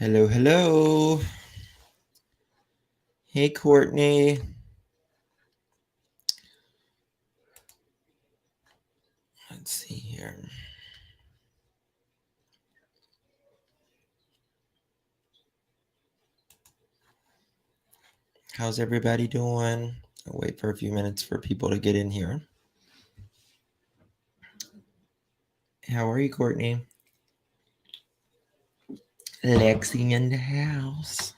Hello, hello. Hey, Courtney. Let's see here. How's everybody doing? I'll wait for a few minutes for people to get in here. How are you, Courtney? Lexi in the house.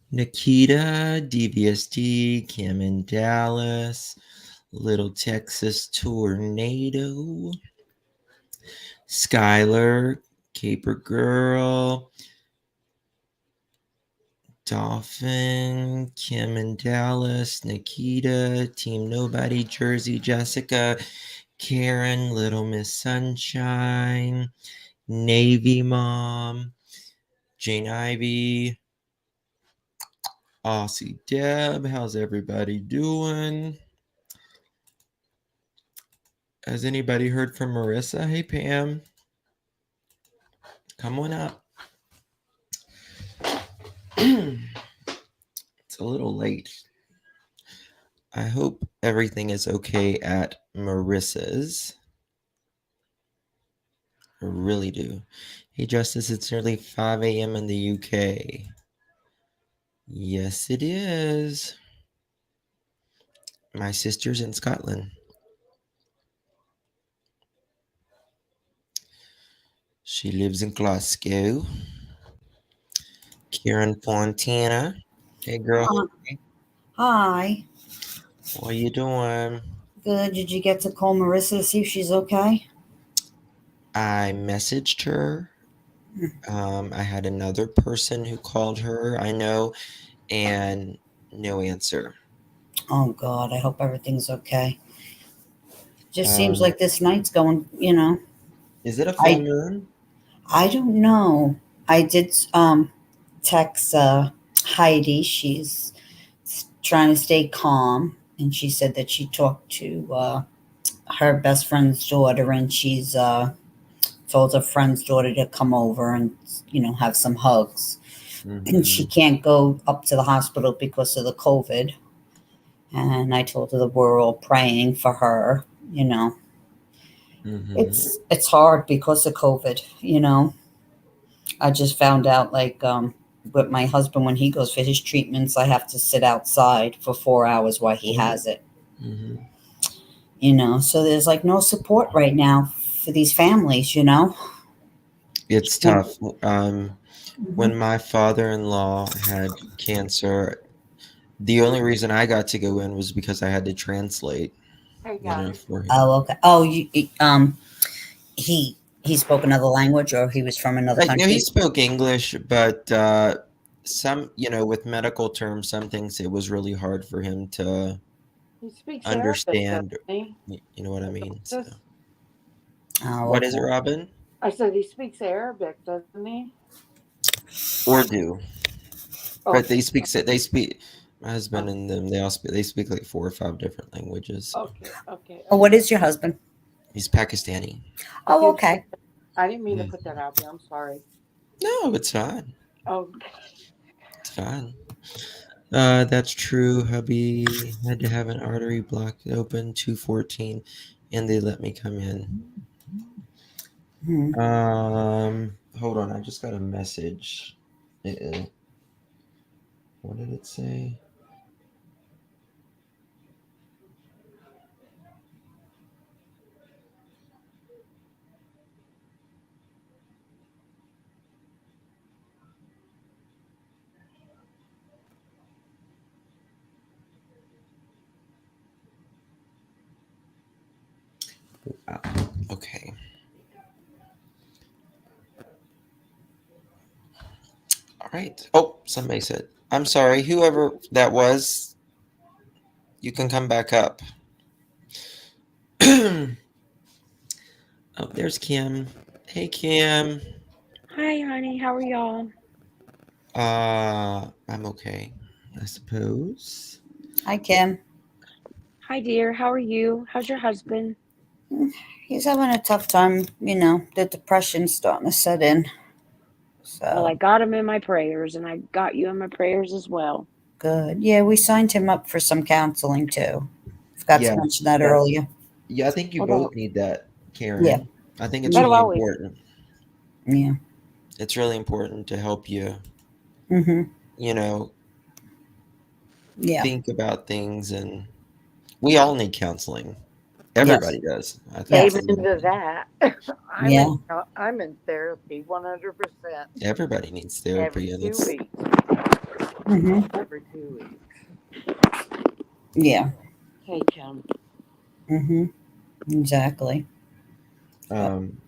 Nikita, DVSD, Kim in Dallas, Little Texas Tornado, Skylar, Caper Girl, Dolphin, Kim in Dallas, Nikita, Team Nobody, Jersey, Jessica, Karen, Little Miss Sunshine, Navy Mom, Jane Ivy, Aussie Deb. How's everybody doing? Has anybody heard from Marissa? Hey, Pam. Come on up. It's a little late. I hope everything is okay at Marissa's. I really do. Hey, Justice, it's nearly 5 a.m. in the UK. Yes, it is. My sister's in Scotland. She lives in Glasgow. Karen Fontana. Hey, girl. Hi. What you doing? Good. Did you get to call Marissa to see if she's okay? I messaged her. I had another person who called her, I know, and no answer. Oh, God. I hope everything's okay. Just seems Um, like this night's going. is it a full I moon? I don't know. I did text Heidi. She's trying to stay calm. And she said that she talked to her best friend's daughter, and she's told her friend's daughter to come over and have some hugs. And she Mm-hmm. can't go up to the hospital because of the COVID. And I told her that we're all praying for her. Mm-hmm. It's hard because of COVID. I just found out, like, with my husband, when he goes for his treatments, I have to sit outside for 4 hours while he has it. Mm-hmm. So there's like no support right now for these families. It's And, tough. mhm. When my father-in-law had cancer, the only reason I got to go in was because I had to translate, for him. Oh, okay. Oh, he spoke another language, or he was from another Like, no, he country. spoke English, but some, with medical terms, some things it was really hard for him to understand. You know what I mean? So, Oh, what is it, okay. Robin? Or do, but they speak. They speak. My husband and them, they all speak. They speak like 4 or 5 different languages. So. Oh, what is your husband? He's Pakistani. Oh, okay. Mm. No, it's fine. It's fine. That's true. Hubby had to have an artery block open 214, and they let me come in. Hmm. Hold on. I just got a message. What did it say? Wow. Okay. All right. Oh, somebody said, I'm sorry. Whoever that was, you can come back up. Oh, there's Kim. Hey, Kim. Hi, honey. How are y'all? I'm okay, I suppose. Hi, Kim. Hi, dear. How are you? How's your husband? He's having a tough time. The depression's starting to set in. Well, I So got him in my prayers, and I got you in my prayers as well. good. Yeah, we signed him up for some counseling too. Forgot to Yeah, mention that that earlier. yeah, I think you Well, both need that, Yeah. Karen. I think it's Yeah. that'll really always. important. Yeah. It's really important to help you, Mhm. you know, Yeah. think about things, and we all need counseling. Yes. Everybody does. I think Yes. Amen everybody to does. that. Yeah. I'm in therapy 100% Everybody needs every therapy, and 2 weeks. Mhm. Every 2 weeks. Yeah. Hey, Kim. Mhm. Exactly. So um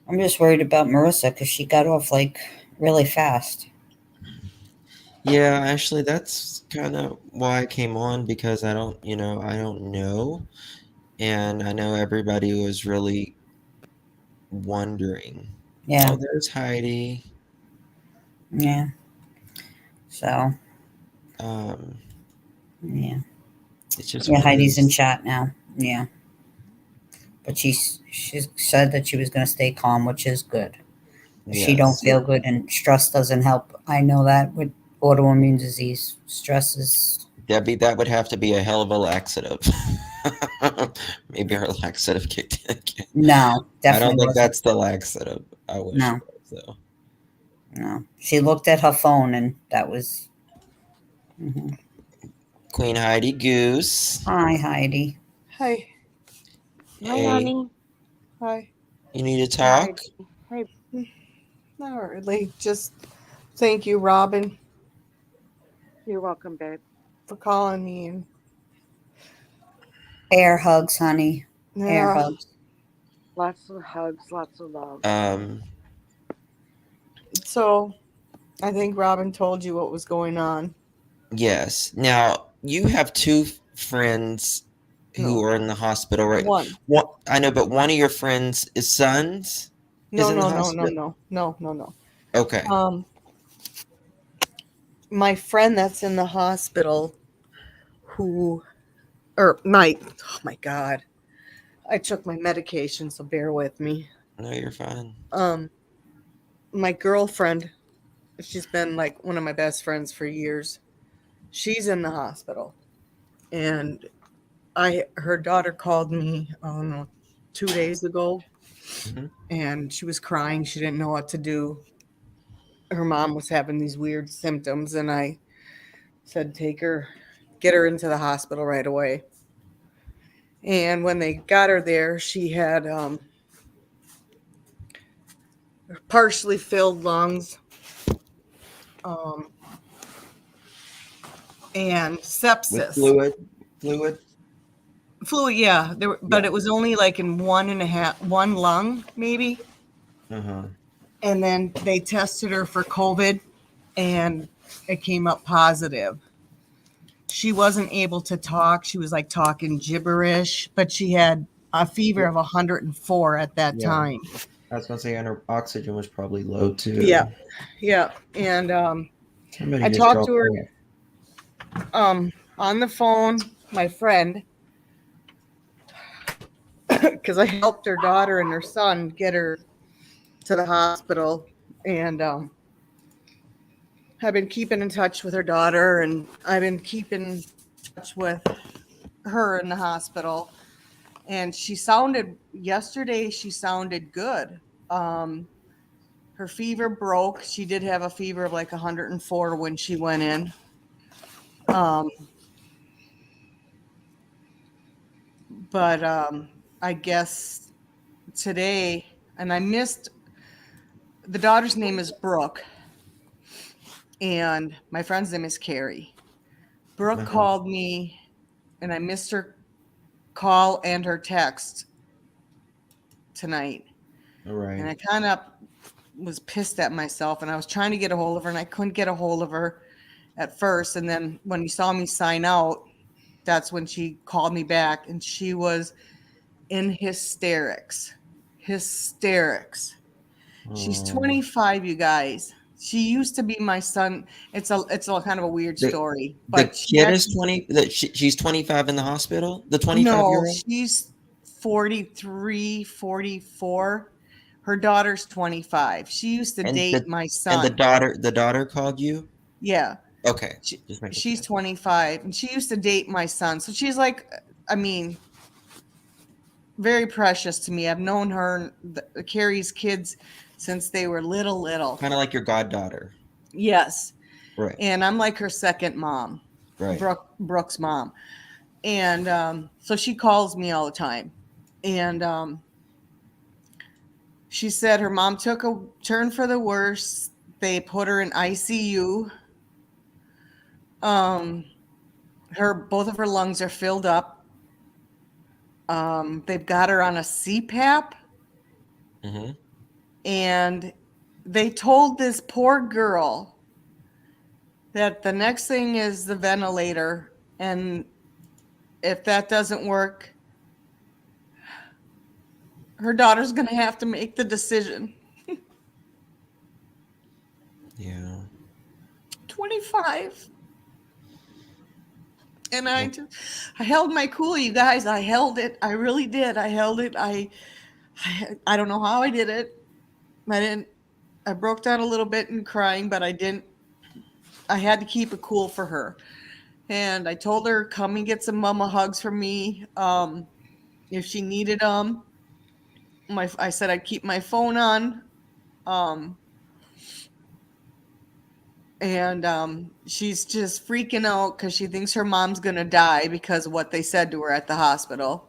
I'm just worried about Marissa because she got off like really fast. yeah, actually that's kind of why I came on, because I don't know, and I know everybody was really wondering. Yeah. Oh, there's Heidi. Yeah. So Um yeah. it's just Yeah. one of Heidi's in those. chat now. Yeah. But she said that she was going to stay calm, which is good. If she don't Yes. feel good and stress doesn't help, I know that with autoimmune disease, stress is Debbie, that would have to be a hell of a laxative. Maybe her laxative kicked in again. no, I don't definitely think wasn't. that's the laxative. I wish it No, was, though. no. She looked at her phone and that was. Mhm. Queen Heidi Goose. Hi, Heidi. Hi. Hi, Hey, honey. Hi. you need to Hi. talk? Hey. Not really. Just thank you, Robin, You're welcome, babe. for calling me. And Air hugs, honey. Air yeah, hugs. Lots of hugs, lots of love. Um, so I think Robin told you what was going on. yes. Now, you have two friends who No, are in the hospital, right? one. One, I know, but one of your friends' sons is No, in the no, no, no, hospital? no, no, no, no. Okay. Um, my friend that's in the hospital, who, or my, oh my God, I took my medication, so bear with me. No, you're fine. Um, my girlfriend, she's been like one of my best friends for years. She's in the hospital, and her daughter called me, I don't know, 2 days ago, Hmm. and she was crying. She didn't know what to do. Her mom was having these weird symptoms, and I said, get her into the hospital right away. And when they got her there, she had partially filled lungs, um, and With sepsis. fluid? Fluid, yeah, but Yeah. it was only like in one lung, maybe. Uh-huh. And then they tested her for COVID, and it came up positive. She wasn't able to talk. She was like talking gibberish, but she had a fever of 104 at that Yeah. time. I was gonna say, and her oxygen was probably low Yeah, too. yeah. And Somebody I just talked to dropped her off. on the phone, my friend, because I helped her daughter and her son get her to the hospital. And I've been keeping in touch with her daughter, and I've been keeping in touch with her in the hospital. And yesterday she sounded good. Um, her fever broke. She did have a fever of like 104 when she went in. Um, but I guess today, and I missed, the daughter's name is Brooke, and my friend's name is Carrie. Brooke Uh-huh. called me, and I missed her call and her text tonight. All And right. I kind of was pissed at myself, and I was trying to get a hold of her, and I couldn't get a hold of her at first. And then when you saw me sign out, that's when she called me back, and she was in hysterics. Hysterics. She's Um, 25, you guys. She used to be my son. It's a kind of a weird the story, the but she kid is actually 20. She's 25 in the hospital. The 25 no, year old. she's 43, 44. Her daughter's 25. She used to And date the my and son. the daughter called you? Yeah. Okay. She, Just making she's sure. 25 and she used to date my son. So she's like, I mean, very precious to me. I've known her, Carrie's kids, since they were little. Kind of like your goddaughter. Yes. Right. And I'm like her second mom, Right. Brooke's mom. And so she calls me all the time. And she said her mom took a turn for the worse. They put her in ICU. Um, both of her lungs are filled up. They've got her on a CPAP, Mm-hmm. and they told this poor girl that the next thing is the ventilator, and if that doesn't work, her daughter's going to have to make the decision. Yeah. 25. And I Well, just, I held my cool, you guys. I held it. I really did. I held it. I don't know how I did it. I broke down a little bit in crying, but I didn't. I had to keep it cool for her. And I told her, come and get some mama hugs from me. If she needed them, I said I'd keep my phone on. Um, and she's just freaking out because she thinks her mom's gonna die because of what they said to her at the hospital.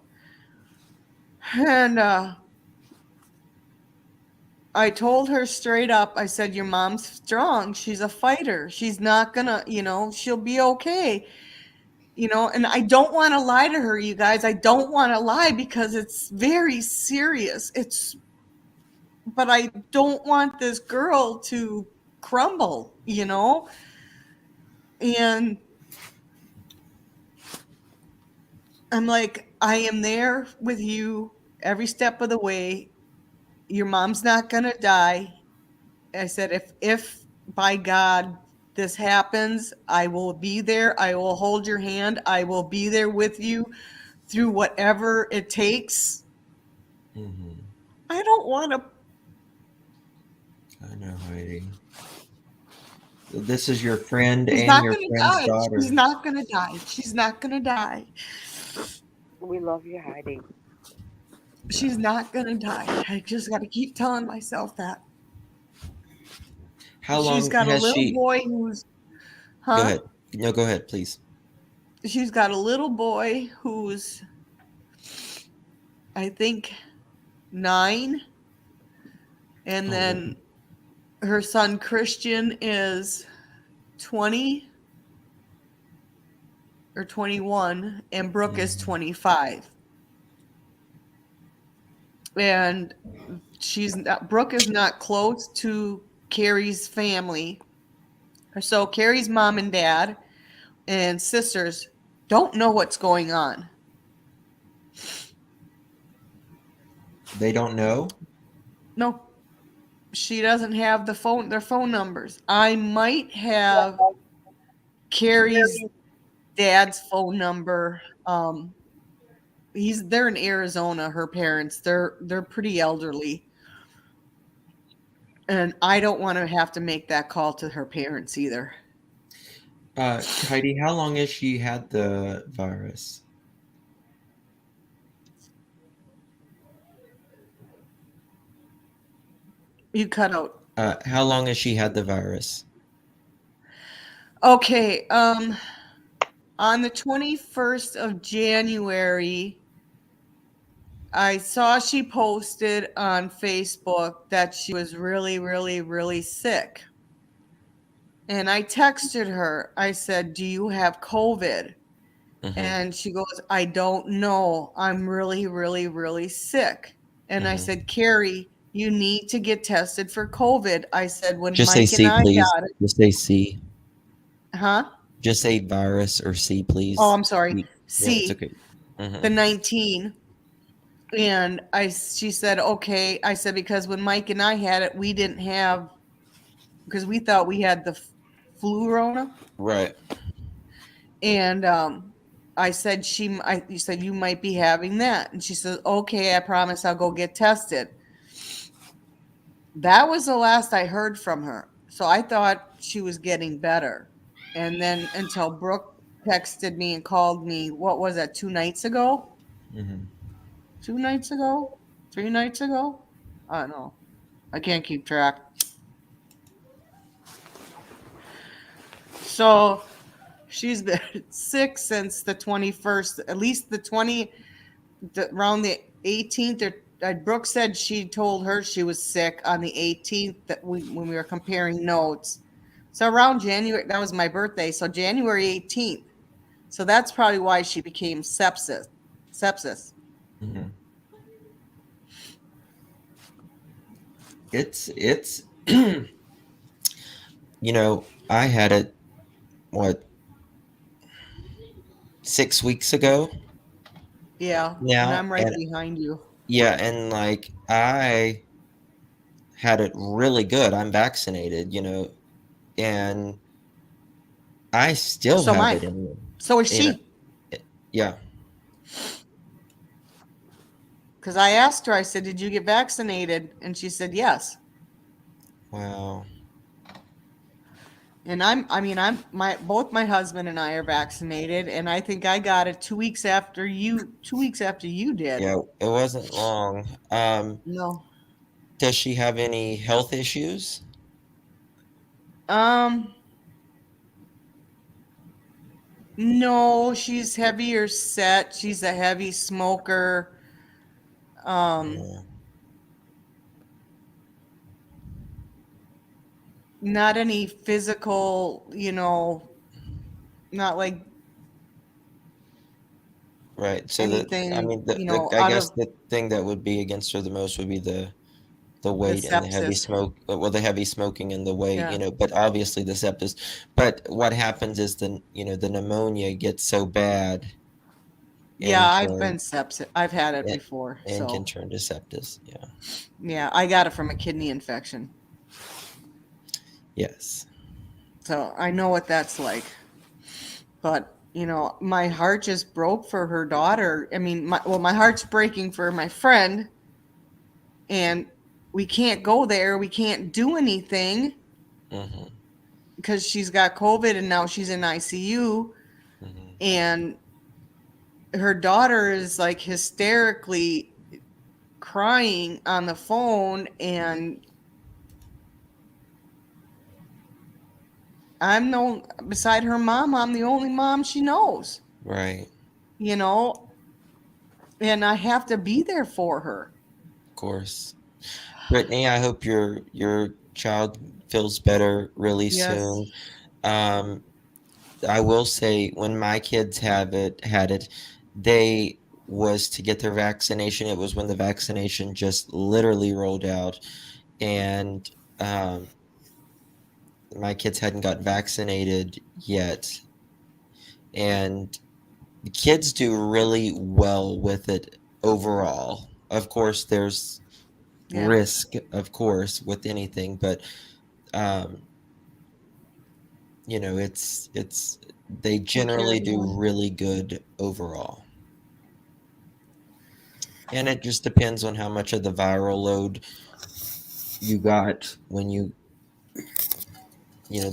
And I told her straight up, I said, your mom's strong. She's a fighter. She's not gonna, she'll be okay. And I don't want to lie to her, you guys. I don't want to lie because it's very serious. But I don't want this girl to crumble, And I'm like, I am there with you every step of the way. Your mom's not going to die. I said, if by God this happens, I will be there. I will hold your hand. I will be there with you through whatever it takes. mm-hmm. I don't want to. I know, Heidi. This is your friend She's and not your going to friend's die. She's daughter. not going to die. She's not going to die. We love you, Heidi. She's not going to die. I just got to keep telling myself that. How She's long got a has little she? boy who's, Go huh? ahead. No, go ahead, please. She's got a little boy who's, I think, 9. And Oh, then her son Christian is 20 or 21, and Brooke is 25. And Brooke is not close to Carrie's family. So Carrie's mom and dad and sisters don't know what's going on. they don't know? No, she doesn't have their phone numbers. I might have Carrie's dad's phone number. They're in Arizona, her parents. They're pretty elderly. And I don't want to have to make that call to her parents either. Heidi, how long has she had the virus? You cut out. How long has she had the virus? Okay, on the 21st of January, I saw she posted on Facebook that she was really, really, really sick. And I texted her. I said, do you have COVID? Mm-hmm. And she goes, I don't know. I'm really, really, really sick. And I Mm-hmm. said, Carrie, you need to get tested for COVID. I said, when Just say Mike and C, I please. got it, Just say C. huh? Just say virus or C, Oh, please. I'm sorry. Yeah, it's C, okay. Mm-hmm. the 19. And she said, okay. I said, because when Mike and I had it, we didn't have, because we thought we had the flu Rona. Right. And I said, you said you might be having that. And she said, okay, I promise I'll go get tested. That was the last I heard from her. So I thought she was getting better. And then until Brooke texted me and called me, what was that, 2 nights ago? Hmm. 2 nights ago? 3 nights ago? I don't know. I can't keep track. So she's been sick since the 21st, at least around the 18th. Or Brooke said she told her she was sick on the 18th when we were comparing notes. So around January, that was my birthday. So January 18th. So that's probably why she became sepsis. Sepsis. Hmm. It's I had it, what, 6 weeks ago Yeah. And now, I'm right and behind you. yeah, and like I had it really good. I'm vaccinated, and I still So have my, it in me. so is You know, she. yeah. Because I asked her, I said, "Did you get vaccinated?" And she said, "Yes." Wow. And both my husband and I are vaccinated, and I think I got it 2 weeks after you. 2 weeks after you did. Yeah, it wasn't long. No. Does she have any health issues? Um. No, she's heavier set. She's a heavy smoker. Um. Yeah, Not any physical. Not like right. So I anything. mean, I Out guess of the thing that would be against her the most would be the the weight and the heavy sepsis. smoke. Well, the heavy smoking and the weight, Yeah. but obviously the sepsis. But what happens is the pneumonia gets so bad Yeah, in I've been turn, sepsis. I've had it and, before. and can So turn to sepsis. Yeah. yeah, I got it from a kidney infection. Yes. So I know what that's like. But my heart just broke for her daughter. I mean, my heart's breaking for my friend, and we can't go there. We can't do anything Hmm. because she's got COVID and now she's in ICU. Hmm. And her daughter is like hysterically crying on the phone, and I'm no beside her mom. I'm the only mom she knows. Right. You know, and I have to be there for her. Of course. Brittany, I hope your child feels better really Yes. soon. Um, I will say when my kids had it, they was to get their vaccination. It was when the vaccination just literally rolled out, and um, my kids hadn't got vaccinated yet, and the kids do really well with it overall. Of course, there's Yeah. risk, of course, with anything, but um, it's they Take care, generally do everyone. really good overall. And it just depends on how much of the viral load you got when the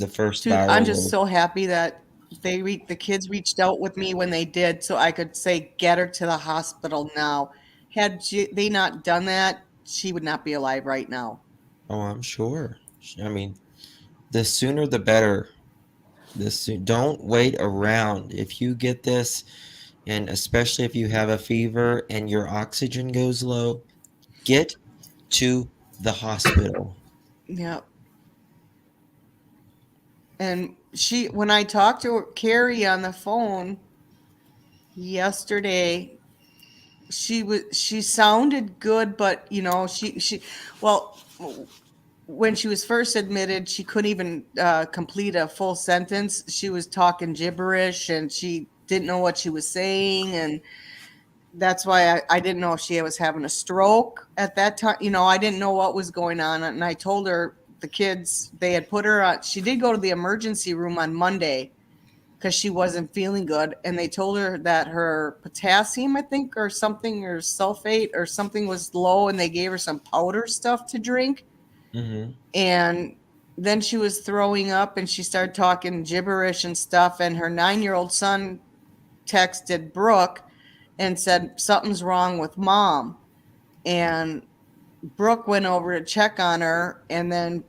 first Dude, I'm viral just load. so happy that the kids reached out with me when they did, so I could say get her to the hospital now. They not done that, she would not be alive right now. Oh, I'm sure. I mean, the sooner the better. Don't wait around. If you get this, and especially if you have a fever and your oxygen goes low, get to the hospital. Yeah. And when I talked to Carrie on the phone yesterday, she sounded good, but well, when she was first admitted, she couldn't even complete a full sentence. She was talking gibberish and she didn't know what she was saying. And that's why I didn't know if she was having a stroke at that time. I didn't know what was going on. And I told her the kids, they had put her on, she did go to the emergency room on Monday because she wasn't feeling good. And they told her that her potassium, I think, or something, or sulfate or something was low. And they gave her some powder stuff to drink. Mm-hmm. And then she was throwing up and she started talking gibberish and stuff. And her 9-year-old son texted Brooke and said, something's wrong with mom. And Brooke went over to check on her. And then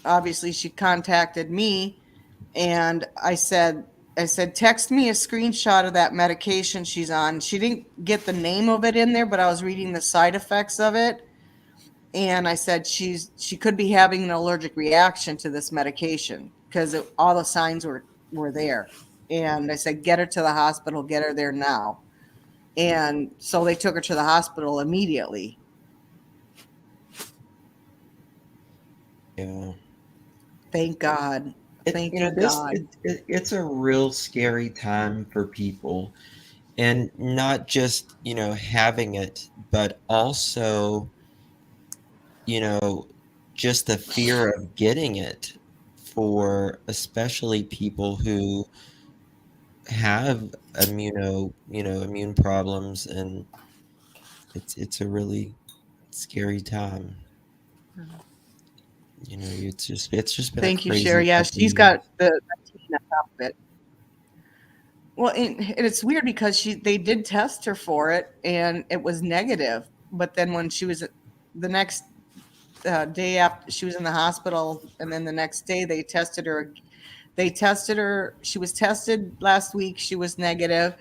obviously she contacted me. And I said, text me a screenshot of that medication she's on. She didn't get the name of it in there, but I was reading the side effects of it. And I said she could be having an allergic reaction to this medication because all the signs were there. And I said, get her to the hospital, get her there now. And so they took her to the hospital immediately. Yeah. Thank God. It, Thank you know, you, this God. it's a real scary time for people, and not just, having it, but also, you know, just the fear of getting it for especially people who have immune problems, and it's a really scary time. It's just been a Thank you, crazy Sherry. Yeah, couple of she's years. got the teen on top of it. Well, and it's weird because they did test her for it and it was negative. But then when she was the next day after she was in the hospital, and then the next day they tested her. They tested her. She was tested last week. She was negative.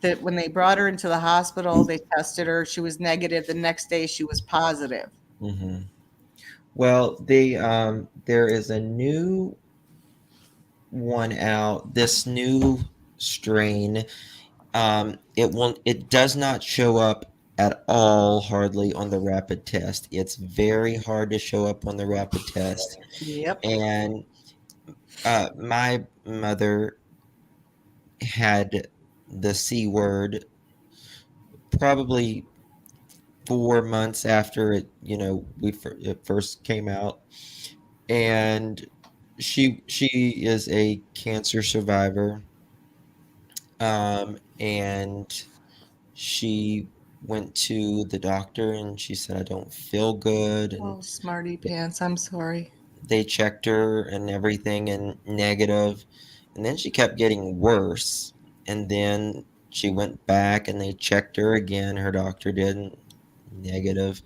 That when they brought her into the hospital, they tested her. She was negative. The next day she was positive. Hmm. Well, there is a new one out. This new strain, it does not show up at all hardly on the rapid test. It's very hard to show up on the rapid test. Yep. And my mother had the C word probably 4 months after it first came out, and she is a cancer survivor, and she went to the doctor and she said, I don't feel good, and Oh, smarty pants. I'm sorry. they checked her and everything, and negative, and then she kept getting worse, and then she went back and they checked her again, her doctor did, and negative,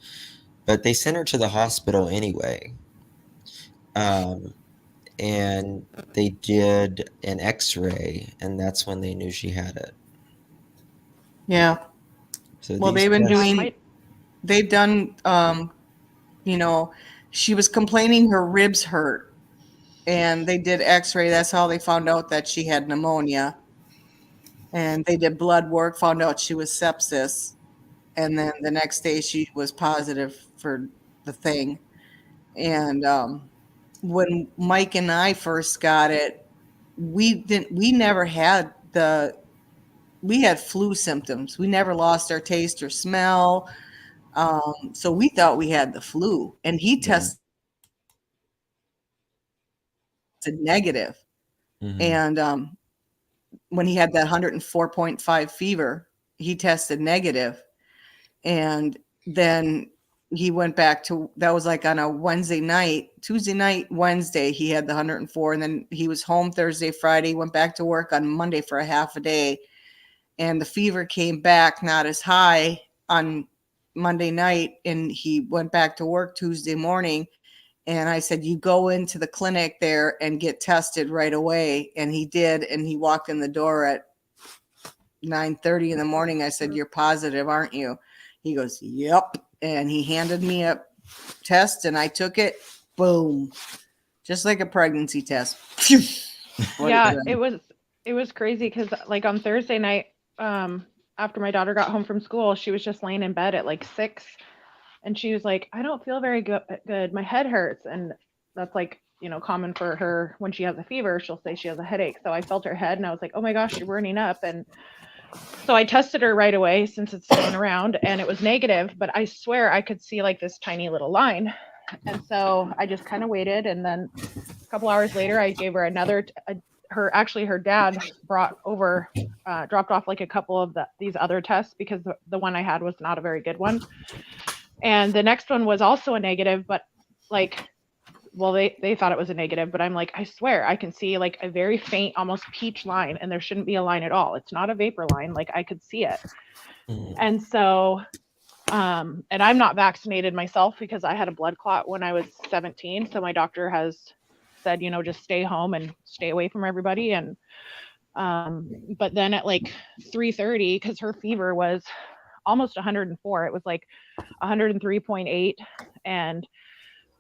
but they sent her to the hospital anyway. um, and they did an x-ray, and that's when they knew she had it. Yeah. So Well, these they've been Yeah, tests. doing. my They've done. You know, she was complaining her ribs hurt, and they did X-ray. That's how they found out that she had pneumonia. And they did blood work, found out she was sepsis, and then the next day she was positive for the thing. And when Mike and I first got it, we never had we had flu symptoms. We never lost our taste or smell. So we thought we had the flu, and he Yeah. tested negative. Hmm. And when he had that 104.5 fever, he tested negative. And then he went back to that was like on a Wednesday night, Tuesday night, Wednesday, he had the 104. And then he was home Thursday, Friday, went back to work on Monday for a half a day. And the fever came back not as high on Monday night. And he went back to work Tuesday morning. And I said, you go into the clinic there and get tested right away. And he did. And he walked in the door at 9:30 in the morning. I said, you're positive, aren't you? He goes, yep. And he handed me a test and I took it. Boom. Just like a pregnancy test. Right yeah, then. it was crazy because like on Thursday night, after my daughter got home from school, she was just laying in bed at like 6, and she was like, I don't feel very good. My head hurts, and that's like common for her when she has a fever. She'll say she has a headache. So I felt her head, and I was like, oh my gosh, you're burning up, and so I tested her right away since it's going around, and it was negative, but I swear I could see like this tiny little line. And so I just kind of waited, and then a couple hours later I gave her another her dad brought over dropped off like a couple of these other tests because the one I had was not a very good one. And the next one was also a negative, but like, well, they thought it was a negative, but I'm like, I swear I can see like a very faint, almost peach line, and there shouldn't be a line at all. It's not a vapor line. Like I could see it. Mm. And so, and I'm not vaccinated myself because I had a blood clot when I was 17. So my doctor has said, just stay home and stay away from everybody. And, but then at like 3:30, because her fever was almost 104, it was like 103.8, and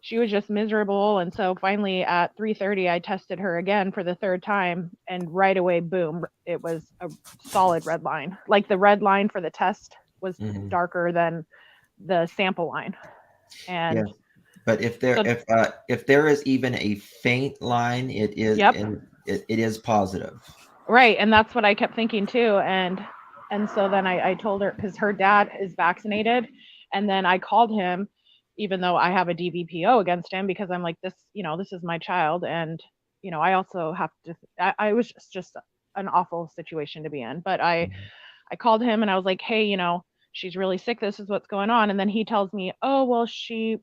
she was just miserable. And so finally at 3:30, I tested her again for the third time, and right away, boom, it was a solid red line. Like the red line for the test was Mhm. darker than the sample line. And Yeah. But if there is even a faint line, it is Yep. it is positive. Right, and that's what I kept thinking too. And so then I told her, because her dad is vaccinated, and then I called him, even though I have a DVPO against him, because I'm like, this is my child, and I also have to. I was just an awful situation to be in, but I called him and I was like, hey, she's really sick. This is what's going on. And then he tells me, oh well, she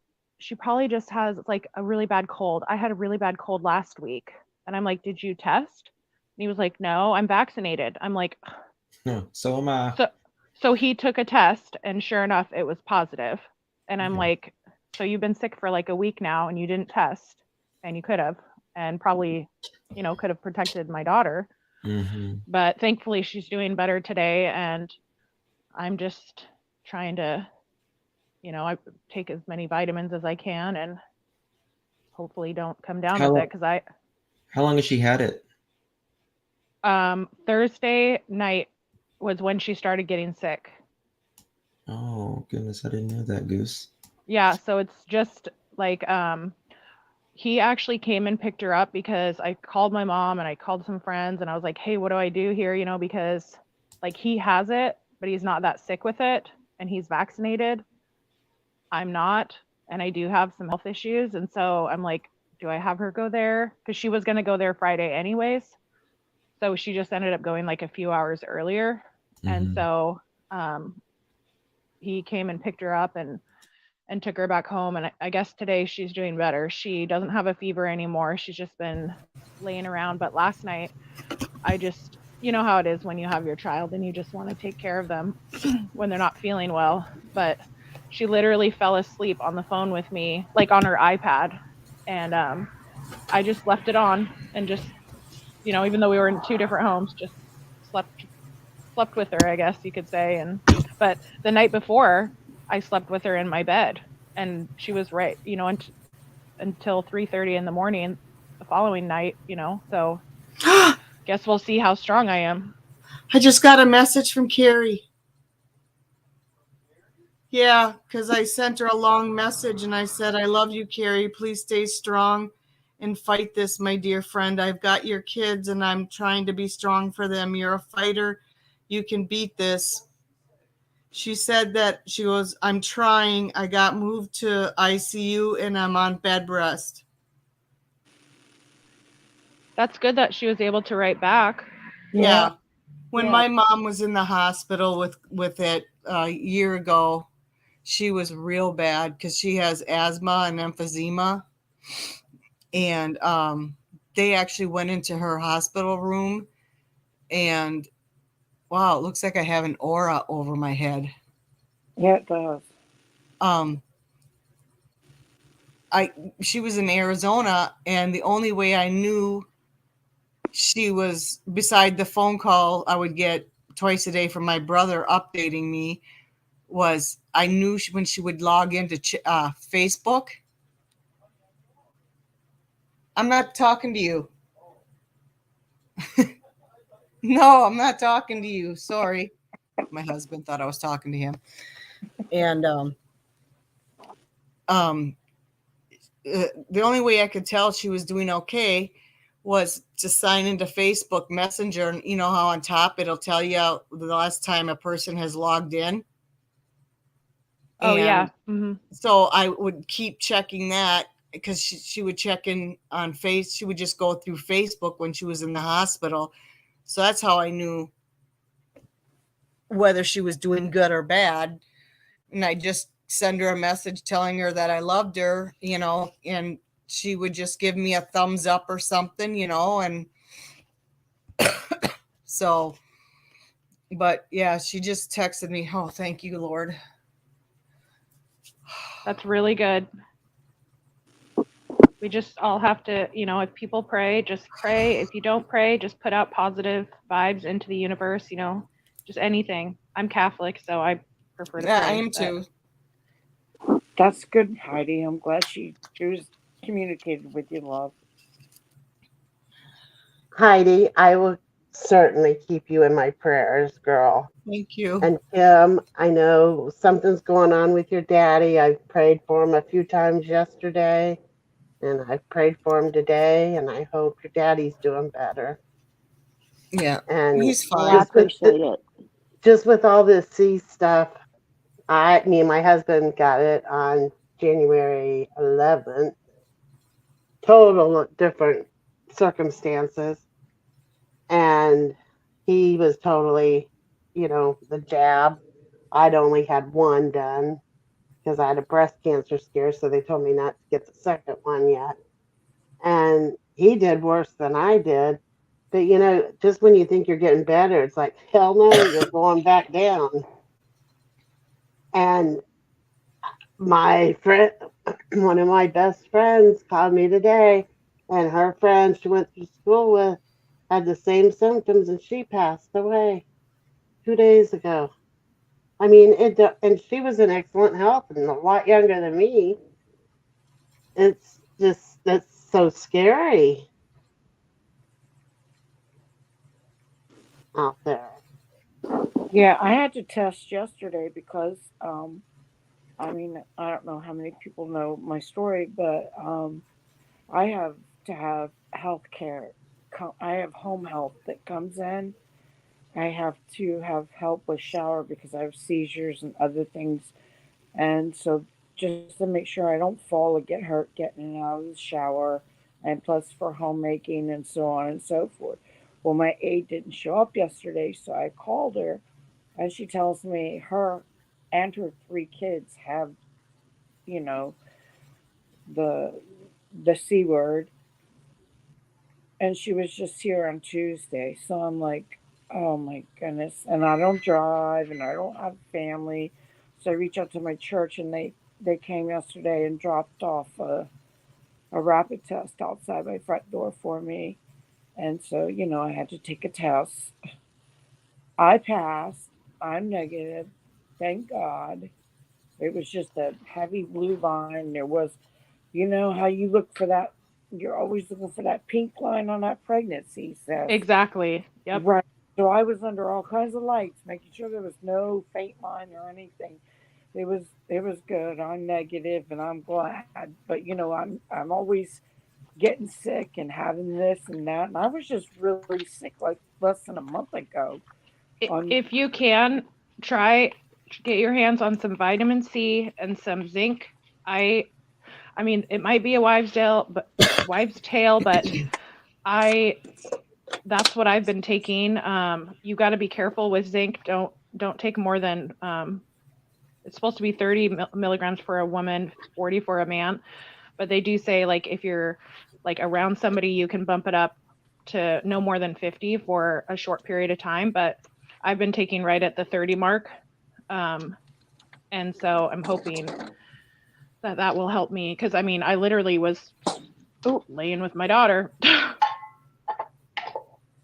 probably just has like a really bad cold. I had a really bad cold last week, and I'm like, did you test? And he was like, no, I'm vaccinated. I'm like, No, so am I. so he took a test, and sure enough, it was positive. And I'm Yeah. like, so you've been sick for like a week now, and you didn't test, and you could have, and probably, could have protected my daughter. Mm-hmm. But thankfully, she's doing better today, and I'm just trying to, I take as many vitamins as I can, and hopefully don't come down How with it, because how long has she had it? Thursday night was when she started getting sick. Oh goodness, I didn't know that, Goose. Yeah, so it's just like he actually came and picked her up, because I called my mom and I called some friends, and I was like, hey, what do I do here? Because like he has it, but he's not that sick with it, and he's vaccinated. I'm not, and I do have some health issues. And so I'm like, do I have her go there? Because she was going to go there Friday anyways. So she just ended up going like a few hours earlier. And Mm-hmm. so he came and picked her up and took her back home. And I guess today she's doing better. She doesn't have a fever anymore. She's just been laying around. But last night, I just, how it is when you have your child and you just want to take care of them when they're not feeling well. But she literally fell asleep on the phone with me, like on her iPad. And I just left it on and just, even though we were in two different homes, just slept with her, I guess you could say. But the night before, I slept with her in my bed, and she was right, until 3:30 in the morning the following night, so guess we'll see how strong I am. I just got a message from Carrie. Yeah, because I sent her a long message and I said, I love you, Carrie. Please stay strong and fight this, my dear friend. I've got your kids and I'm trying to be strong for them. You're a fighter. You can beat this. She said that she goes, I'm trying. I got moved to ICU and I'm on bed rest. That's good that she was able to write back. Yeah. When Yeah. my mom was in the hospital with it a year ago, she was real bad because she has asthma and emphysema. And they actually went into her hospital room and wow, it looks like I have an aura over my head. Yeah, it does. She was in Arizona, and the only way I knew she was, beside the phone call I would get twice a day from my brother updating me, was I knew when she would log into Facebook. I'm not talking to you. No, I'm not talking to you. Sorry. My husband thought I was talking to him. And the only way I could tell she was doing okay was to sign into Facebook Messenger. And you know how on top it'll tell you the last time a person has logged in? Oh, and yeah. Mm-hmm. So I would keep checking that because she would check in on she would just go through Facebook when she was in the hospital. So that's how I knew whether she was doing good or bad. And I just send her a message telling her that I loved her, and she would just give me a thumbs up or something, and so, but yeah, she just texted me, oh, thank you, Lord. That's really good. We just all have to, if people pray, just pray. If you don't pray, just put out positive vibes into the universe, just anything. I'm Catholic, so I prefer to Yeah, I pray. am too. That's good, Heidi. I'm glad she was communicated with you, love. Heidi, I will certainly keep you in my prayers, girl. Thank you. And Kim, I know something's going on with your daddy. I prayed for him a few times yesterday, and I prayed for him today, and I hope your daddy's doing better. Yeah, And he's Well, fine. I appreciate it. just with all this C stuff, me and my husband got it on January 11th. Total different circumstances. And he was totally, the jab. I'd only had one done because I had a breast cancer scare, so they told me not to get the second one yet. And he did worse than I did. But just when you think you're getting better, it's like, hell no, you're going back down. And my friend, one of my best friends, called me today, and her friend she went to school with had the same symptoms, and she passed away 2 days ago. I mean, and she was in excellent health and a lot younger than me. It's just that's so scary out there. Yeah, I had to test yesterday because, I mean, I don't know how many people know my story, but I have to have health care. I have home health that comes in. I have to have help with shower because I have seizures and other things. And so just to make sure I don't fall or get hurt getting in and out of the shower, and plus for homemaking and so on and so forth. Well, my aide didn't show up yesterday, so I called her, and she tells me her and her 3 kids have, you know, the the C word, and she was just here on Tuesday. So I'm like, oh my goodness. And I don't drive and I don't have family. So I reach out to my church, and they came yesterday and dropped off a rapid test outside my front door for me. And so, I had to take a test. I passed. I'm negative. Thank God. It was just a heavy blue line. There was, how you look for that, you're always looking for that pink line on that pregnancy test. Exactly. Yep. Right. So I was under all kinds of lights, making sure there was no faint line or anything. It was good. I'm negative and I'm glad. But I'm always getting sick and having this and that. And I was just really sick like less than a month ago. If you can, try get your hands on some vitamin C and some zinc. I mean, it might be a wives' tale, but that's what I've been taking. You got to be careful with zinc. Don't take more than it's supposed to be 30 milligrams for a woman, 40 for a man. But they do say, like, if you're like around somebody, you can bump it up to no more than 50 for a short period of time. But I've been taking right at the 30 mark. And so I'm hoping that will help me. Because I mean, I literally was laying with my daughter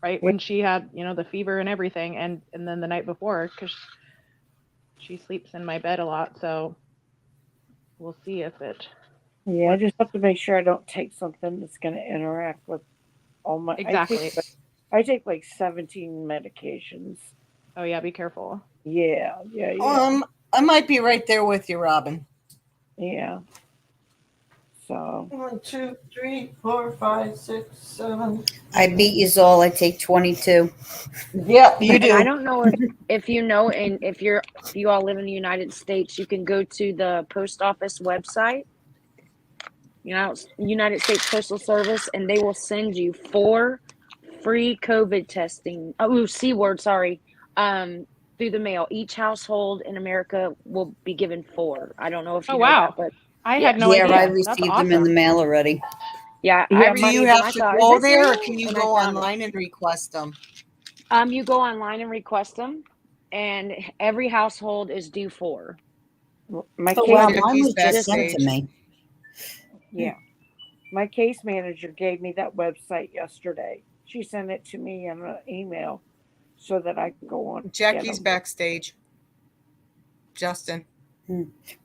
right when she had, the fever and everything. And then the night before, because she sleeps in my bed a lot. So we'll see if it. Yeah, I just have to make sure I don't take something that's going to interact with all my. Exactly. I take like 17 medications. Oh yeah, be careful. Yeah. I might be right there with you, Robin. Yeah. So 1, 2, 3, 4, 5, 6, 7. I beat you all. I take 22. Yep, you And I do. don't know if you know, and if you all live in the United States, you can go to the post office website, United States Postal Service, and they will send you 4 free COVID testing. Oh, C word, sorry. through the mail. Each household in America will be given 4. I don't know if you Oh know that, wow. but I yeah. had no Yeah, I idea. That's received them in the awesome. mail already. Yeah, I Yeah, Do you received them. have I to thought, is go this there, or real? can you And I go found it. online and request them? You go online and request them, and every household is due 4. my Oh case wow, mine Jackie's was just Just sent to backstage. me. yeah, my case manager gave me that website yesterday. She sent it to me in an email so that I can go on and get Jackie's them. backstage. Justin.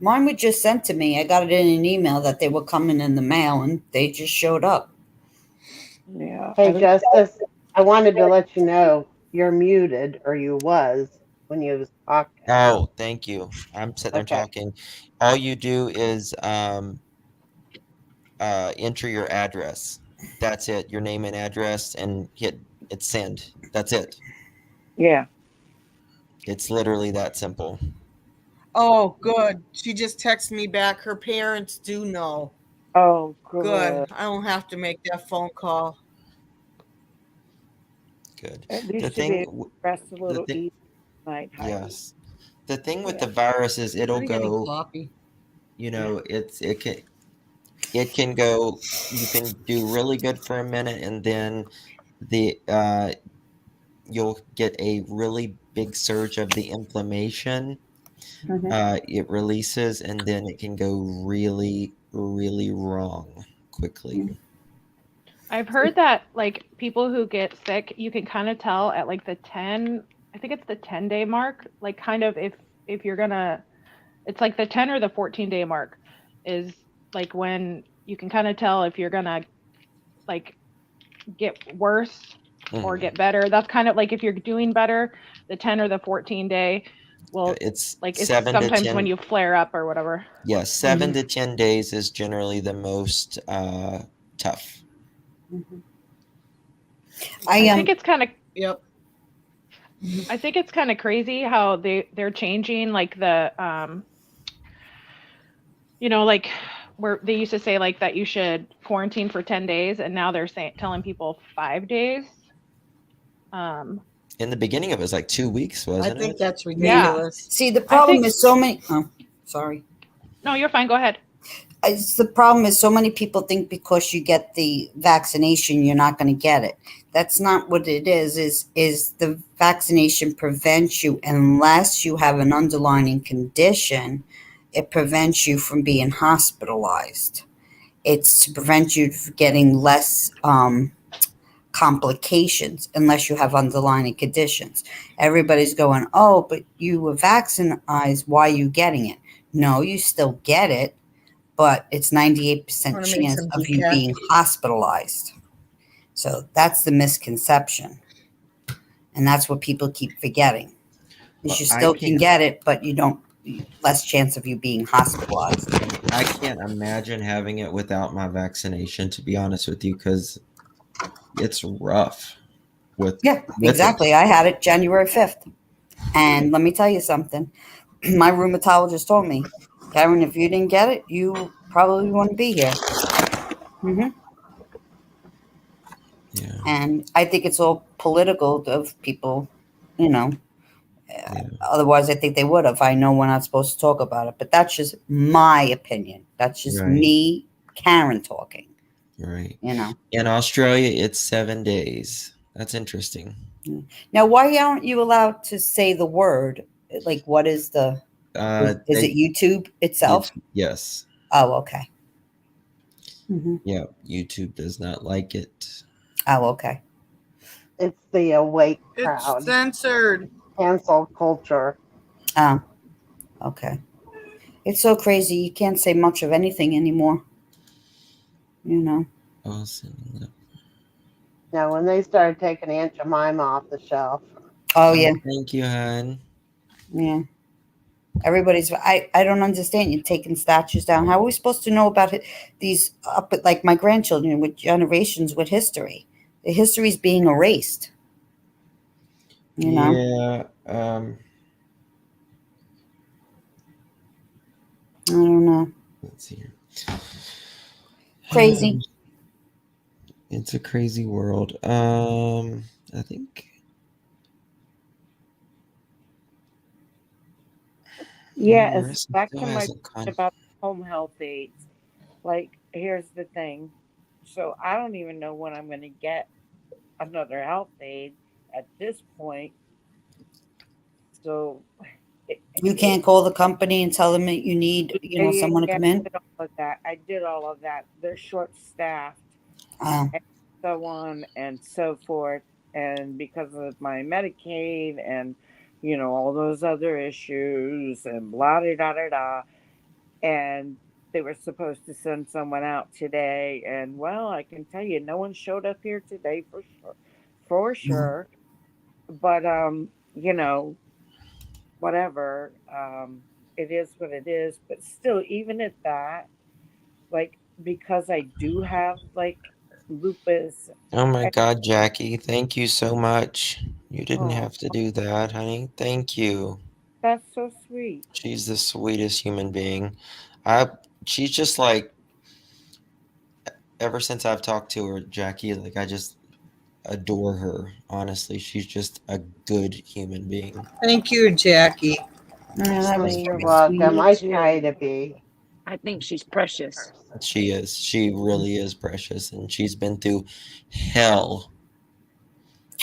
Mine was just sent to me. I got it in an email that they were coming in the mail, and they just showed up. Yeah, Hey, Justice, I wanted to let you know you're muted, or you was when you was talking. Oh, thank you. I'm sitting there Okay. talking. All you do is enter your address. That's it. Your name and address, and hit send. That's it. yeah. It's literally that simple. Oh, good. She just texted me back. Her parents do know. Oh, Good. good. I don't have to make that phone call. Good. At The least you'll be thing, able to rest a the little thing, easy tonight, Heidi. yes. The thing with Yeah. the virus is it'll I'm getting go. coffee. You know, it can go. You can do really good for a minute, and then the you'll get a really big surge of the inflammation. It releases, and then it can go really, really wrong quickly. I've heard that like people who get sick, you can kind of tell at like the 10, I think it's the 10-day mark, like kind of if you're gonna, it's like the 10 or the 14-day mark is like when you can kind of tell if you're gonna like get worse or Mhm. get better. That's kind of like if you're doing better, the 10 or the 14-day will It's like it's 7 to sometimes when 10. you flare up or whatever. Yeah, 7 to 10 days is generally the most tough. I I think it's kind of Yep. I think it's kind of crazy how they're changing like the like where they used to say like that you should quarantine for 10 days and now they're saying telling people 5 days. Um In the beginning, it was like 2 weeks, I wasn't think it? that's yeah. ridiculous. see the I problem think is so many. Oh, sorry. no, you're fine. Go ahead. The problem is so many people think because you get the vaccination you're not going to get it. That's not what it is the vaccination prevents you unless you have an underlying condition. It prevents you from being hospitalized. It's to prevent you from getting less complications unless you have underlying conditions. Everybody's going, oh, but you were vaccinated, why are you getting it? No, you still get it, but it's 98% Want to make chance some of you decaf? being hospitalized. So that's the misconception. And that's what people keep forgetting. Is you I still can't. can get it, but you don't less chance of you being hospitalized. I can't imagine having it without my vaccination, to be honest with you, because it's rough Yeah, with it. exactly. I had it January 5th. And let me tell you something. My rheumatologist told me, Karen, if you didn't get it, you probably wouldn't be here. hmm Yeah, And I think it's all political of people, you know. yeah, Otherwise, I think they would have. I know we're not supposed to talk about it, but that's just my opinion. That's just right, me, Karen, talking. right. You know. In Australia, it's 7 days. That's interesting. Now, why aren't you allowed to say the word? Like, what is the? Is it They, YouTube itself? yes, Oh, okay. hmm yeah. YouTube does not like it. Oh, okay. It's the awake It's crowd, censored. cancel culture. Oh, okay. It's so crazy. You can't say much of anything anymore. You know. Awesome. Now, when they started taking Aunt Jemima off the shelf, Oh Oh, yeah, thank you, hon. yeah. Everybody's. I don't understand. You're taking statues down. How are we supposed to know about these up like my grandchildren with generations with history? The history's being erased. You know. Yeah. I don't know. Let's see here. Crazy. It's a crazy world. I think Yeah, as Marissa back still to my hasn't point gone. about home health aides. Like, here's the thing. So I don't even know when I'm going to get another health aide at this point. So it, You it, can't call the company and tell them that you need, someone to yeah, come in. I did all of that. I did all of that. They're short staffed Oh, and so on and so forth. And because of my Medicaid and, all those other issues and blah, da, da, da, da. And they were supposed to send someone out today. And well, I can tell you, no one showed up here today for sure. For mm, sure. But, whatever. It is what it is. But still, even at that, like, because I do have like lupus. Oh my And, God, Jackie, thank you so much. You didn't oh, have to do that, honey. Thank you. that's so sweet. She's the sweetest human being. I she's just like ever since I've talked to her, Jackie, like I just adore her. Honestly, she's just a good human being. Thank you, Jackie. yeah, that was Thank You're very you. welcome. sweet. Me I try too. to be. I think she's precious. She is. She really is precious, and she's been through hell.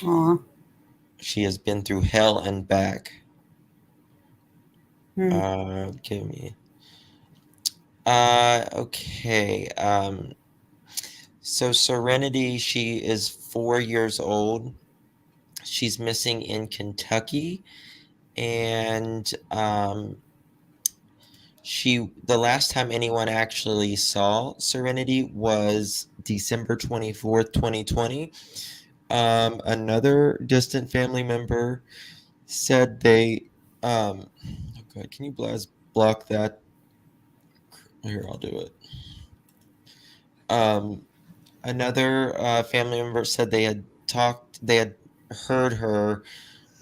Aw. She has been through hell and back. Hmm. Give me. Okay. So Serenity, she is 4 years old. She's missing in Kentucky, and the last time anyone actually saw Serenity was December 24th, 2020. Another distant family member said oh God, can you block that? Here, I'll do it. Um, Another family member said they had heard her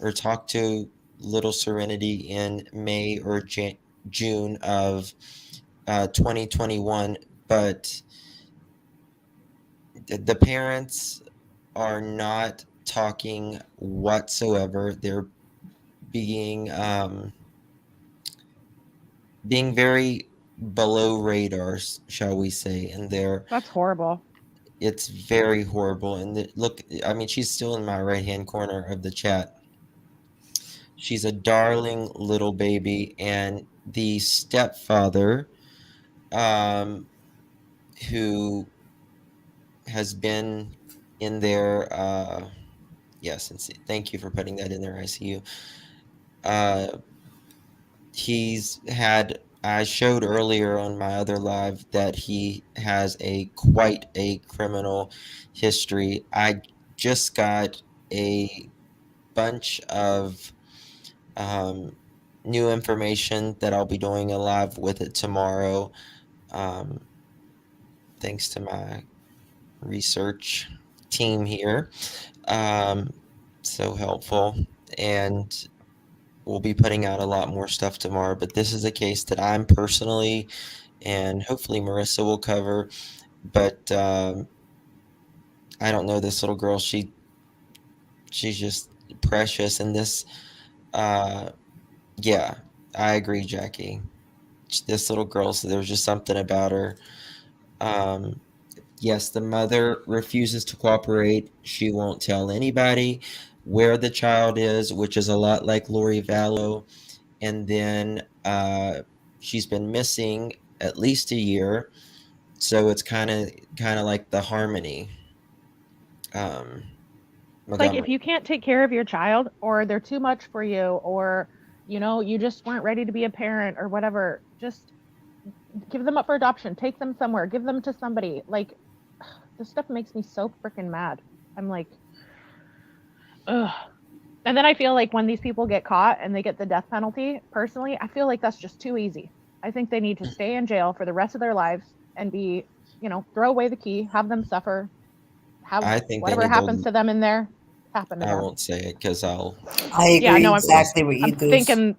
or talked to little Serenity in May or June of 2021, but the parents are not talking whatsoever. They're being being very below radars, shall we say, and That's horrible. it's very horrible. And look, I mean, she's still in my right hand corner of the chat. She's a darling little baby, and the stepfather, um, who has been in there. Yes, and thank you for putting that in there, ICU. Uh, he's had. I showed earlier on my other live that he has quite a criminal history. I just got a bunch of um, new information that I'll be doing a live with it tomorrow. Um, Thanks to my research team here. Um, so helpful. And we'll be putting out a lot more stuff tomorrow. But this is a case that I'm personally and hopefully Marissa will cover. But I don't know this little girl. She's just precious. And uh, yeah, I agree, Jackie. This little girl, so there's just something about her. Um, yes, the mother refuses to cooperate. She won't tell anybody where the child is, which is a lot like Lori Vallow. And then she's been missing at least a year, so it's kind of like the Harmony um, It's like if Montgomery. you can't take care of your child, or they're too much for you, or you just weren't ready to be a parent or whatever, just give them up for adoption, take them somewhere, give them to somebody. Like, this stuff makes me so freaking mad. I'm like, ugh. And then I feel like when these people get caught and they get the death penalty, personally, I feel like that's just too easy. I think they need to stay in jail for the rest of their lives and throw away the key, have them suffer, have I think they whatever need happens to. to them in there happen to I them. won't say it because I'll I Yeah, agree no, criticized. exactly what I'm you goose. thinking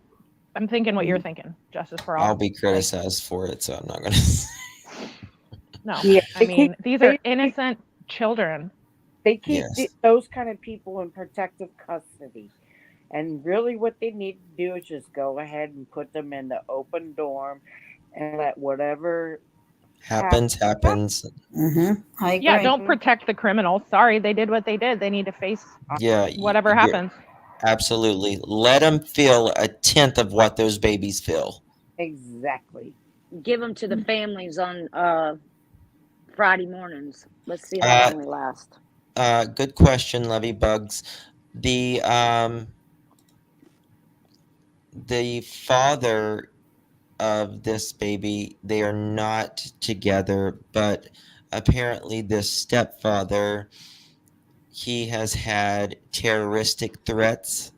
I'm thinking what you're Mhm. thinking. Justice for I'll all. be Like, criticized for it, so I'm not gonna. no. Yeah, I mean, these are innocent children. they keep Yes, those kind of people in protective custody. And really, what they need to do is just go ahead and put them in the open dorm and let whatever happen. Happens. I Yeah, agree. don't protect the criminals. Sorry, they did what they did. They need to face Yeah, whatever you're happens. absolutely. Let them feel a tenth of what those babies feel. Exactly. Give them to the families on Friday mornings. Let's see how Uh, long they last. Good question, Levy Bugs. The the father of this baby, they are not together, but apparently this stepfather, he has had terroristic threats,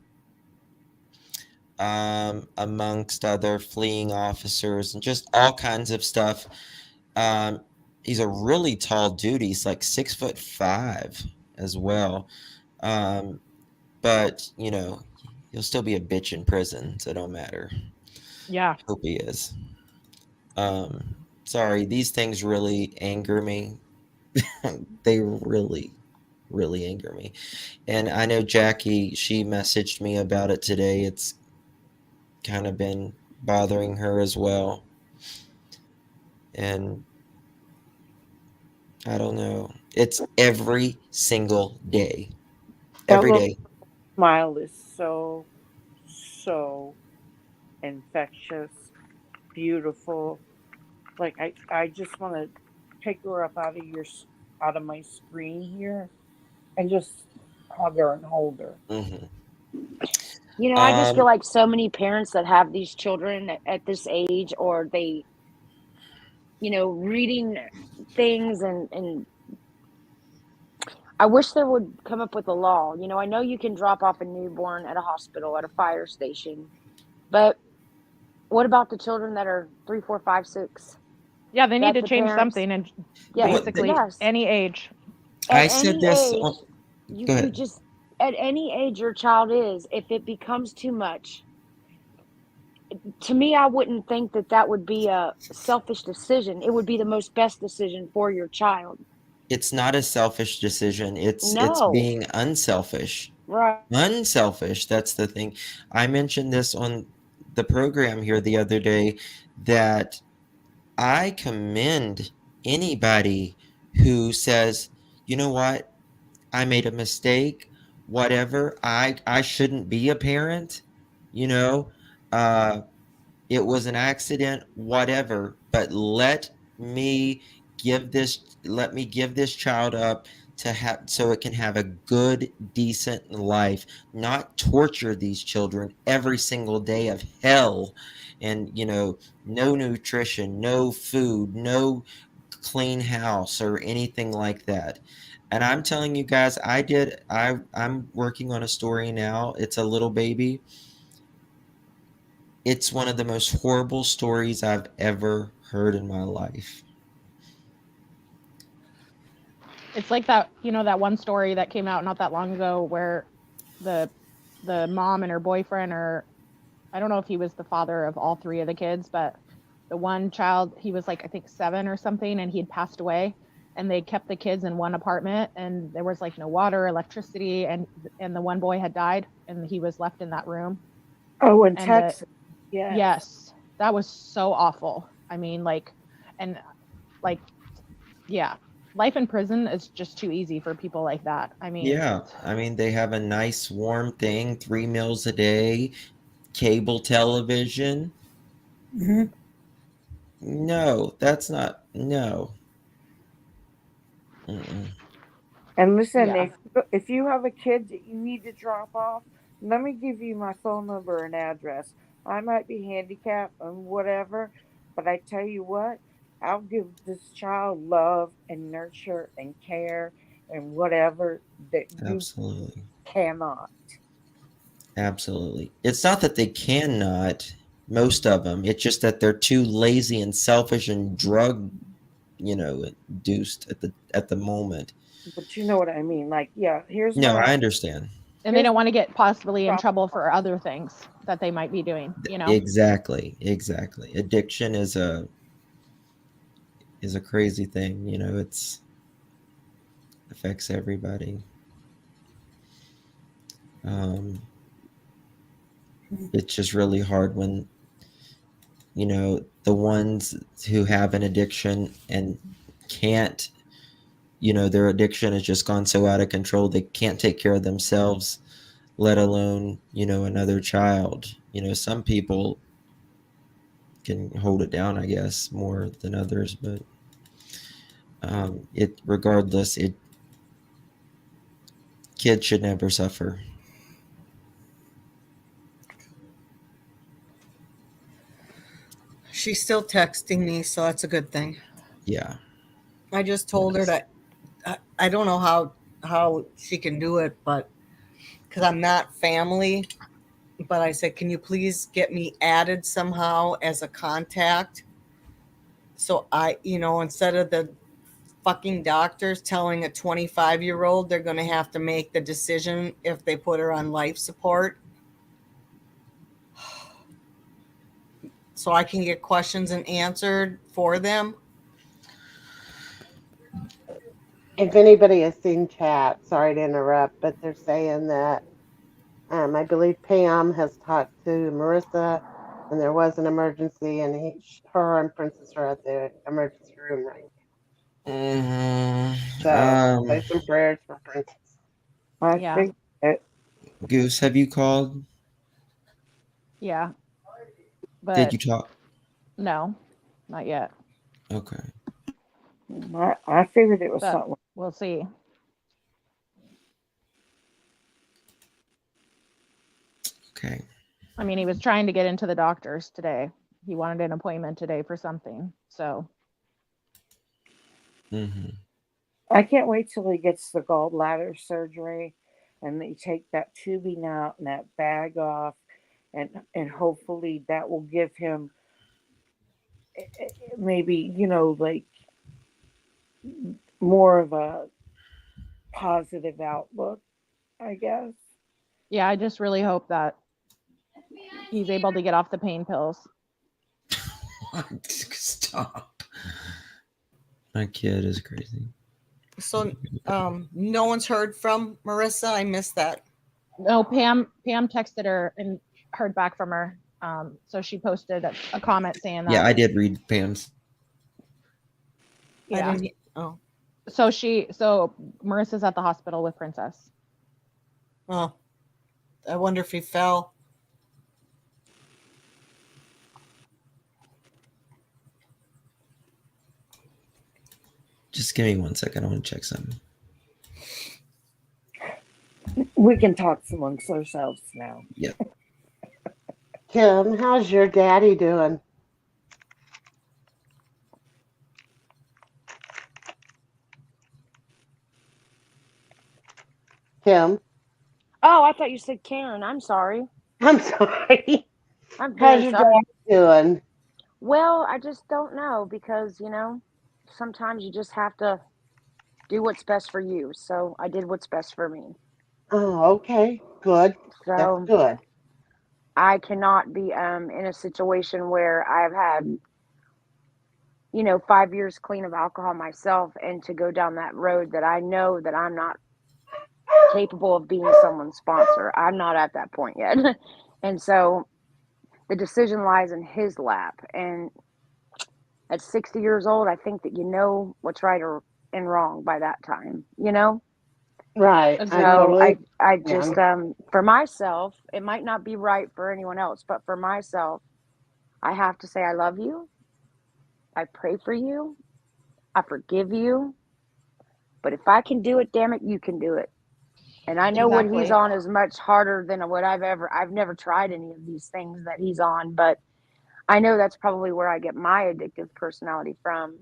amongst other fleeing officers and just all kinds of stuff. Um, he's a really tall dude. He's like 6'5" as well. Um, but he'll still be a bitch in prison, so it don't matter. Yeah. Hope he is. Sorry, these things really anger me. They really, really anger me. And I know Jackie, she messaged me about it today. It's kind of been bothering her as well. And I don't know. It's every single day. That Every little day. smile is so, so infectious, beautiful. Like I just want to pick her up out of my screen here and just hug her and hold her. Hmm. You know, I just feel Um, like so many parents that have these children at this age, or they, reading things, and I wish there would come up with a law. I know you can drop off a newborn at a hospital, at a fire station, but what about the children that are 3, 4, 5, 6? Yeah, they need That to the change parents, something and yeah, what basically yes, any age. at I said any this age, on. Go you ahead. just, at any age your child is, if it becomes too much, to me, I wouldn't think that that would be a selfish decision. It would be the most best decision for your child. It's not a selfish decision. It's No, being unselfish. right. Unselfish. That's the thing. I mentioned this on the program here the other day that I commend anybody who says, you know what, I made a mistake, whatever. I shouldn't be a parent, you know. Uh it was an accident, whatever, but me let me give this child up to have so it can have a good, decent life, not torture these children every single day of hell. And no nutrition, no food, no clean house or anything like that. And I'm telling you guys, I'm working on a story now. It's a little baby. It's one of the most horrible stories I've ever heard in my life. It's like that one story that came out not that long ago where the the mom and her boyfriend, or I don't know if he was the father of all three of the kids, but the one child, he was like I think 7 or something, and he had passed away, and they kept the kids in one apartment, and there was like no water, electricity, and the one boy had died and he was left in that room. Oh, in And Texas, yes. yes, that was so awful. I mean, and like yeah, life in prison is just too easy for people like that. I mean, Yeah, I mean, they have a nice warm thing, 3 meals a day, cable television. Hmm. No, that's not, no. Mm-mm. And listen, yeah. if you have a kid that you need to drop off, let me give you my phone number and address. I might be handicapped and whatever, but I tell you what, I'll give this child love and nurture and care and whatever that you Absolutely. cannot. Absolutely. It's not that they cannot, most of them. It's just that they're too lazy and selfish and drug, induced at the moment. But you know what I mean. Like, yeah, No, I understand. And they here's don't my want to get possibly in drop trouble off. for other things that they might be doing. Exactly, exactly. Addiction is a crazy thing. It's affects everybody. Um, it's just really hard when, the ones who have an addiction and can't, their addiction has just gone so out of control, they can't take care of themselves, let alone, another child. Some people can hold it down, I guess, more than others, but it regardless, kids should never suffer. She's still texting me, so that's a good thing. Yeah. I just told her that I don't know how she can do it, but because I'm not family, but I said, can you please get me added somehow as a contact? So instead of the fucking doctors telling a 25-year-old they're going to have to make the decision if they put her on life support. So I can get questions and answered for them. If anybody has seen chat, sorry to interrupt, but they're saying that I believe Pam has talked to Marissa, and there was an emergency, and her and Princess are at the emergency room right now. So say some prayers for Princess. I Yeah. think it. Goose, have you called? Yeah. But Did you talk? no, not yet. Okay. I figured it was But something. we'll see. Okay. I mean, he was trying to get into the doctor's today. He wanted an appointment today for something. So I can't wait till he gets the gallbladder surgery, and they take that tubing out and that bag off, and hopefully that will give him maybe like more of a positive outlook, I guess. yeah, I just really hope that he's able to get off the pain pills. Stop. My kid is crazy. So no one's heard from Marissa. I missed that. No, Pam texted her and heard back from her. So she posted a comment saying that. Yeah, I did read Pam's. Yeah. I didn't. Oh. So Marissa's at the hospital with Princess. Oh. I wonder if he fell. Just give me 1 second. I want to check something. We can talk amongst ourselves now. Yep. Kim, how's your daddy doing? Kim? Oh, I thought you said Karen. I'm sorry. I'm sorry. I'm How's very your sorry. dad doing? Well, I just don't know because, sometimes you just have to do what's best for you. So I did what's best for me. Oh, okay. Good. That's So good. I cannot be in a situation where I've had, 5 years clean of alcohol myself and to go down that road that I know that I'm not capable of being someone's sponsor. I'm not at that point yet. And so the decision lies in his lap. And at 60 years old, I think that you know what's right or and wrong by that time, Right. Agreed. I So totally. I just for myself, it might not be right for anyone else, but for myself, I have to say I love you. I pray for you. I forgive you. But if I can do it, damn it, you can do it. And I know what he's Exactly. on is much harder than what I've never tried any of these things that he's on, but I know that's probably where I get my addictive personality from.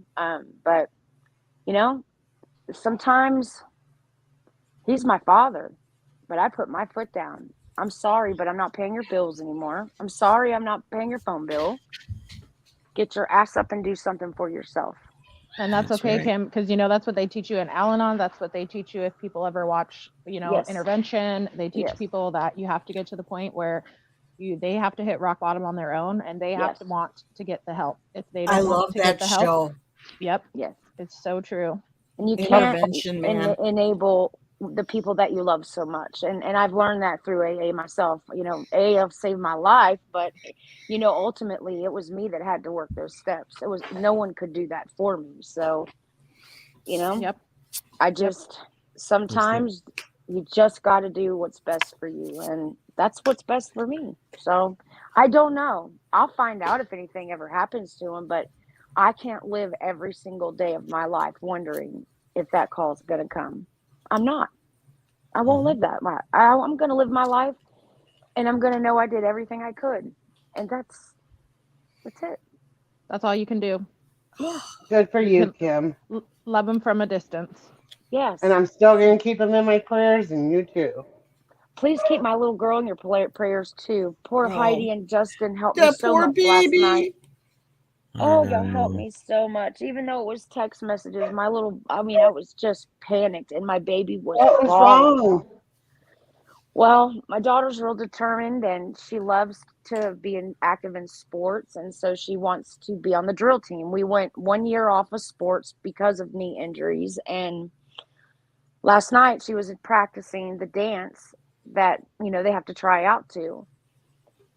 But sometimes he's my father, but I put my foot down. I'm sorry, but I'm not paying your bills anymore. I'm sorry, I'm not paying your phone bill. Get your ass up and do something for yourself. And that's okay, right. Kim, because that's what they teach you in Al-Anon. That's what they teach you if people ever watch, Yes. intervention. They teach Yes. people that you have to get to the point where they have to hit rock bottom on their own, and they have Yes. to want to get the help. If they don't I want love to get that the help, show. yep, Yes. it's so true. And you can't Intervention, man. enable the people that you love so much. And I've learned that through AA myself. You know, AA saved my life, but you know, ultimately it was me that had to work those steps. It was no one could do that for me. So, you know, Yep. I just sometimes you just got to do what's best for you, and that's what's best for me. So, I don't know. I'll find out if anything ever happens to him, but I can't live every single day of my life wondering if that call's going to come. I'm not. I won't live that life. I'm going to live my life, and I'm going to know I did everything I could, and that's it. That's all you can do. Yeah. Good for You you, can Kim. love them from a distance. Yes. And I'm still going to keep them in my prayers, and you too. Please keep my little girl in your prayers too. Poor Heidi Oh, and Justin helped me that so poor much last night. baby. Oh, I y'all helped know. me so much. Even though it was text messages, I was just panicked, and my baby was What was bawling. wrong? Well, my daughter's real determined, and she loves to be active in sports, and so she wants to be on the drill team. We went 1 year off of sports because of knee injuries, and last night she was practicing the dance that, you know, they have to try out to.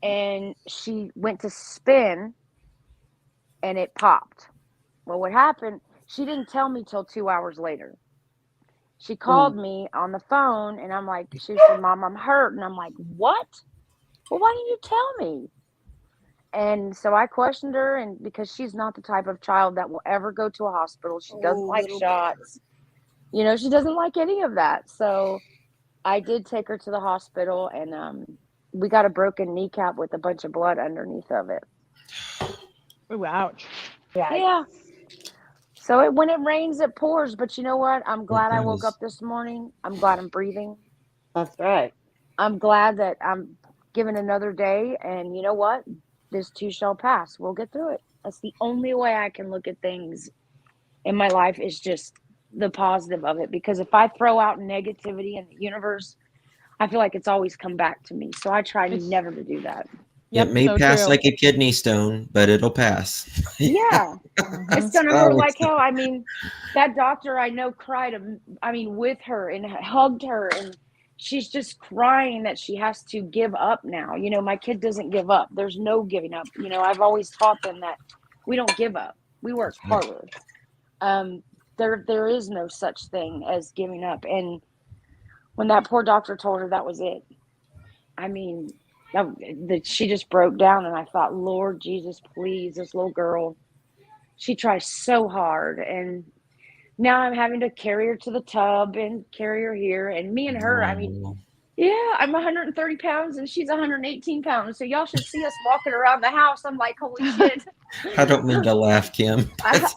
And she went to spin and it popped. Well, what happened? She didn't tell me till 2 hours later. She called me on the phone and she said, Mom, I'm hurt. And I'm like, what? Well, why didn't you tell me? And so I questioned her, and because she's not the type of child that will ever go to a hospital, she doesn't Oh, like little bear. shots. You know, she doesn't like any of that. So I did take her to the hospital, and we got a broken kneecap with a bunch of blood underneath of it. Ooh, ouch. Yeah. So when it rains, it pours. But you know what? I'm glad I woke does. up this morning. I'm glad I'm breathing. That's right. I'm glad that I'm given another day. And you know what? This too shall pass. We'll get through it. That's the only way I can look at things in my life, is just the positive of it. Because if I throw out negativity in the universe, I feel like it's always come back to me. So I try It's never to do that. It Yep, may so pass true. like a kidney stone, but it'll pass. Yeah. Mhm. It's That's gonna what I hurt would like hell. I mean, that doctor I know cried, with her and hugged her, and she's just crying that she has to give up now. You know, my kid doesn't give up. There's no giving up. You know, I've always taught them that we don't give up. We work say. harder. Um, there is no such thing as giving up. And when that poor doctor told her that was it, I mean, that she just broke down, and I thought, Lord Jesus, please, this little girl, she tries so hard, and now I'm having to carry her to the tub and carry her here. And me and her, I mean, Oh, yeah, I'm 130 pounds and she's 118 pounds. So y'all should see us walking around the house. I'm like, holy shit. I don't mean to laugh, Kim.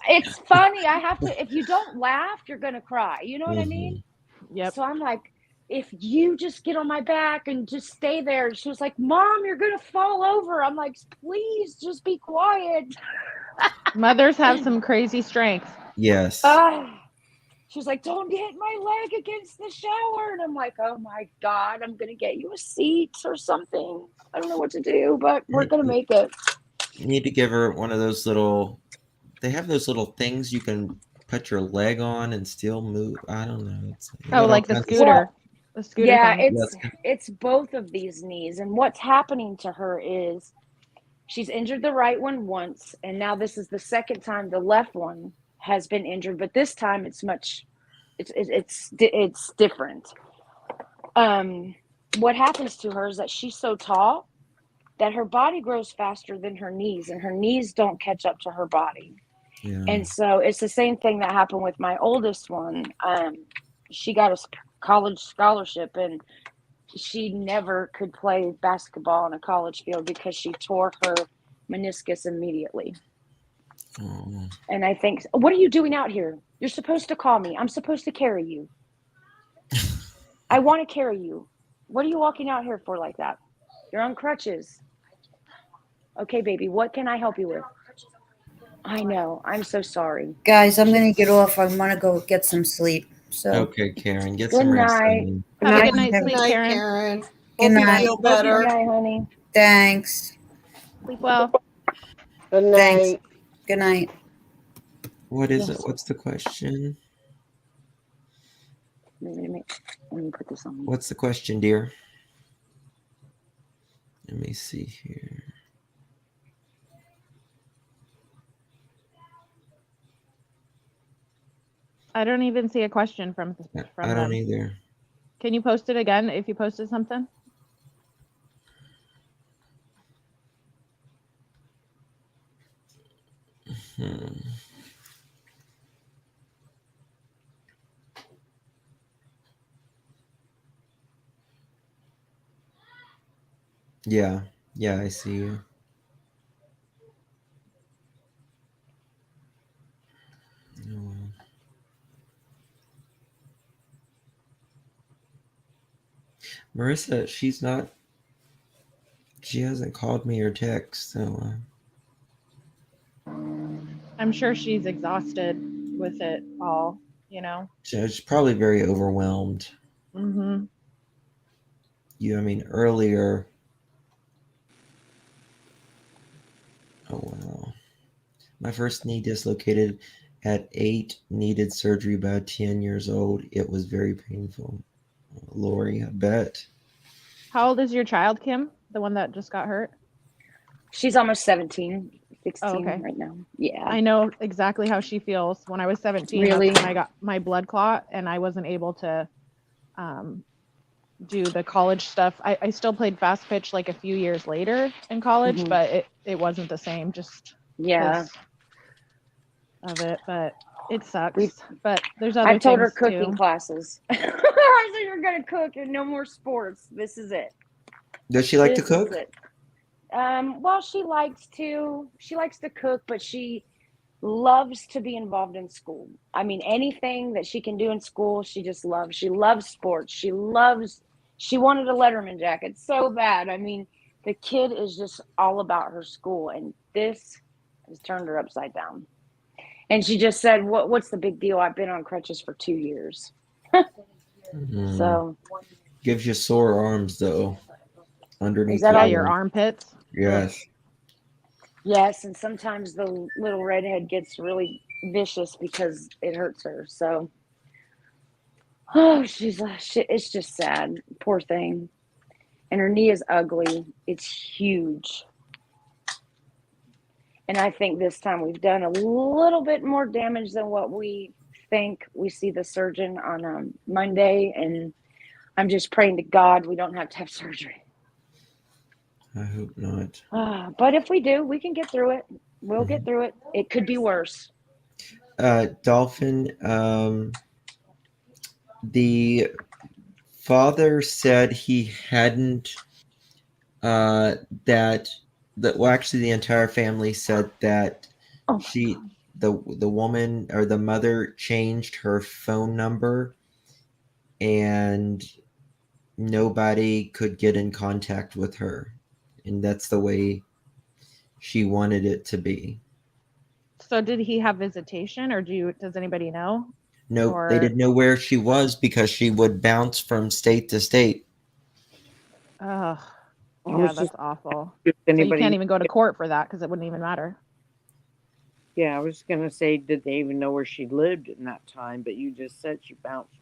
It's funny. I have to, if you don't laugh, you're going to cry. You know what I mean? Mhm. Yep. So I'm like, if you just get on my back and just stay there. She was like, Mom, you're going to fall over. I'm like, please just be quiet. Mothers have some crazy strength. Yes. She was like, don't hit my leg against the shower. And I'm like, oh my God, I'm going to get you a seat or something. I don't know what to do, but we're going to make it. You need to give her one of those little. They have those little things you can put your leg on and still move. I don't know. They Oh, got all like the kinds of Well, stuff. scooter. The scooter yeah, thing. Yes. it's both of these knees. And what's happening to her is she's injured the right one once, and now this is the second time the left one has been injured, but this time it's different. What happens to her is that she's so tall that her body grows faster than her knees, and her knees don't catch up to her body. Yeah. And so it's the same thing that happened with my oldest one. She got a college scholarship, and she never could play basketball on a college field because she tore her meniscus immediately. Oh. And I think, what are you doing out here? You're supposed to call me. I'm supposed to carry you. I want to carry you. What are you walking out here for like that? You're on crutches. Okay, baby, what can I help you with? I know. I'm so sorry. Guys, I'm going to get off. I want to go get some sleep. So, Okay, Karen, get Good some rest, night. honey. good Have a night. good night's Good sleep, night, Karen. Karen. Good Hope you night. feel Good better. night, honey. Thanks. Sleep well. Good Thanks. night. Good night. What is it? Yes. What's the question? Let me put this on. What's the question, dear? Let me see here. I don't even see a question from I don't them. either. Can you post it again if you posted something? Yeah, I see you. Oh, well. Marissa, she hasn't called me or text, so I'm sure she's exhausted with it all, she's probably very overwhelmed. Mm-hmm. I mean, earlier. Oh, wow. My first knee dislocated at 8, needed surgery by 10 years old. It was very painful. Lori, I bet. How old is your child, Kim? The one that just got hurt? She's almost 17, 16 Oh, okay. right now. Yeah. I know exactly how she feels. When I was 17, Really? that's when I got my blood clot, and I wasn't able to do the college stuff. I still played fast pitch like a few years later in college, Mhm. but it wasn't the same just Yeah. because of it. But it sucks. But there's other I told her things cooking too. classes. I said, you're going to cook and no more sports. This is it. Does she like to This is cook? it. Well, she likes to cook, but she loves to be involved in school. I mean, anything that she can do in school, she just loves. She loves sports. She wanted a Letterman jacket so bad. I mean, the kid is just all about her school, and this has turned her upside down. And she just said, what's the big deal? I've been on crutches for 2 years. So Gives you sore arms though. Underneath is that Yeah, all your armpits. Yes. Yes, and sometimes the little redhead gets really vicious because it hurts her. So, it's just sad. Poor thing. And her knee is ugly. It's huge. And I think this time we've done a little bit more damage than what we think. We see the surgeon on Monday, and I'm just praying to God we don't have to have surgery. I hope not. But if we do, we can get through it. We'll get through it. It could be worse. Dolphin, the father said he hadn't well, actually the entire family said that Oh, the woman or the mother changed her phone number and nobody could get in contact with her, and that's the way she wanted it to be. So did he have visitation, or does anybody know? No, they didn't know where she was because she would bounce from state to state. Ugh. I Yeah, was that's just awful. if So you anybody. can't even go to court for that because it wouldn't even matter. Yeah, I was gonna say, did they even know where she lived in that time? But you just said she bounced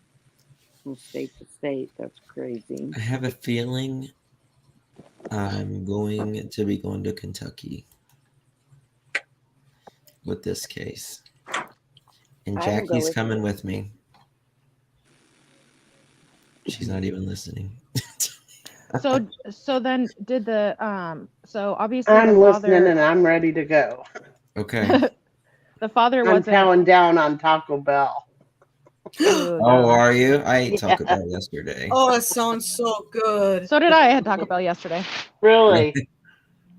from state to state. That's crazy. I have a feeling I'm going to be going to Kentucky with this case. And I will go Jackie's with coming you. with me. She's not even listening. So then did so obviously I'm the listening and father I'm ready to go. Okay. the father I'm wasn't. chowing down on Taco Bell. Ooh, Oh, yum. are you? I ate Yeah. Taco Bell yesterday. Oh, it sounds so good. So did I. I had Taco Bell yesterday. Really?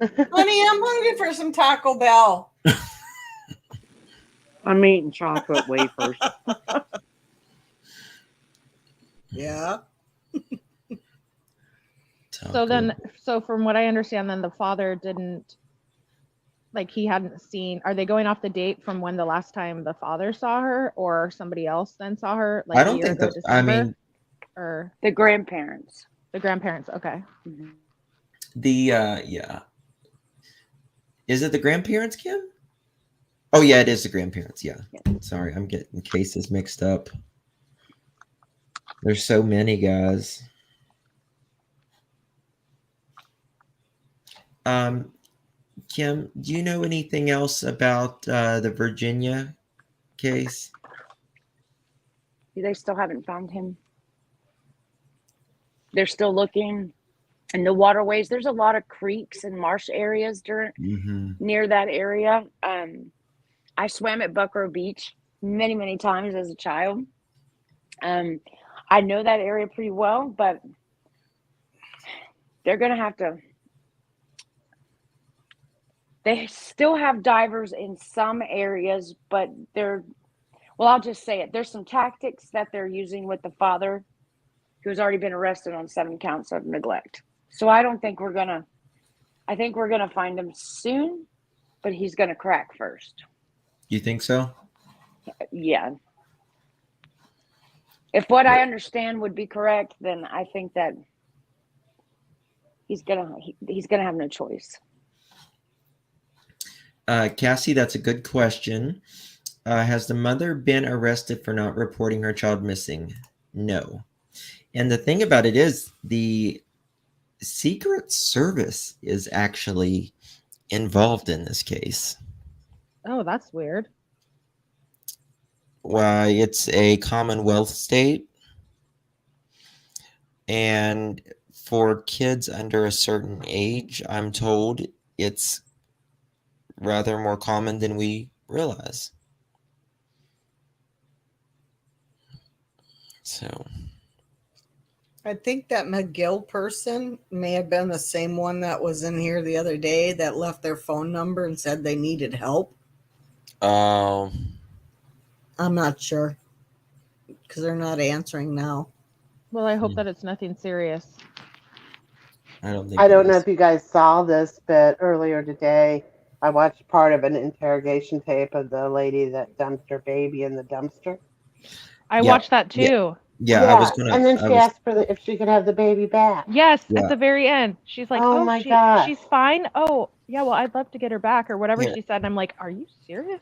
Honey, I'm hungry for some Taco Bell. I'm eating chocolate wafers. Yeah. So from what I understand, then the father didn't, like, he hadn't seen. Are they going off the date from when the last time the father saw her, or somebody else then saw her, like I a don't year think ago, that. I December, mean, or The grandparents. the grandparents? Okay. Mhm. yeah. Is it the grandparents, Kim? Oh yeah, it is the grandparents. Yeah. Yeah. Sorry, I'm getting cases mixed up. There's so many guys. Um, Kim, do you know anything else about the Virginia case? They still haven't found him. They're still looking. And the waterways, there's a lot of creeks and marsh areas near that area. I swam at Buckrow Beach many, many times as a child. I know that area pretty well, but they're going to have to. They still have divers in some areas, but I'll just say it. There's some tactics that they're using with the father who's already been arrested on 7 counts of neglect. So I think we're going to find him soon, but he's going to crack first. You think so? Yeah. If what I understand would be correct, then I think that he's gonna have no choice. Cassie, that's a good question. Has the mother been arrested for not reporting her child missing? No. And the thing about it is, the Secret Service is actually involved in this case. Oh, that's weird. Why, it's a Commonwealth state, and for kids under a certain age, I'm told it's rather more common than we realize. So I think that McGill person may have been the same one that was in here the other day that left their phone number and said they needed help. I'm not sure because they're not answering now. Well, I hope that it's nothing serious. I don't think I don't it know is. if you guys saw this, but earlier today, I watched part of an interrogation tape of the lady that dumped her baby in the dumpster. I Yeah. watched that too. Yeah, I was and then she gonna. asked for if she could have the baby back. Yes, Yeah. at the very end, she's like, Oh "Oh, my gosh. she's fine. Oh, yeah. Well, I'd love to get her back, or whatever Here. she said." And I'm like, "Are you serious?"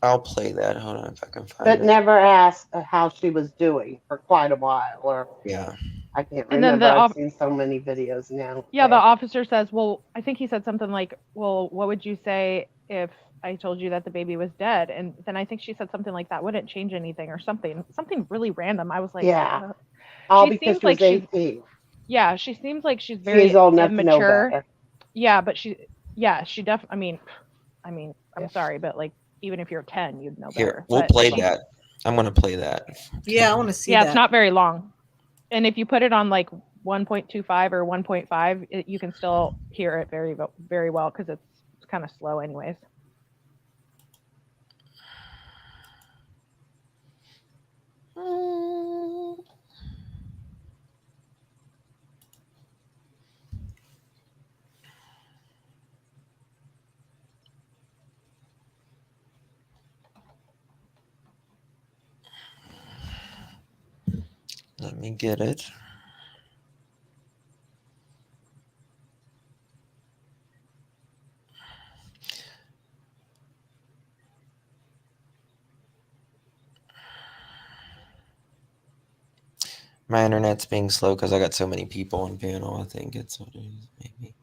I'll play that. Hold on if I can find But it. never asked how she was doing for quite a while, or Yeah. I can't And then remember. I've seen so many videos now. Yeah, the officer says, "Well, I think he said something like, well, what would you say if I told you that the baby was dead?" And then I think she said something like that wouldn't change anything or something really random. I was like, Yeah. All she because seems she like was she's 18. yeah, she seems like she's very She's old enough to know immature. better. Yeah, but she definitely. I mean, I'm sorry, but like even if you're 10, you'd know Here, better. we'll But play she's- that. I'm gonna play that. Yeah, I want to see Yeah, that. it's not very long. And if you put it on like 1.25 or 1.5, you can still hear it very, very well because it's kind of slow, anyways. Let me get it. My internet's being slow because I got so many people on panel. I think it's what it is, maybe.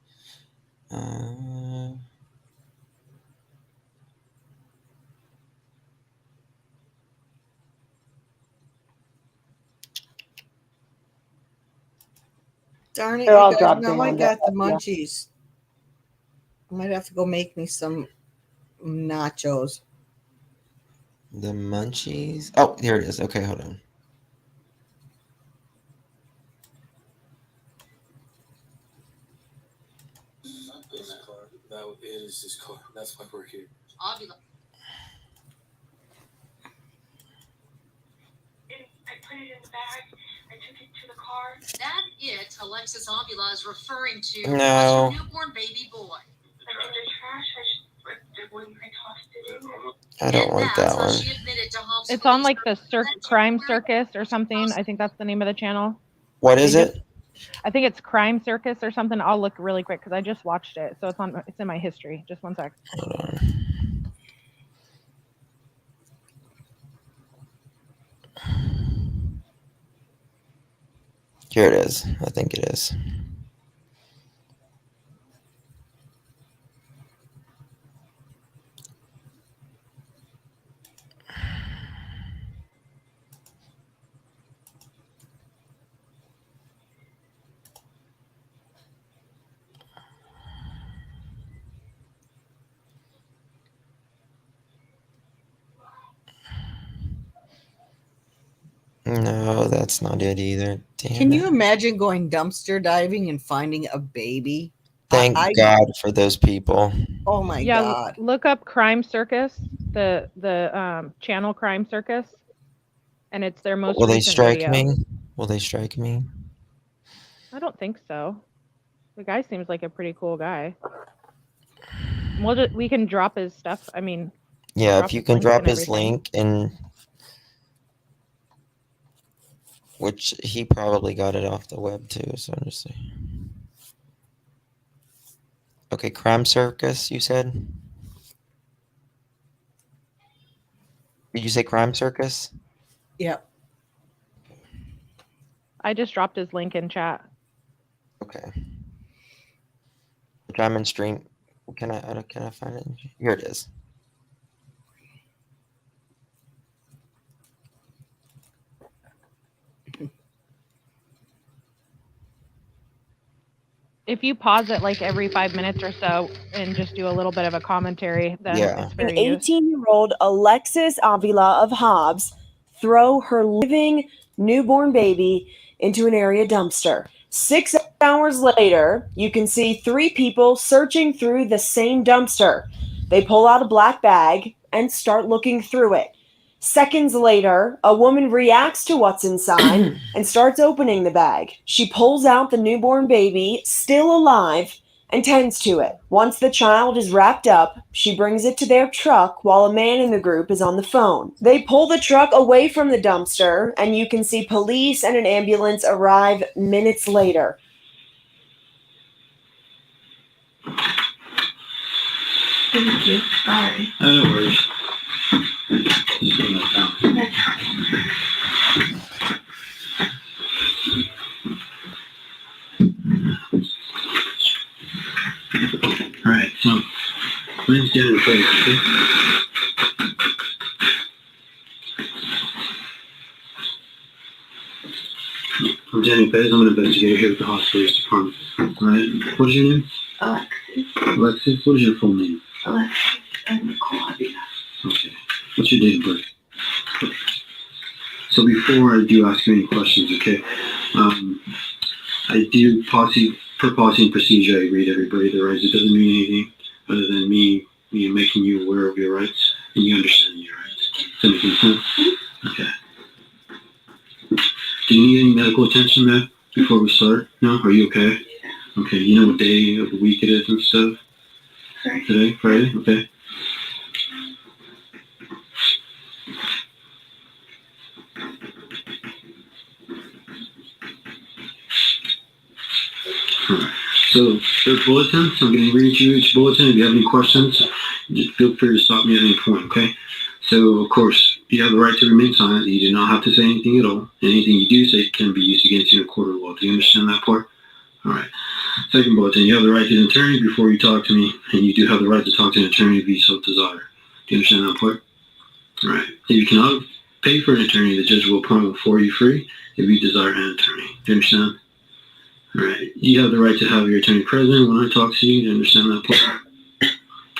Darn it, They're all you guys! dropped Now I down. got the Yeah. munchies. I might have to go make me some nachos. The munchies. Oh, here it is. Okay, hold on. This car. It is this car. That's why we're here. Ovula. I put it in the bag. I took it to the car. That it Alexis Ovula is referring to No. was her newborn baby boy. Like in the trash, I tossed it in there. I don't want that one. She admitted to Holmes It's on police like the Crime Circus or something. I think that's the name of the channel. What is They it? I think it's Crime Circus or something. I'll look really quick because I just watched it, so it's in my history. Just one sec. Hold on. Here it is. I think it is. No, that's not it either. Damn Can it. you imagine going dumpster diving and finding a baby? Thank I God for those people. oh my Yeah, God. look up Crime Circus, the channel Crime Circus, and it's their most Will they recent strike video. me? Will they strike me? I don't think so. The guy seems like a pretty cool guy. We can drop his stuff. I mean, Yeah, drop if you his can links drop and his everything. link, and which he probably got it off the web too, so I'm just saying. Okay, Crime Circus, you said? Did you say Crime Circus? Yep. I just dropped his link in chat. Okay. Diamond Stream. Can I find it? Here it is. If you pause it like every 5 minutes or so and just do a little bit of a commentary, then Yeah. it's fair An use. 18-year-old Alexis Avila of Hobbs throw her living newborn baby into an area dumpster. 6 hours later, you can see 3 people searching through the same dumpster. They pull out a black bag and start looking through it. Seconds later, a woman reacts to what's inside and starts opening the bag. She pulls out the newborn baby, still alive, and tends to it. Once the child is wrapped up, she brings it to their truck while a man in the group is on the phone. They pull the truck away from the dumpster, and you can see police and an ambulance arrive minutes later. Thank you. Sorry. No worries. Just putting that down. All right, so my name's Dennis Craig, okay? I'm Daniel Perez. I'm an investigator here at the hospital department. All right. What is your name? Alexis. Alexis. What is your full name? Alexis and Nicole Avila. Okay. What's your date of birth? So before I do ask you any questions, okay, I do per policy and procedure, I read everybody their rights. It doesn't mean anything other than me making you aware of your rights and you understanding your rights. Does that make any sense? Okay. Do you need any medical attention, man, before we start? No? Are you okay? Okay. You know what day of the week it is and stuff? Friday. Today? Friday? Okay. Alright. So, there's bulletins. I'm going to read you each bulletin. If you have any questions, just feel free to stop me at any point, okay? So, of course, you have the right to remain silent. You do not have to say anything at all. Anything you do say can be used against you in a court of law. Do you understand that part? All right. Second bulletin, you have the right to an attorney before you talk to me, and you do have the right to talk to an attorney if you so desire. Do you understand that part? All right. If you cannot pay for an attorney, the judge will appoint one for you free if you desire an attorney. Do you understand? All right. You have the right to have your attorney present when I talk to you. Do you understand that part?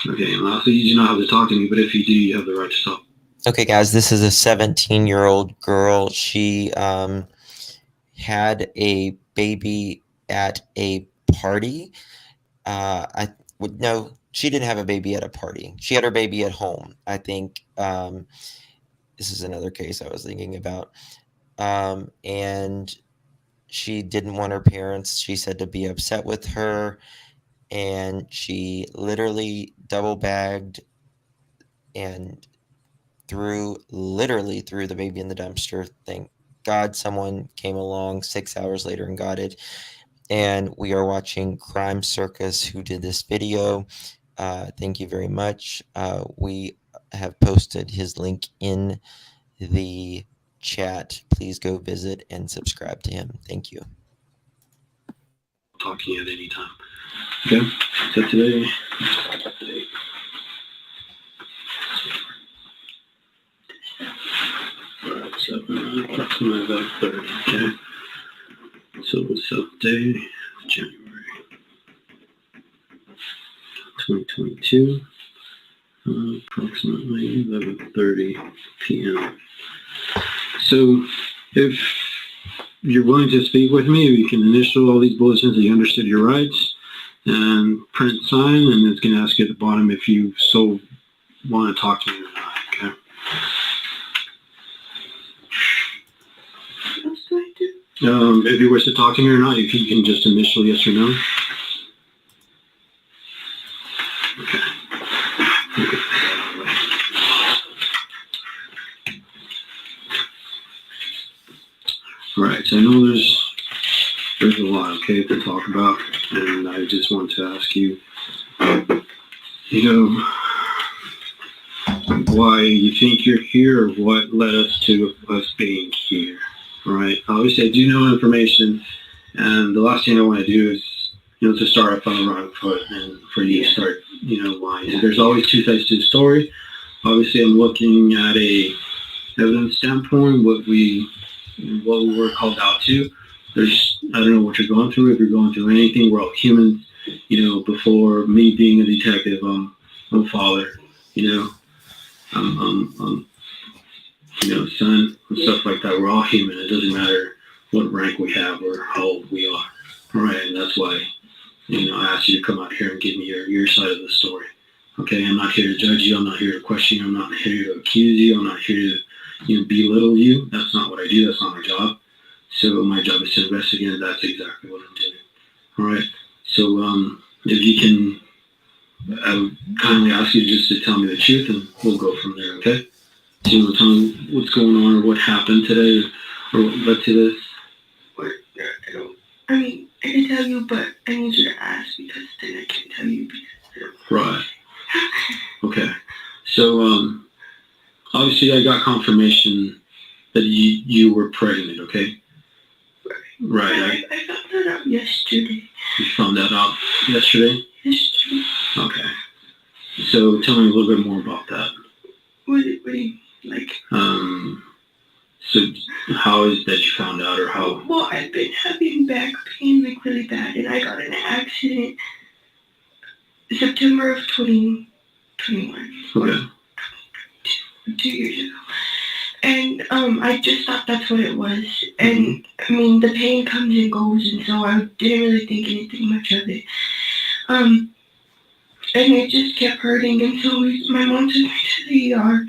Okay. And lastly, you do not have to talk to me, but if you do, you have the right to talk. Okay, guys, this is a 17-year-old girl. She had a baby at a party. I would no, she didn't have a baby at a party. She had her baby at home. I think this is another case I was thinking about. And she didn't want her parents, she said, to be upset with her, and she literally double bagged and literally threw the baby in the dumpster. Thank God someone came along 6 hours later and got it. And we are watching Crime Circus, who did this video. Thank you very much. We have posted his link in the chat. Please go visit and subscribe to him. Thank you. talk to you at any time. Okay? So today. Alright, so approximately about 30, okay? So what's up, day? January 2022, approximately 11:30 p.m. So if you're willing to speak with me, we can initial all these bulletins that you understood your rights and print sign, and it's going to ask you at the bottom if you so want to talk to me or not, okay? What else do I do? If you wish to talk to me or not, if you can just initial yes or no. Okay. All right, so I know there's a lot, okay, to talk about, and I just want to ask you, you know, why you think you're here, or what led us to us being here, all right? Obviously, I do know information, and the last thing I want to do is, you know, to start off on the wrong foot and for you to start, you know, lying. There's always two sides to the story. Obviously, I'm looking at a evidence standpoint, what we were called out to. I don't know what you're going through. If you're going through anything, we're all humans. You know, before me being a detective, I'm a father. You know, I'm you know, son and stuff like that. We're all human. It doesn't matter what rank we have or how old we are. All right, and that's why, you know, I asked you to come out here and give me your side of the story. Okay, I'm not here to judge you. I'm not here to question you. I'm not here to accuse you. I'm not here to, you know, belittle you. That's not what I do. That's not my job. So my job is to investigate, and that's exactly what I'm doing. All right. So if you can, I would kindly ask you just to tell me the truth, and we'll go from there. Okay? So you want to tell me what's going on, or what happened today, or what led to this? What? I don't. I mean, I can tell you, but I need you to ask because then I can't tell you because I don't. Right. Okay. So obviously, I got confirmation that you were pregnant. Okay. Right. I found that out yesterday. You found that out yesterday? Yesterday. Okay. So tell me a little bit more about that. What do you like? So how is that you found out, or how? Well, I've been having back pain like really bad, and I got in an accident September of 2021. Okay. 2 years ago. And I just thought that's what it was. And I mean, the pain comes and goes, and so I didn't really think anything much of it. And it just kept hurting, and so my mom took me to the ER,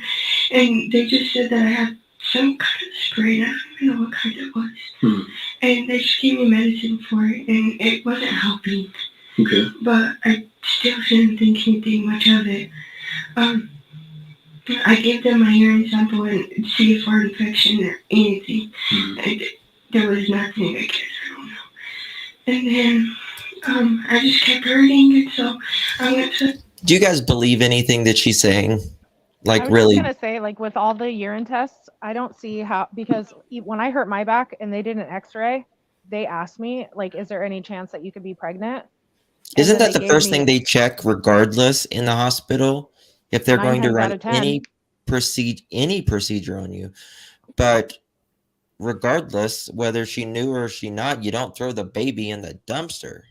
and they just said that I had some kind of spray, and I don't even know what kind it was. And they just gave me medicine for it, and it wasn't helping. Okay. But I still didn't think anything much of it. I gave them my urine sample and see if for infection or anything. And there was nothing, I guess, I don't know. And then I just kept hurting, and so I went to... Do you guys believe anything that she's saying? Like, I was really? just gonna say, like, with all the urine tests, I don't see how, because when I hurt my back and they did an X-ray, they asked me, like, is there any chance that you could be pregnant? And Isn't then that they the first gave thing me they check regardless in the hospital? If they're 9 going to times out run of 10. any procedure on you. But regardless, whether she knew or she not, you don't throw the baby in the dumpster.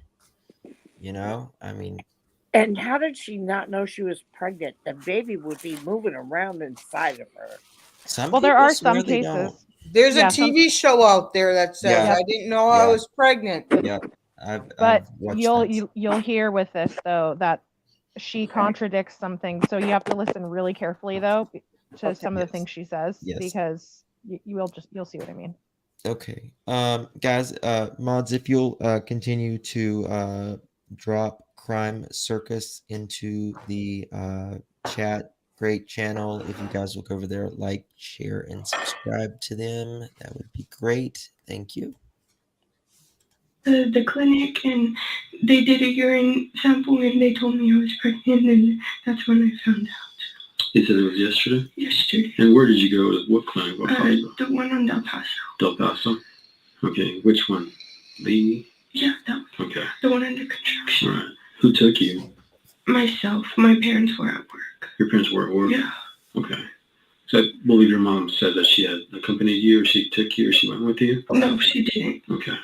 You know? I mean, And how did she not know she was pregnant? The baby would be moving around inside of her. some Well, there people are swear some they don't. cases. There's a Yeah, some, TV show out there that says Yeah. I didn't know I Yeah. was pregnant. Yep. I've but watched you'll that. you'll hear with this though that she contradicts something. So you have to listen really carefully though to Okay. some of the Yes. things she says, Yes. because you'll see what I mean. Okay. Guys, mods, if you'll continue to drop Crime Circus into the chat, great channel. If you guys look over there, like, share, and subscribe to them, that would be great. Thank you. the clinic, and they did a urine sample, and they told me I was pregnant, and that's when I found out. You said it was yesterday? Yesterday. And where did you go? What clinic? What hospital? The one on Del Paso. Del Paso? Okay, which one? The Yeah, Okay. the one under construction. All right. Who took you? Myself. My parents were at work. Your parents were at work? Yeah. Okay. So I believe your mom said that she had accompanied you, or she took you, or she went with you? No, she didn't. Okay.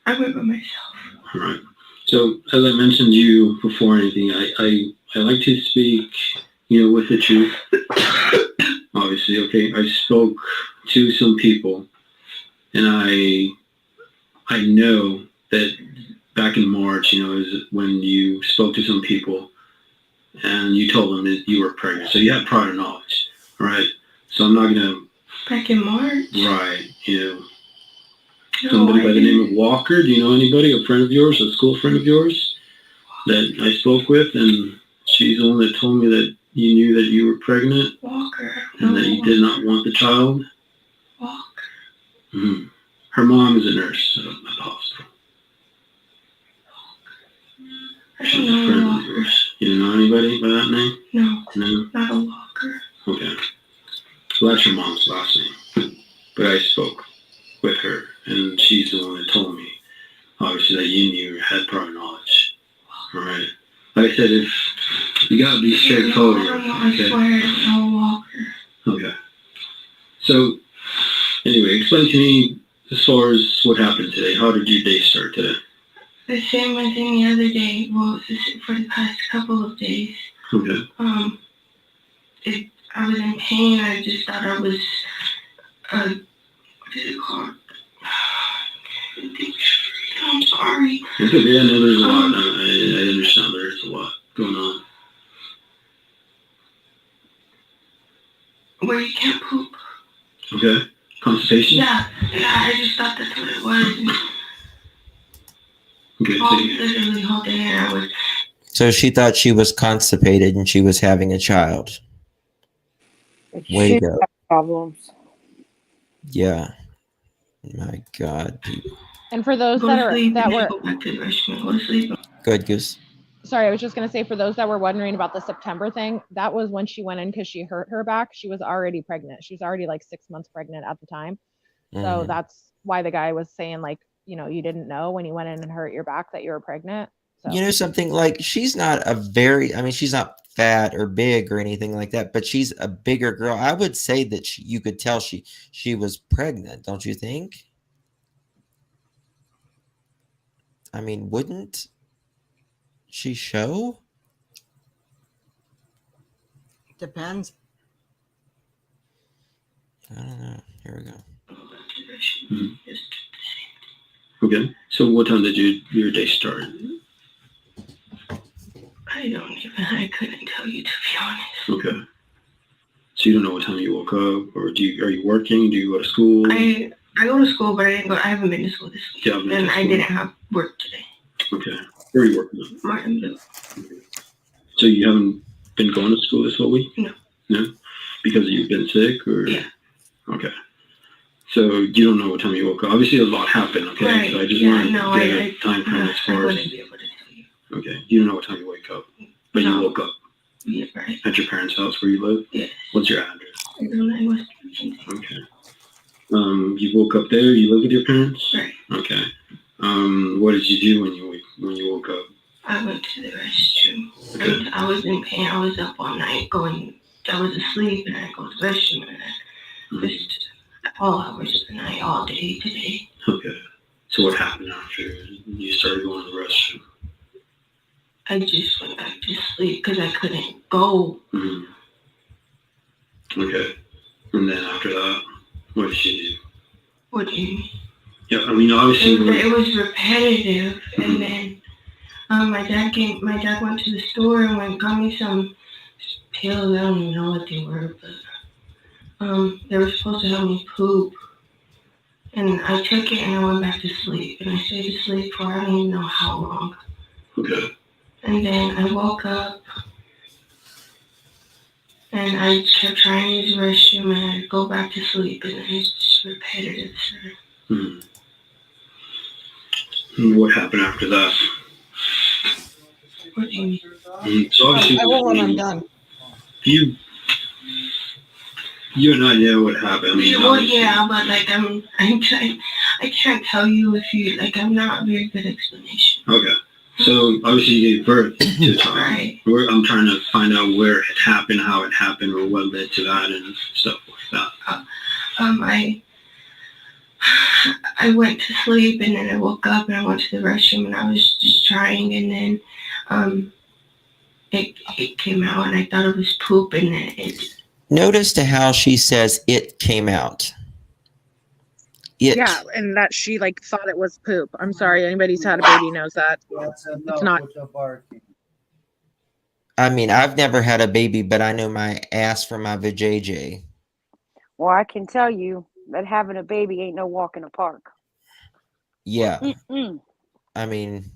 I went by myself. All right. So as I mentioned to you before anything, I like to speak, with the truth. Obviously, okay. I spoke to some people, and I know that back in March, is when you spoke to some people and you told them that you were pregnant. So you had prior knowledge, right? So I'm not gonna. Back in March? Right. No, Somebody I by the name of didn't. Walker. Do you know anybody? A friend of yours, a school friend of yours, that I spoke with, and she's the one that told me that you knew that you were pregnant Walker. and that you did not want the child. Walker. Mm-hmm. Her mom is a nurse at the hospital. I She's don't a know friend of Walker. yours. You don't know anybody by that name? No, No? not a Walker. Okay. Well, that's your mom's last name. But I spoke with her, and she's the one that told me, obviously, that you knew or had prior knowledge. All right. Like I said, if you gotta be straightforward. No, I swear, no Walker. Okay. So, anyway, explain to me as far as what happened today. How did your day start today? The same as any other day. Well, for the past couple of days. Okay. I was in pain. I just thought I was, what is it called? I'm sorry. It's okay. I know there's a lot. I understand there's a lot going on. Where you can't poop. Okay. Constipation? Yeah, I just thought that's what it was. Okay. Literally all day, and I was. So she thought she was constipated and she was having a child. Way to She go. had problems. Yeah. My God. And for those Go that to are sleep that and were then go back to the restroom. Go to sleep. Good, Goose. sorry, I was just gonna say for those that were wondering about the September thing, that was when she went in because she hurt her back. She was already pregnant. She was already like 6 months pregnant at the time. So that's why the guy was saying like, you didn't know when you went in and hurt your back that you were pregnant. So You know something, like she's not she's not fat or big or anything like that, but she's a bigger girl. I would say that you could tell she was pregnant, don't you think? I mean, wouldn't she show? Depends. I don't know. Here we go. Mm-hmm. Okay. So what time did your day start? I couldn't tell you, to be honest. Okay. So you don't know what time you woke up, or are you working? Do you go to school? I go to school, but I haven't been to school this week. Yeah, and I didn't have work today. Okay. Where are you working? Martinville. Okay. So you haven't been going to school this whole week? No. No? Because you've been sick, or? Yeah. Okay. So you don't know what time you woke up. Obviously, a lot happened, okay? Right. So I just want to get a time frame as far as... I wouldn't be able to tell you. Okay. You don't know what time you wake up, but you woke up. Yeah, right. At your parents' house where you live? Yes. What's your address? Okay. You woke up there. You live with your parents? Right. Okay. What did you do when you woke up? I went to the restroom. Okay. I was in pain. I was up all night I was asleep and I go to the restroom and I just all hours of the night, all day today. Okay. So what happened after you started going to the restroom? I just went back to sleep because I couldn't go. Mm-hmm. Okay. And then after that, what did you do? What do you mean? Yeah, I mean, obviously... It was repetitive. Mm-hmm. And then my dad went to the store and got me some pills. I don't even know what they were, but they were supposed to help me poop. And I took it and I went back to sleep. And I stayed asleep for I don't even know how long. Okay. And then I woke up and I kept trying to use the restroom and I'd go back to sleep, and it's just repetitive, sir. Hmm. And what happened after that? What do you mean? So obviously, I will when I'm done. You have no idea what happened. I mean, well, yeah, but like I I can't tell you if you like. I'm not a very good explanation. Okay. So obviously you gave birth to a child. Right. I'm trying to find out where it happened, how it happened, or what led to that and stuff like that. I went to sleep and then I woke up and I went to the restroom and I was just trying and then it came out and I thought it was poop and it. Notice to how she says it came out. It. Yeah, and that she like thought it was poop. I'm sorry, anybody who's had a baby knows that. It's not. I mean, I've never had a baby, but I know my ass from my vajayjay. Well, I can tell you that having a baby ain't no walk in the park. Yeah. Mm-mm. I mean,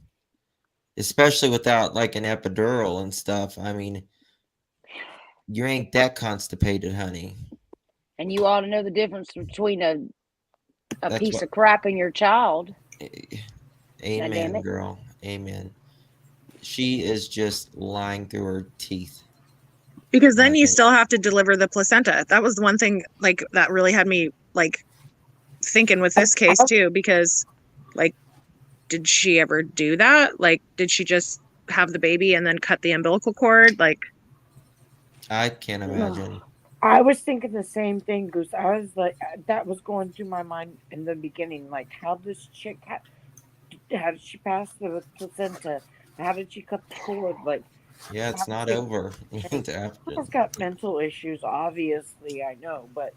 especially without like an epidural and stuff. I mean, you ain't that constipated, honey. And you ought to know the difference between a That's piece what- of crap in your child. Amen, damn it. girl. Amen. She is just lying through her teeth. Because then my you opinion. still have to deliver the placenta. That was the one thing like that really had me like thinking with this case too, because like, did she ever do that? Like, did she just have the baby and then cut the umbilical cord? Like, I can't imagine. I was thinking the same thing, Goose. I was like, that was going through my mind in the beginning. Like, how this chick, how did she pass the placenta? How did she cut the cord? Like, Yeah, it's not over. She's got mental issues, obviously, I know, but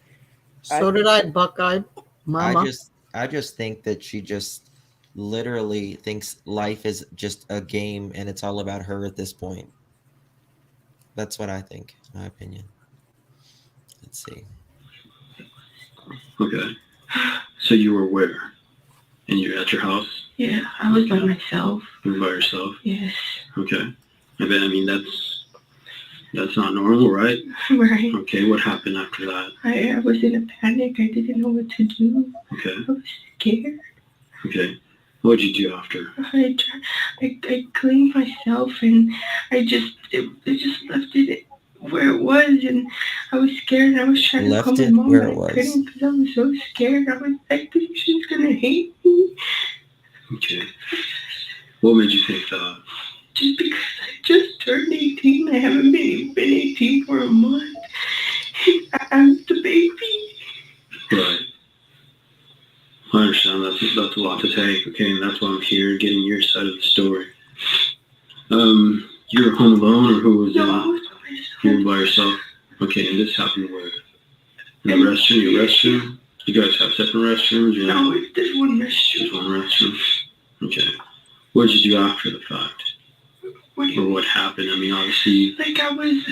So did I, Buckeye Mama. I just think that she just literally thinks life is just a game and it's all about her at this point. That's what I think, in my opinion. Let's see. Okay. So you were where? And you're at your house? Yeah, I was by myself. You were by yourself? Yes. Okay. I mean, that's not normal, right? Right. Okay, what happened after that? I was in a panic. I didn't know what to do. Okay. I was scared. Okay. What'd you do after? I cleaned myself and I just left it where it was and I was scared and I was trying to call my mom where but it I was. couldn't because I was so scared. I think she's gonna hate me. Okay. What made you think that? Just because I just turned 18. I haven't been 18 for a month. I'm the baby. Right. I understand that's a lot to take, okay, and that's why I'm here, getting your side of the story. You were home alone, or who was No, in? I was by myself. You were by yourself? Okay, and this happened where? In the restroom? Your restroom? You guys have separate restrooms? No, it's just one restroom. Just one restroom? Okay. What did you do after the fact? Or what happened? I mean, obviously... Like, I was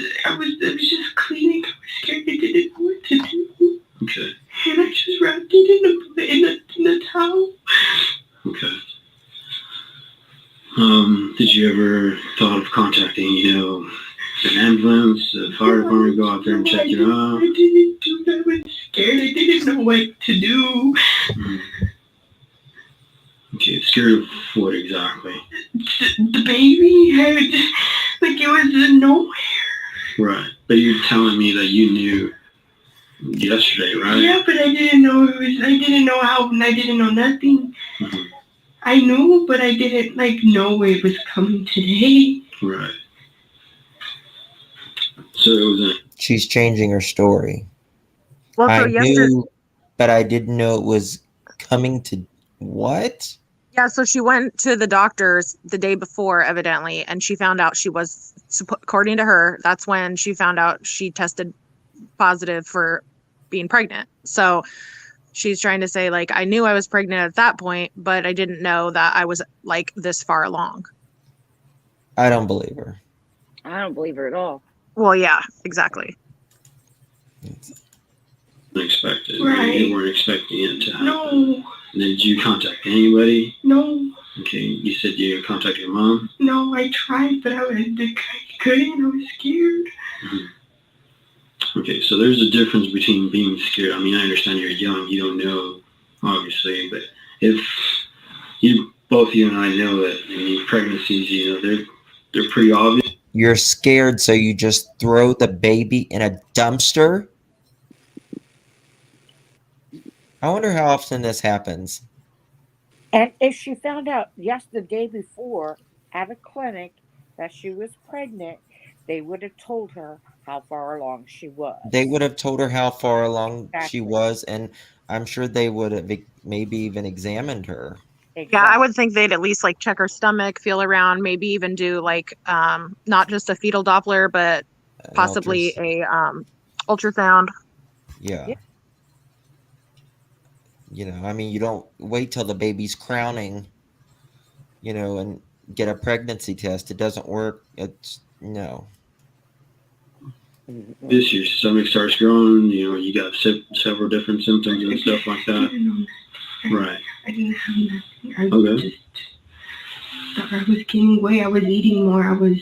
just cleaning. I was scared. I didn't know what to do. Okay. And I just wrapped it in a towel. Okay. Did you ever thought of contacting, an ambulance, the fire department, go out there and check you out? I didn't do that. I was scared. I didn't know what to do. Okay, scared of what exactly? The baby had, like, it was nowhere. Right. But you're telling me that you knew yesterday, right? Yeah, but I didn't know I didn't know how, and I didn't know nothing. Mm-hmm. I knew, but I didn't, know it was coming today. Right. So it was She's changing her story. well, so I yesterday. knew, but I didn't know it was coming to what? Yeah, so she went to the doctor's the day before, evidently, and she found out she was, according to her, that's when she found out she tested positive for being pregnant. So she's trying to say, like, I knew I was pregnant at that point, but I didn't know that I was, like, this far along. I don't believe her. I don't believe her at all. Well, yeah, exactly. unexpected. Right. You weren't expecting it to happen. No. And did you contact anybody? No. Okay, you said you contacted your mom? No, I tried, but I couldn't. I was scared. Mm-hmm. Okay, so there's a difference between being scared. I mean, I understand you're young, you don't know, obviously, but if both you and I know that, I mean, pregnancies, they're pretty obvious. You're scared, so you just throw the baby in a dumpster? I wonder how often this happens. And if she found out, yes, the day before at a clinic that she was pregnant, they would have told her how far along she They was. would have told her how far along she Exactly. was, and I'm sure they would have maybe even examined her. Yeah, I Exactly. would think they'd at least like check her stomach, feel around, maybe even do like not just a fetal Doppler, but An possibly ultras, a ultrasound. yeah. Yeah. I mean, you don't wait till the baby's crowning, and get a pregnancy test. It doesn't work. It's no. This your stomach starts growing. You got several different symptoms and stuff like that. Right. I didn't have nothing. I Okay. just thought I was gaining weight. I was eating more. I was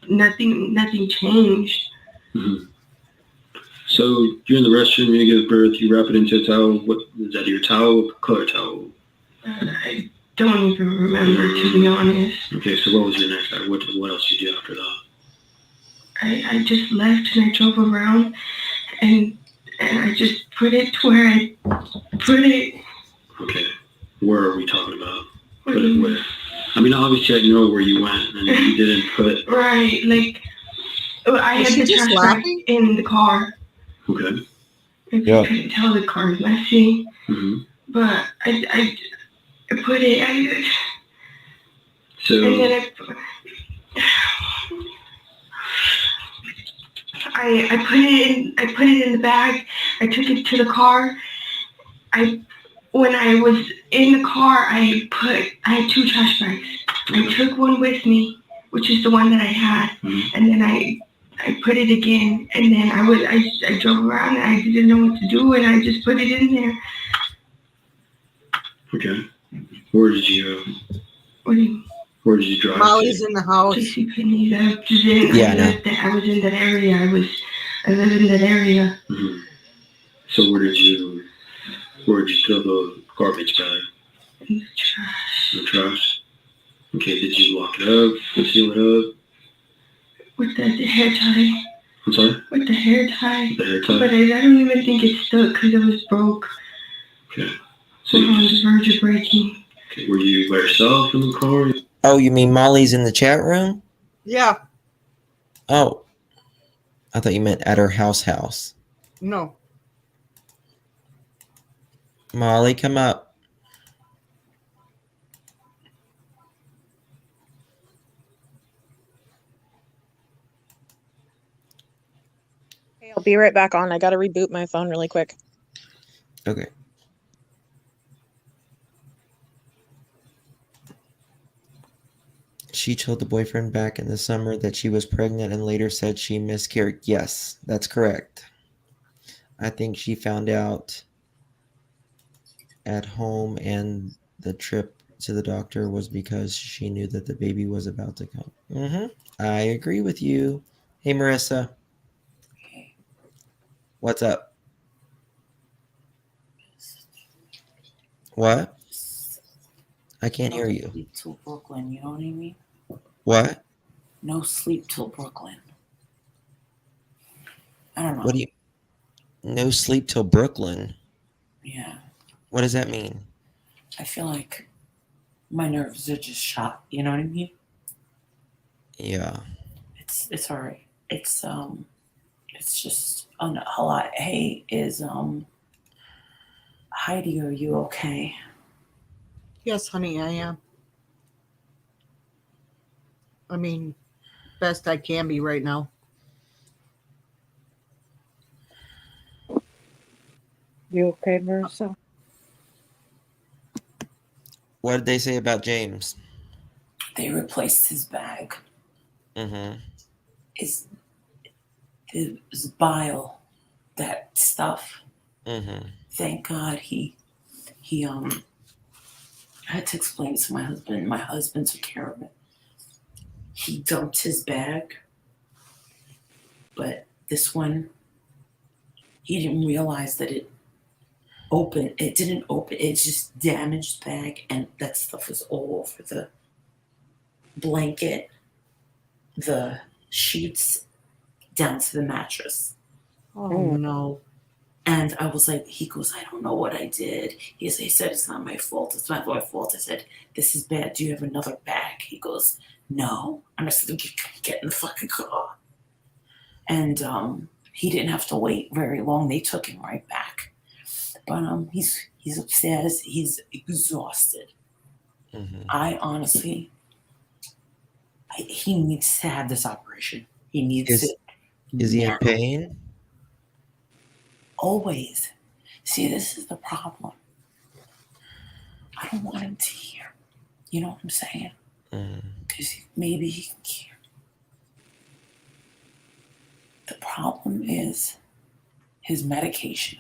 nothing changed. hmm So you're in the restroom. You give birth. You wrap it into a towel. What is that? Your towel? Color towel? I don't even remember, to be honest. Okay. So what was your next act? What else did you do after that? I just left and I drove around and I just put it to where I put it. Okay. Where are we talking about? What Put do it you where? I mean, obviously I know where you went and you didn't put. Right, like I Was had she the just trash bag laughing? in the car. Okay. If Yeah. you couldn't tell, the car is messy. hmm But I put it. And then So I put it in. I put it in the bag. I took it to the car. When I was in the car, I had two trash bags. I took one with me, which is the one that I had, and then I put it again, and then I drove around and I didn't know what to do, and I just put it in there. okay. Where did you What do you Where did you drive Molly's to? in the house. JC Penney's? I just didn't. Yeah, I know. I was in that area. I live in that area. hmm So where did you throw the garbage bag? In the trash. In the trash. Okay. Did you lock it up? Seal it up? With the hair tie. I'm sorry. With the hair tie. The hair tie. But I don't even think it stuck because it was broke. Okay. So We're on the verge of breaking. okay, were you by yourself in the car? Oh, you mean Molly's in the chat room? Yeah. Oh, I thought you meant at her house. No. Molly, come up. Hey, I'll be right back on. I got to reboot my phone really quick. Okay. She told the boyfriend back in the summer that she was pregnant and later said she miscarried. Yes, that's correct. I think she found out at home, and the trip to the doctor was because she knew that the baby was about to come. I agree with you. Hey, Marissa, what's up? What? I can't hear you. Sleep till Brooklyn, you know what I mean? What? No sleep till Brooklyn. I don't know. What do you? No sleep till Brooklyn. Yeah, What does that mean? I feel like my nerves are just shot. You know what I mean? Yeah. It's all right. It's just a lot. Hey, is Heidi? Are you okay? Yes, honey, I am. I mean, best I can be right now. You okay, Marissa? What did they say about James? They replaced his bag. Mm-hmm. His bile, that stuff. Mm-hmm. Thank God he I had to explain it to my husband. My husband took care of it. He dumped his bag, but this one, he didn't realize that it opened. It didn't open. It just damaged the bag, and that stuff was all over the blanket, the sheets, down to the mattress. Oh no. And I was like, he goes, I don't know what I did. He said, it's not my fault. It's not my fault. I said, this is bad. Do you have another bag? He goes, no. And I said, get in the fucking car. And he didn't have to wait very long. They took him right back. But he's upstairs. He's exhausted. I honestly, he needs to have this operation. He needs it. Is he in pain? Always. See, this is the problem. I don't want him to hear. You know what I'm saying? Because maybe he can hear. The problem is his medication.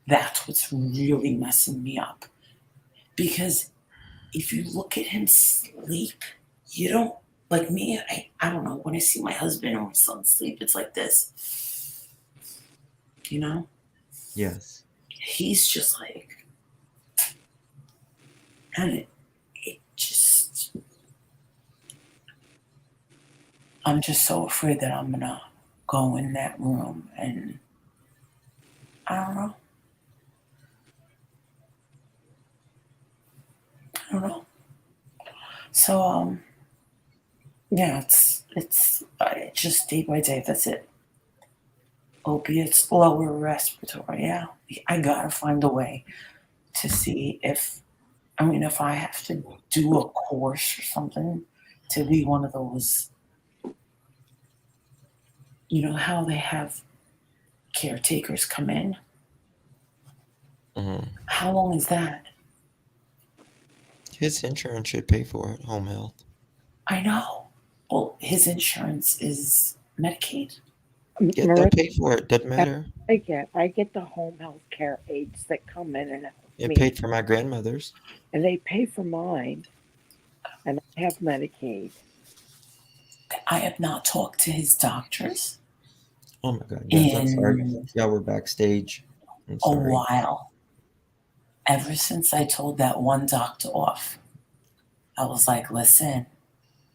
That's what's really messing me up. Because if you look at him sleep, you don't, like me, I don't know, when I see my husband or my son sleep, it's like this. You know? Yes. He's just like, and it just, I'm just so afraid that I'm gonna go in that room and I don't know. So, yeah, it's just day by day. That's it. Opiates, lower respiratory. Yeah, I gotta find a way to see if I have to do a course or something to be one of those. You know how they have caretakers come in? How long is that? His insurance should pay for it, home health. I know. Well, his insurance is Medicaid. Yeah, they'll pay for it. Doesn't matter. I get the home health care aides that come in and help It me. paid for my grandmother's. And they pay for mine. And I have Medicaid. I have not talked to his doctors. Oh my God, guys, I'm sorry. Yeah, we're backstage. I'm a sorry. while. Ever since I told that one doctor off, I was like, listen,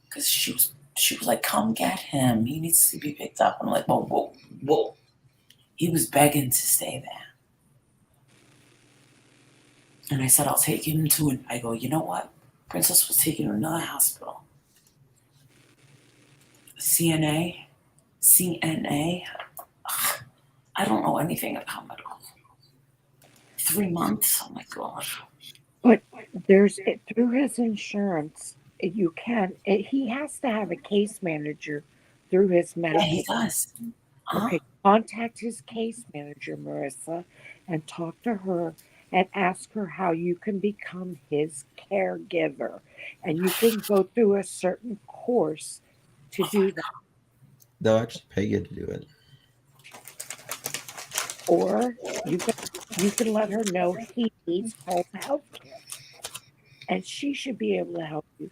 because she was like, come get him. He needs to be picked up. I'm like, whoa. He was begging to stay there. And I said, I'll take him to I go, you know what? Princess was taken to another hospital. CNA. Ugh, I don't know anything about medical. 3 months? Oh my gosh. But there's through his insurance, you can. He has to have a case manager through his Medicaid. Yeah, he does. Okay, contact his case manager, Marissa, and talk to her and ask her how you can become his caregiver. And you can go through a certain course to do that. They'll actually pay you to do it. Or you can let her know he needs home health care. And she should be able to help you.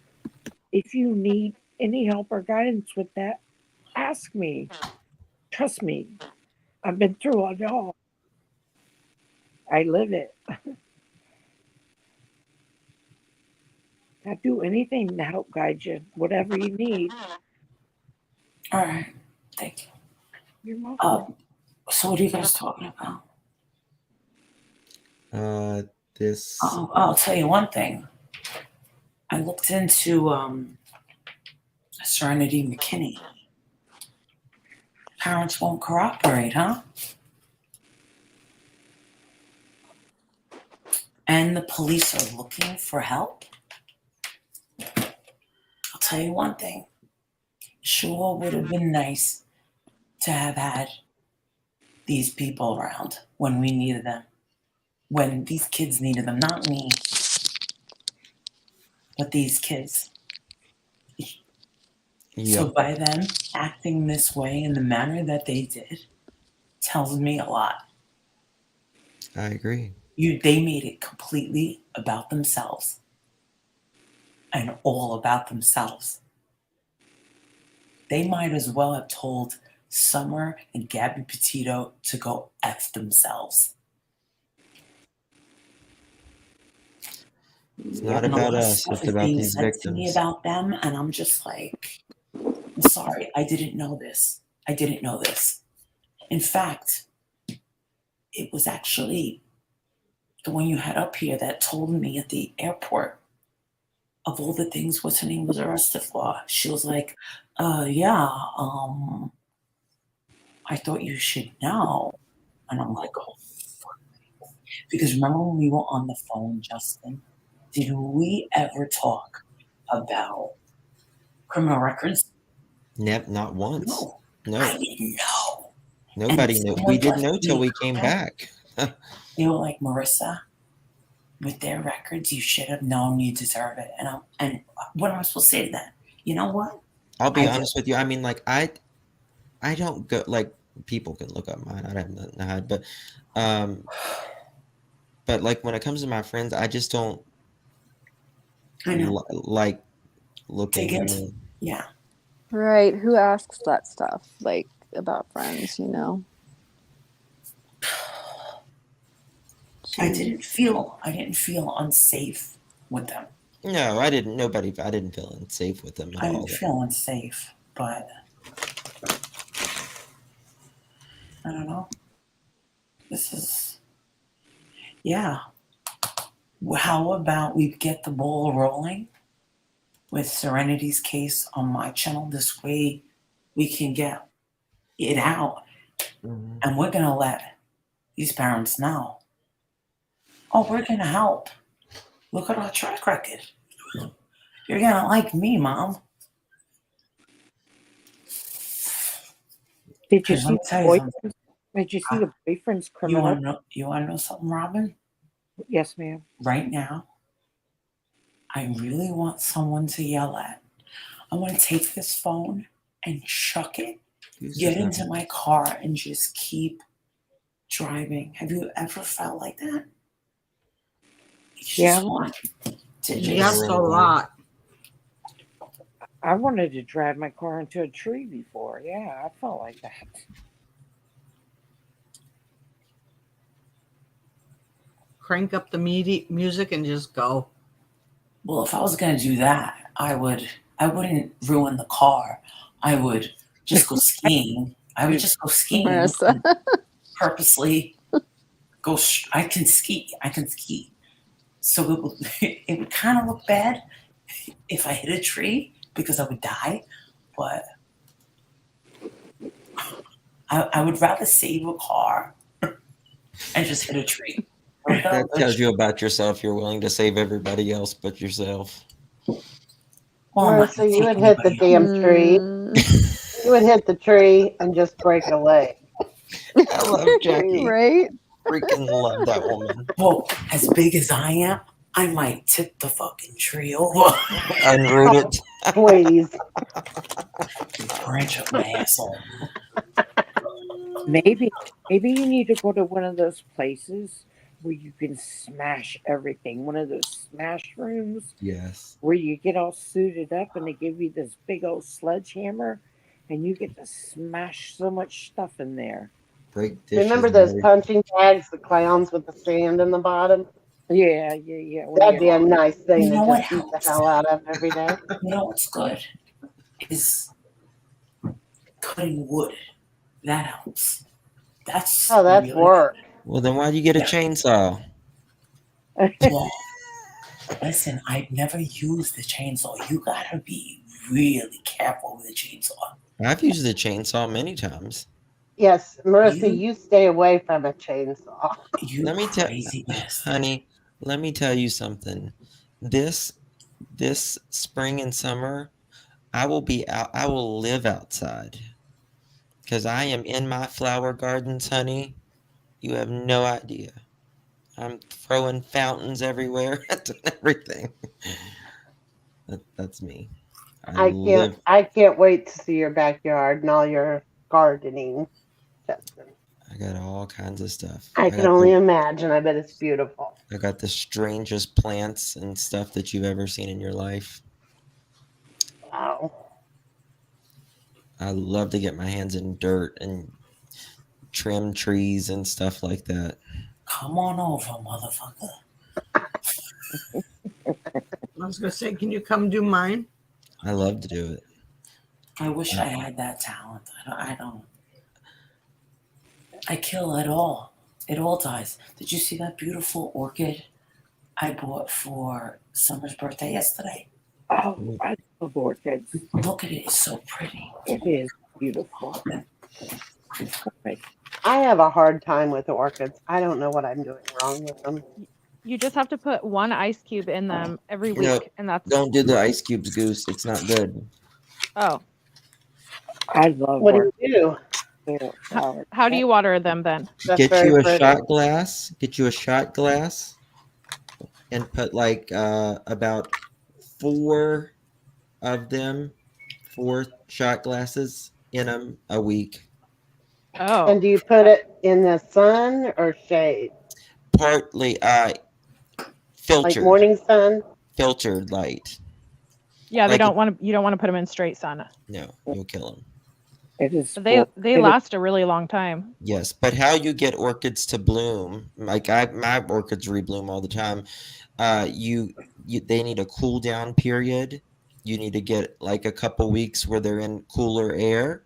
If you need any help or guidance with that, ask me. Trust me. I've been through it all. I live it. I do anything to help guide you, whatever you need. All right. Thank you. You're welcome. So what are you guys talking about? This. I'll tell you one thing. I looked into Serenity McKinney. Parents won't cooperate, huh? And the police are looking for help. I'll tell you one thing. Sure would have been nice to have had these people around when we needed them. When these kids needed them. Not me, but these kids. Yep. So by them acting this way in the manner that they did tells me a lot. I agree. They made it completely about themselves and all about themselves. They might as well have told Summer and Gabby Petito to go F themselves. It's not about us. It's about these victims. To me about them, and I'm just like, I'm sorry, I didn't know this. In fact, it was actually the one you had up here that told me at the airport of all the things what's her name was arrested for. She was like, yeah, I thought you should know. And I'm like, oh, fuck. Because remember when we were on the phone, Justin? Did we ever talk about criminal records? Not once. No. No. I didn't know. Nobody knew. We didn't know till we came back. They were like, Marissa, with their records, you should have known you deserve it. And what am I supposed to say to that? You know what? I'll be honest with you. I mean, like I don't go like people can look up mine. I have nothing to hide, but like when it comes to my friends, I just don't like looking at me. Yeah. Right. Who asks that stuff like about friends, you know? I didn't feel unsafe with them. No, I didn't. I didn't feel unsafe with them at all. I didn't feel unsafe, but I don't know. This is, yeah. How about we get the ball rolling with Serenity's case on my channel? This way we can get it out. Mm-hmm. And we're going to let these parents know. Oh, we're going to help. Look at our track record. You're going to like me, Mom. Did you see the boyfriend's criminal? You want to know something, Robin? Yes, ma'am. Right now, I really want someone to yell at. I want to take this phone and chuck it, get into my car, and just keep driving. Have you ever felt like that? Yes, a lot. I wanted to drive my car into a tree before. Yeah, I felt like that. Crank up the music and just go. Well, if I was going to do that, I wouldn't ruin the car. I would just go skiing. Marissa. Purposely go. I can ski. So it would kind of look bad if I hit a tree because I would die. But I would rather save a car and just hit a tree. That tells you about yourself. You're willing to save everybody else but yourself. Marissa, you would hit the damn tree. You would hit the tree and just break away. I love Jackie. Right? Freaking love that woman. Well, as big as I am, I might tip the fucking tree over. Unroot it. Please. Branch up my asshole. Maybe you need to go to one of those places where you can smash everything. One of those smash rooms. Yes. Where you get all suited up and they give you this big old sledgehammer and you get to smash so much stuff in there. Break dishes. Remember those punching bags, the clowns with the sand in the bottom? Yeah. That'd be a nice thing You know to what just beat the helps? hell out of every day. You know what's good is cutting wood. That helps. That's really work. Well, then why'd you get a chainsaw? Well, listen, I've never used the chainsaw. You gotta be really careful with the chainsaw. I've used the chainsaw many times. Yes, Marissa, you stay away from a chainsaw. Let me tell you, honey, let me tell you something. This spring and summer, I will be out. I will live outside because I am in my flower gardens, honey. You have no idea. I'm throwing fountains everywhere, doing everything. That's me. I can't wait to see your backyard and all your gardening. I got all kinds of stuff. I can only imagine. I bet it's beautiful. I got the strangest plants and stuff that you've ever seen in your life. Wow. I love to get my hands in dirt and trim trees and stuff like that. Come on over, motherfucker. I was going to say, can you come do mine? I love to do it. I wish I had that talent. I don't. I kill it all. It all dies. Did you see that beautiful orchid I bought for Summer's birthday yesterday? Oh, I love orchids. Look at it. It's so pretty. It is beautiful. Right. I have a hard time with orchids. I don't know what I'm doing wrong with them. You just have to put 1 ice cube in them every No, week, and that's don't do the ice cubes, Goose. It's not good. oh. I love What do orchids. you do? They're flowers. How do you water them then? That's Get very you a pretty. shot glass. Get you a shot glass, and put like about 4 of them, 4 shot glasses in them a week. Oh. And do you put it in the sun or shade? Partly Like filtered, morning sun? filtered light. Yeah, they Like don't want to. You don't want to put them in straight sun. No, you'll kill them. It is. But they it is- last a really long time. Yes, but how you get orchids to bloom? Like my orchids rebloom all the time. You they need a cool down period. You need to get like a couple weeks where they're in cooler air,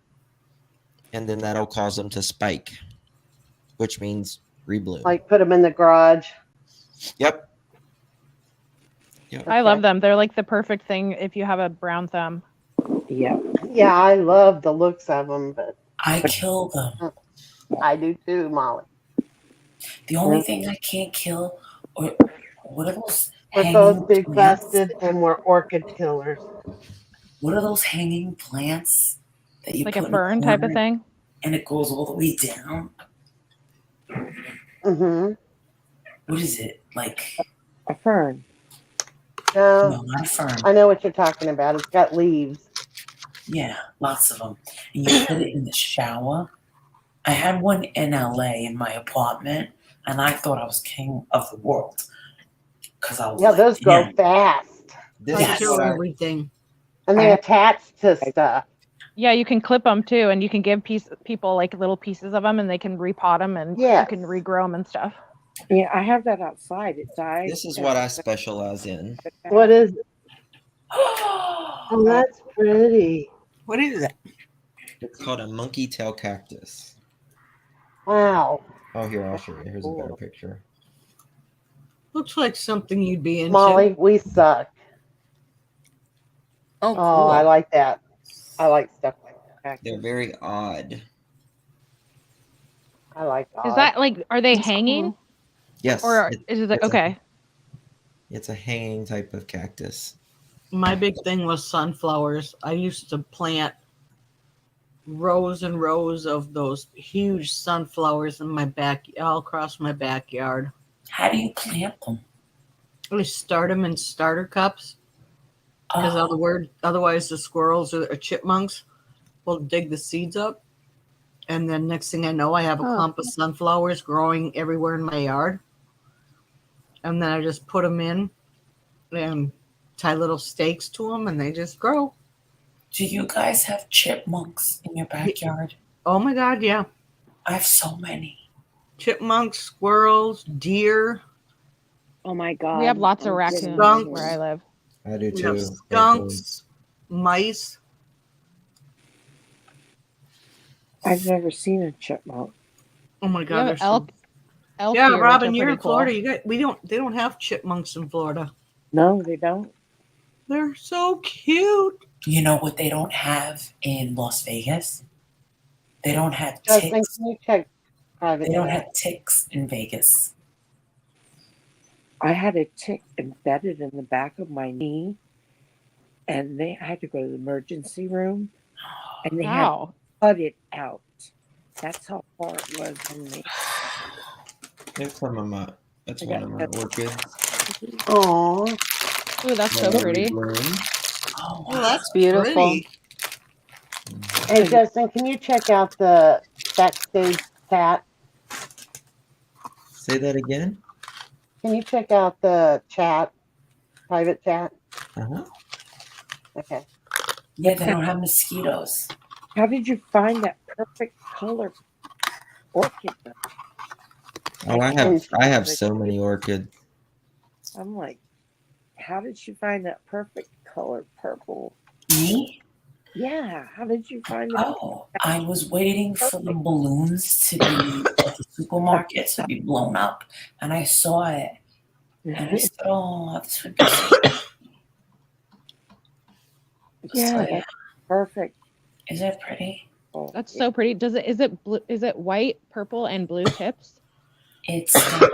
and then that'll cause them to spike, which means rebloom. Like put them in the garage? Yep. I love them. They're like the perfect thing if you have a brown thumb. Yeah. Yeah, I love the looks of them, but I kill them. I do too, Molly. The only thing I can't kill are what are those We're hanging both big plants? busted and we're orchid killers. What are those hanging plants that you Like put a in fern type of thing. and it goes all the way down? Mm-hmm. What is it? Like A fern. no, not a fern. I know what you're talking about. It's got leaves. Yeah, lots of them. And you put it in the shower. I had one in LA in my apartment, and I thought I was king of the world because I was Yeah, like, those grow damn. fast. This I is kill what I- everything. And they attach to stuff. Yeah, you can clip them too, and you can give people like little pieces of them, and they can repot them, and Yes. you can regrow them and stuff. Yeah, I have that outside. It died. This is what I specialize in. What is it? Oh, that's pretty. What is it? It's called a monkey tail cactus. Wow. Oh, here, I'll show you. Here's a better Cool. picture. Looks like something you'd be into. Molly, we suck. Oh, Oh, cool. I like that. I like stuff like that. They're very odd. I like that. Is that like, are they That's hanging? cool. Yes. Or it- is it like, it's a- okay. It's a hanging type of cactus. My big thing was sunflowers. I used to plant rows and rows of those huge sunflowers in my all across my backyard. How do you plant them? I start them in starter cups because Oh, otherwise the squirrels or chipmunks will dig the seeds up. And then next thing I know, I have a Oh. clump of sunflowers growing everywhere in my yard. And then I just put them in and tie little stakes to them, and they just grow. do you guys have chipmunks in your backyard? Oh my God, yeah. I have so many. Chipmunks, squirrels, deer. Oh my God. We have lots of I'm raccoons getting Skunks. where I live. I do We have too. skunks, mice. I've never seen a chipmunk. Oh my We God, have there's elk. Elk yeah, here, which Robin, are you're pretty in cool. Florida. They don't have chipmunks in Florida. No, they don't. They're so cute. You know what they don't have in Las Vegas? They don't have Justin, ticks. can you check private They don't chat? have ticks in Vegas. I had a tick embedded in the back of my knee, and I had to go to the emergency room, and they had to Wow. cut it out. That's how far it was in me. That's some of my. That's I one got of my that. orchids. Oh, Ooh, that's so That pretty. rebloom. Oh, Oh, wow. that's Beautiful. pretty. hey Justin, can you check out the backstage chat? Say that again. Can you check out the chat, private chat? Uh-huh. Okay. Yeah, they don't have mosquitoes. How did you find that perfect color orchid? Oh, I have so many orchids. I'm like, how did she find that perfect color purple? Me? Yeah. How did you find that? Oh, I was waiting for the balloons to be at the supermarket to be blown up, and I saw it, and I said, "Oh, this would be so." Yeah, So, that's perfect. is it pretty? That's so pretty. Is it blue, is it white, purple, and blue tips? It's got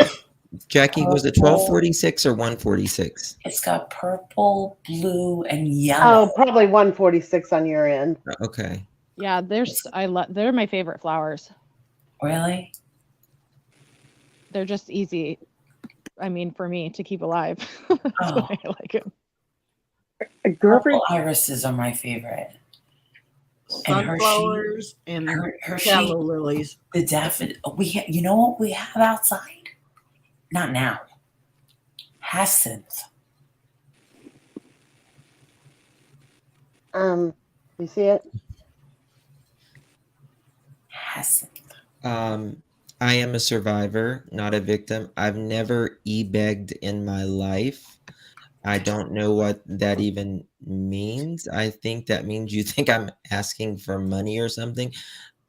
Jackie, was it purple. 1246 or 146? It's got purple, blue, and Oh, yellow. probably 146 on your end. Okay. Yeah, they're my favorite flowers. Really? They're just easy. I mean, for me to keep alive. That's Oh. why I like them. Gerber, Purple irises are my favorite. And Sunflowers and Hershey, tallow lilies. the daffodil. You know what we have outside? Not now. Hyacinth. You see it? Hyacinth. I am a survivor, not a victim. I've never e-begged in my life. I don't know what that even means. I think that means you think I'm asking for money or something.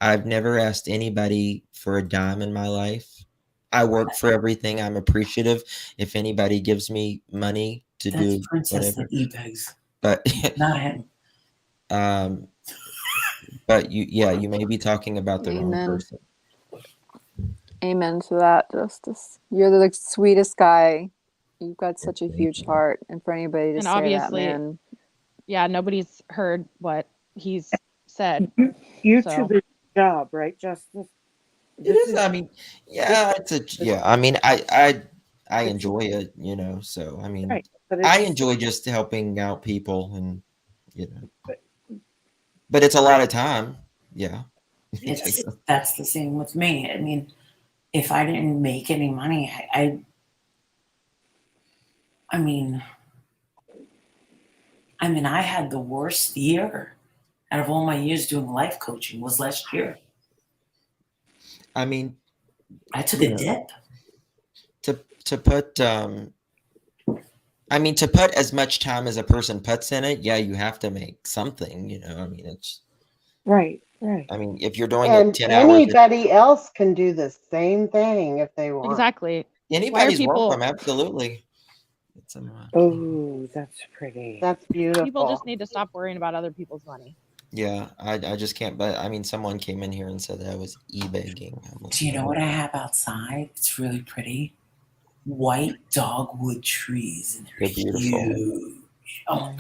I've never asked anybody for a dime in my life. I work for everything. I'm appreciative if anybody gives me money to That's do Princess whatever. that e-begs. But Not him. but you may be talking about the wrong Amen. person. Amen to that, Justice. You're the sweetest guy. You've got such a huge heart, and for anybody to And say that, obviously, man, yeah, nobody's heard what he's said. YouTube is a job, right, Justice? It is. I mean, yeah, I mean, I enjoy it, you know. So I mean, Right, but I it's enjoy just helping out people, and you know, but it's a lot of time. Yeah, That's the same with me. I mean, if I didn't make any money, I mean, I had the worst year out of all my years doing life coaching was last year. I mean, I took a dip. To put I mean, to put as much time as a person puts in it, yeah, you have to make something, you know. I mean, it's right. I mean, if you're doing And it 10 hours, anybody else can do the same thing if they want. Exactly. anybody's people- welcome, absolutely. Oh, that's pretty. That's beautiful. People just need to stop worrying about other people's money. Yeah, I just can't. But I mean, someone came in here and said that I was e-begging. Do you know what I have outside? It's really pretty. White dogwood trees, and they're beautiful. huge. Oh,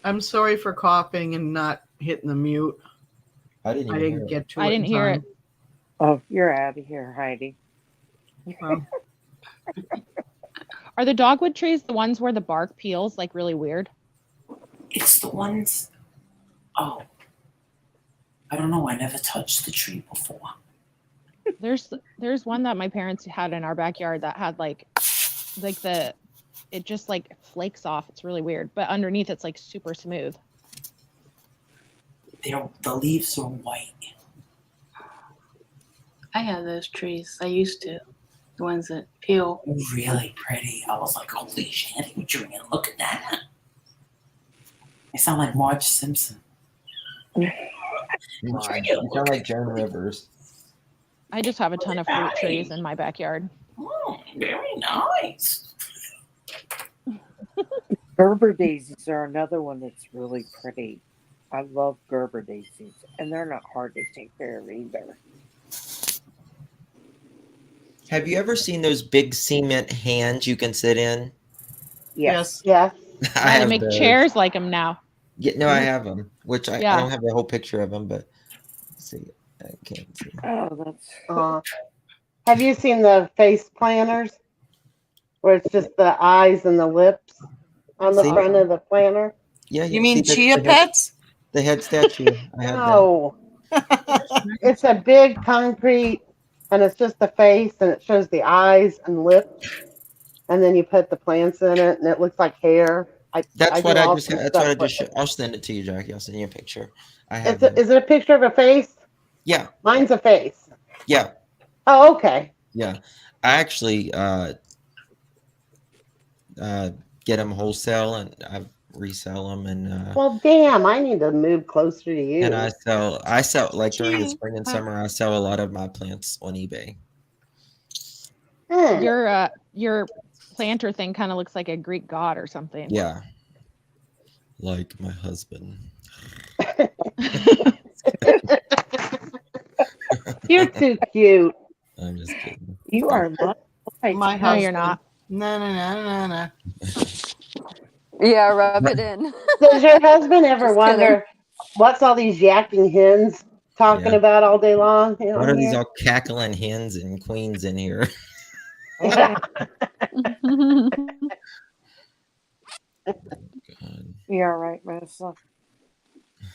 I'm sorry for coughing and not hitting the mute. I didn't. I didn't get to it. I didn't hear it. Oh, you're out of here, Heidi. Well, Are the dogwood trees the ones where the bark peels like really weird? it's the ones. Oh, I don't know. I never touched the tree before. There's one that my parents had in our backyard that had like it just like flakes off. It's really weird, but underneath it's like super smooth. The leaves are white. I have those trees. I used to. The ones that peel. Really pretty. I was like, holy shit, Adrian, look at that. I sound like Marge Simpson. You sound like Joan Rivers. I just have a ton of fruit trees in my backyard. Oh, very nice. Gerber daisies are another one that's really pretty. I love Gerber daisies, and they're not hard to take care of either. Have you ever seen those big cement hands you can sit in? yes. Yeah. I They have make those. chairs like them now. Yeah, no, I have them. Which I Yeah. don't have the whole picture of them, but let's see, I can't see. Oh, that's. Have you seen the face planners? Where it's just the eyes and the lips on the See? front of the planner? Yeah, You mean see, chia pets? The head statue. I have that. No. It's a big concrete, and it's just the face, and it shows the eyes and lips, and then you put the plants in it, and it looks like hair. That's what do I all just. some That's what I stuff with just. it. I'll send it to you, Jackie. I'll send you a picture. I have. Is it a picture of a face? Yeah. Mine's a face. Yeah. Oh, okay. Yeah. I actually get them wholesale, and resell them, and Well, damn, I need to move closer to you. and I sell like during the spring and summer. I sell a lot of my plants on eBay. Your planter thing kind of looks like a Greek god or something. Yeah, like my husband. You're too cute. I'm just kidding. You are not like My No, you're husband. not. No. Yeah, rub it in. Does your husband ever Just wonder what's all these yakking hens talking Yeah. about all day long? What are these all cackling hens and queens in here? Yeah. kidding. God. Yeah, right, Marissa.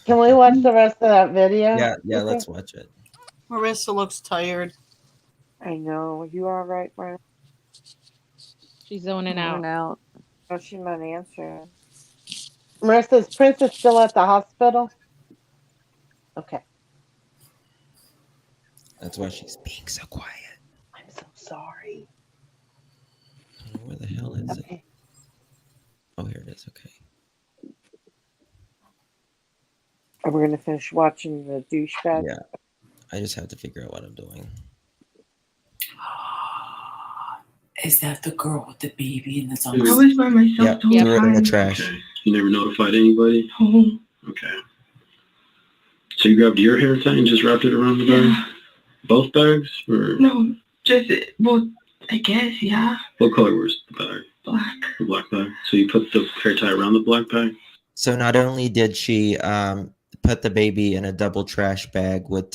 Can we watch the rest of that video? Yeah, let's watch it. Marissa looks tired. I know. You are right, Marissa. She's zoning out. out. Oh, she's not answering. Marissa, is Princess still at the hospital? Okay. That's why she's being so quiet. I'm so sorry. Where the hell is it? Okay. Oh, here it is. Okay. Are we going to finish watching the douchebag? Yeah. I just have to figure out what I'm doing. Is that the girl with the baby and the I zombies? was by myself Yep, the whole threw it in the time. trash. Okay. You never notified anybody? Oh, Okay. So you grabbed your hair tie and just wrapped it around the bag? yeah. Both bags? Or No, just, well, I guess, yeah. what color was the bag? Black. The black bag. So you put the hair tie around the black bag? So not only did she put the baby in a double trash bag with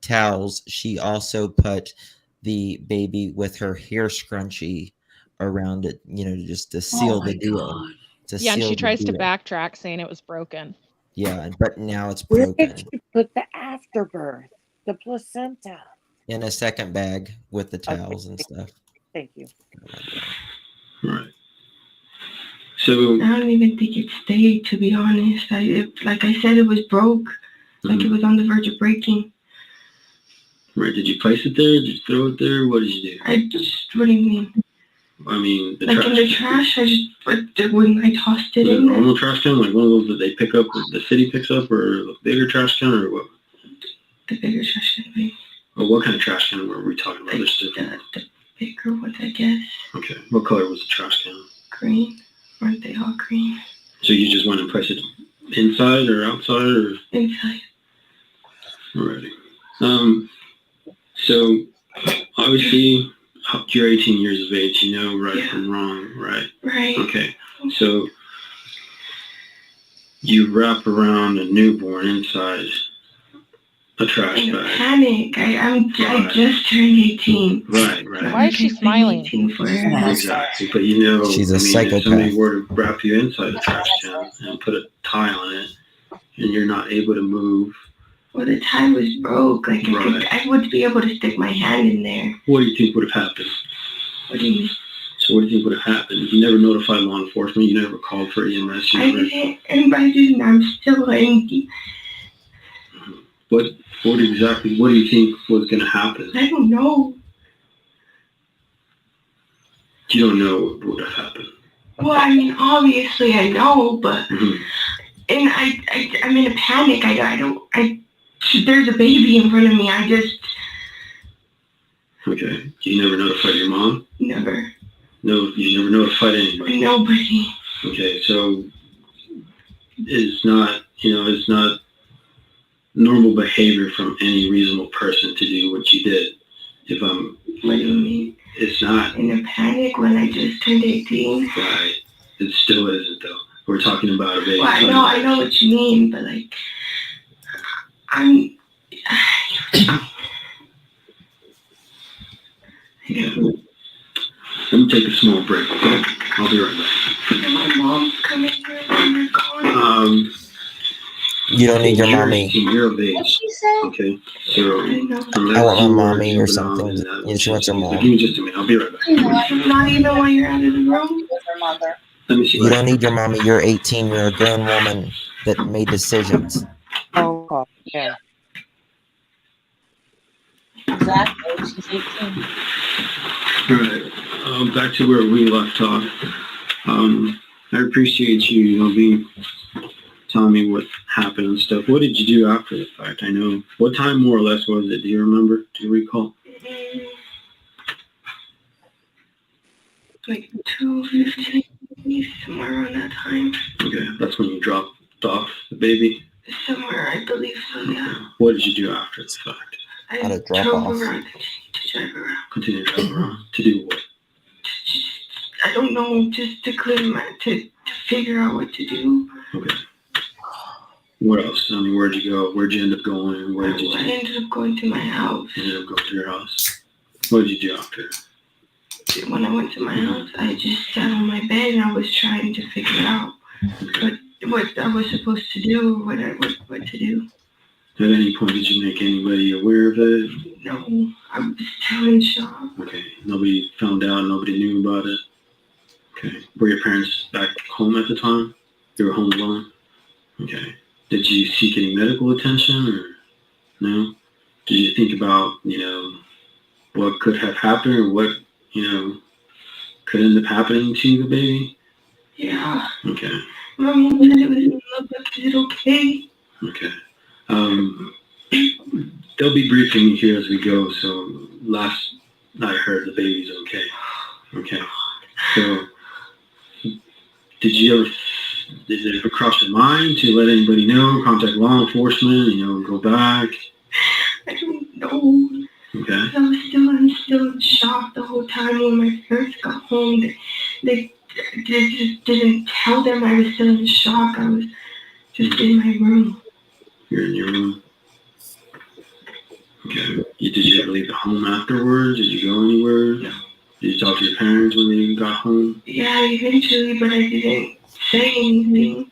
towels, she also put the baby with her hair scrunchie around it, just to seal the deal. Yeah, and she tries to backtrack saying it was broken. Yeah, but now it's Where broken. did you put the afterbirth? The placenta? In a second bag with the towels and stuff. Thank you. Right. So, I don't even think it stayed, to be honest. Like I said, it was broke. Like it was on the verge of breaking. right, did you place it there? Did you throw it there? What did you do? What do you mean? I mean, the Like trash. in the trash? When I tossed it Was it a in there. normal trash can, like one of those that they pick up, the city picks up, or a bigger trash can, or what? The bigger trash can, maybe. Or what kind of trash can were we talking about? There's The different. bigger ones, I guess. Okay. What color was the trash can? Green. Weren't they all green? So you just went and placed it inside or outside, or? Inside. Alrighty. So obviously you're 18 years of age. You know right from wrong, right? Right. Okay. So you wrap around a newborn inside a trash In a bag. panic. I just turned 18. Right. Why is she smiling? 18 for her. Exactly. But you know, She's a if psychopath. somebody were to wrap you inside a trash can and put a tie on it, and you're not able to move. Well, the tie was broke. Like Right. I would be able to stick my hand in there. What do you think would have happened? What do you mean? So what do you think would have happened? You never notified law enforcement. You never called for EMS. You I never. didn't, and I didn't. I'm still angry. What do you think was going to happen? I don't know. You don't know what would have happened. Well, I mean, obviously I know, but Mhm. and I'm in a panic. There's a baby in front of me. I just Okay. You never notified your mom? never. No, you never notified anybody. Nobody. Okay, so it's not normal behavior from any reasonable person to do what you did. What do you mean? It's not. In a panic when I just turned 18. Right. It still isn't though. We're talking about a baby. Well, I know what you mean, but like, Yeah. Let me take a small break, okay? I'll be right back. And my mom's coming here when we're gone. You don't need your You're mommy. 18 years of age. Okay. So I know. I want my unless you were mommy or jumping on something. and that Yeah, she wants her was- mom. Give me just a minute. I'll be right back. Not even when you're out of the room. Let me see. You don't need your mommy. You're 18. You're a grown woman that made decisions. Oh, yeah. Exactly. She's 18. All right. Back to where we left off. I appreciate you, being telling me what happened and stuff. What did you do after the fact? I know. What time more or less was it? Do you remember? Do you recall? Like 2:15, somewhere around that time. Okay, that's when you dropped off the baby? Somewhere, I believe so, yeah. Okay. What did you do after the fact? I How to drop drove off. around, continued to drive around. Continue to drive around. To do what? I don't know, just to to figure out what to do. Okay. What else? I mean, where'd you go? Where'd you end up going? Where did you I ended up going to my house. You ended up going to your house. What did you do after? When I went to my house, I just sat on my bed and I was trying to figure out what I was supposed to do, what to do. At any point, did you make anybody aware of it? No, I was still in shock. Okay. Nobody found out. Nobody knew about it. Okay. Were your parents back home at the time? You were home alone? Okay. Did you seek any medical attention or no? Did you think about, what could have happened or what, could end up happening to the baby? Yeah. Okay. My mom said it was in love, but is it okay? Okay. They'll be briefing me here as we go, so last I heard the baby's okay. Okay. So, did it ever cross your mind to let anybody know, contact law enforcement, go back? I don't know. Okay. I'm still in shock the whole time when my parents got home. They just didn't tell them I was still in shock. I was just in my room. You're in your room? Okay. Did you ever leave the home afterwards? Did you go anywhere? No. Did you talk to your parents when they got home? Yeah, eventually, but I didn't say anything.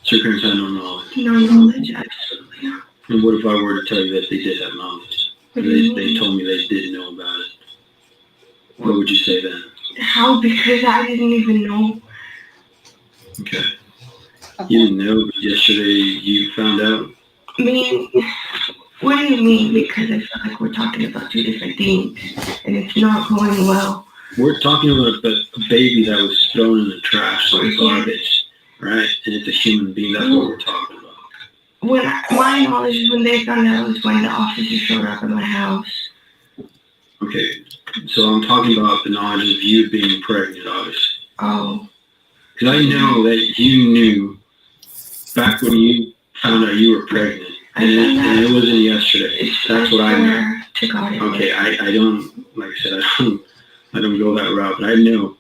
So your parents had no knowledge? No knowledge, absolutely not. And what if I were to tell you that they did have knowledge? They told me they did know about it. What would you say then? How? Because I didn't even know. Okay. You didn't know, but yesterday you found out? I mean, what do you mean? Because I feel like we're talking about two different things, and it's not going well. We're talking about a baby that was thrown in the trash or garbage, right? And it's a human being. That's what we're talking about. My knowledge is when they found out was when the officers showed up at my house. Okay, so I'm talking about the knowledge of you being pregnant, obviously. Oh. Because I know that you knew back when you found out you were pregnant, and it wasn't yesterday. That's what I know. To God, okay, I don't, like I said, I don't go that route, but I know,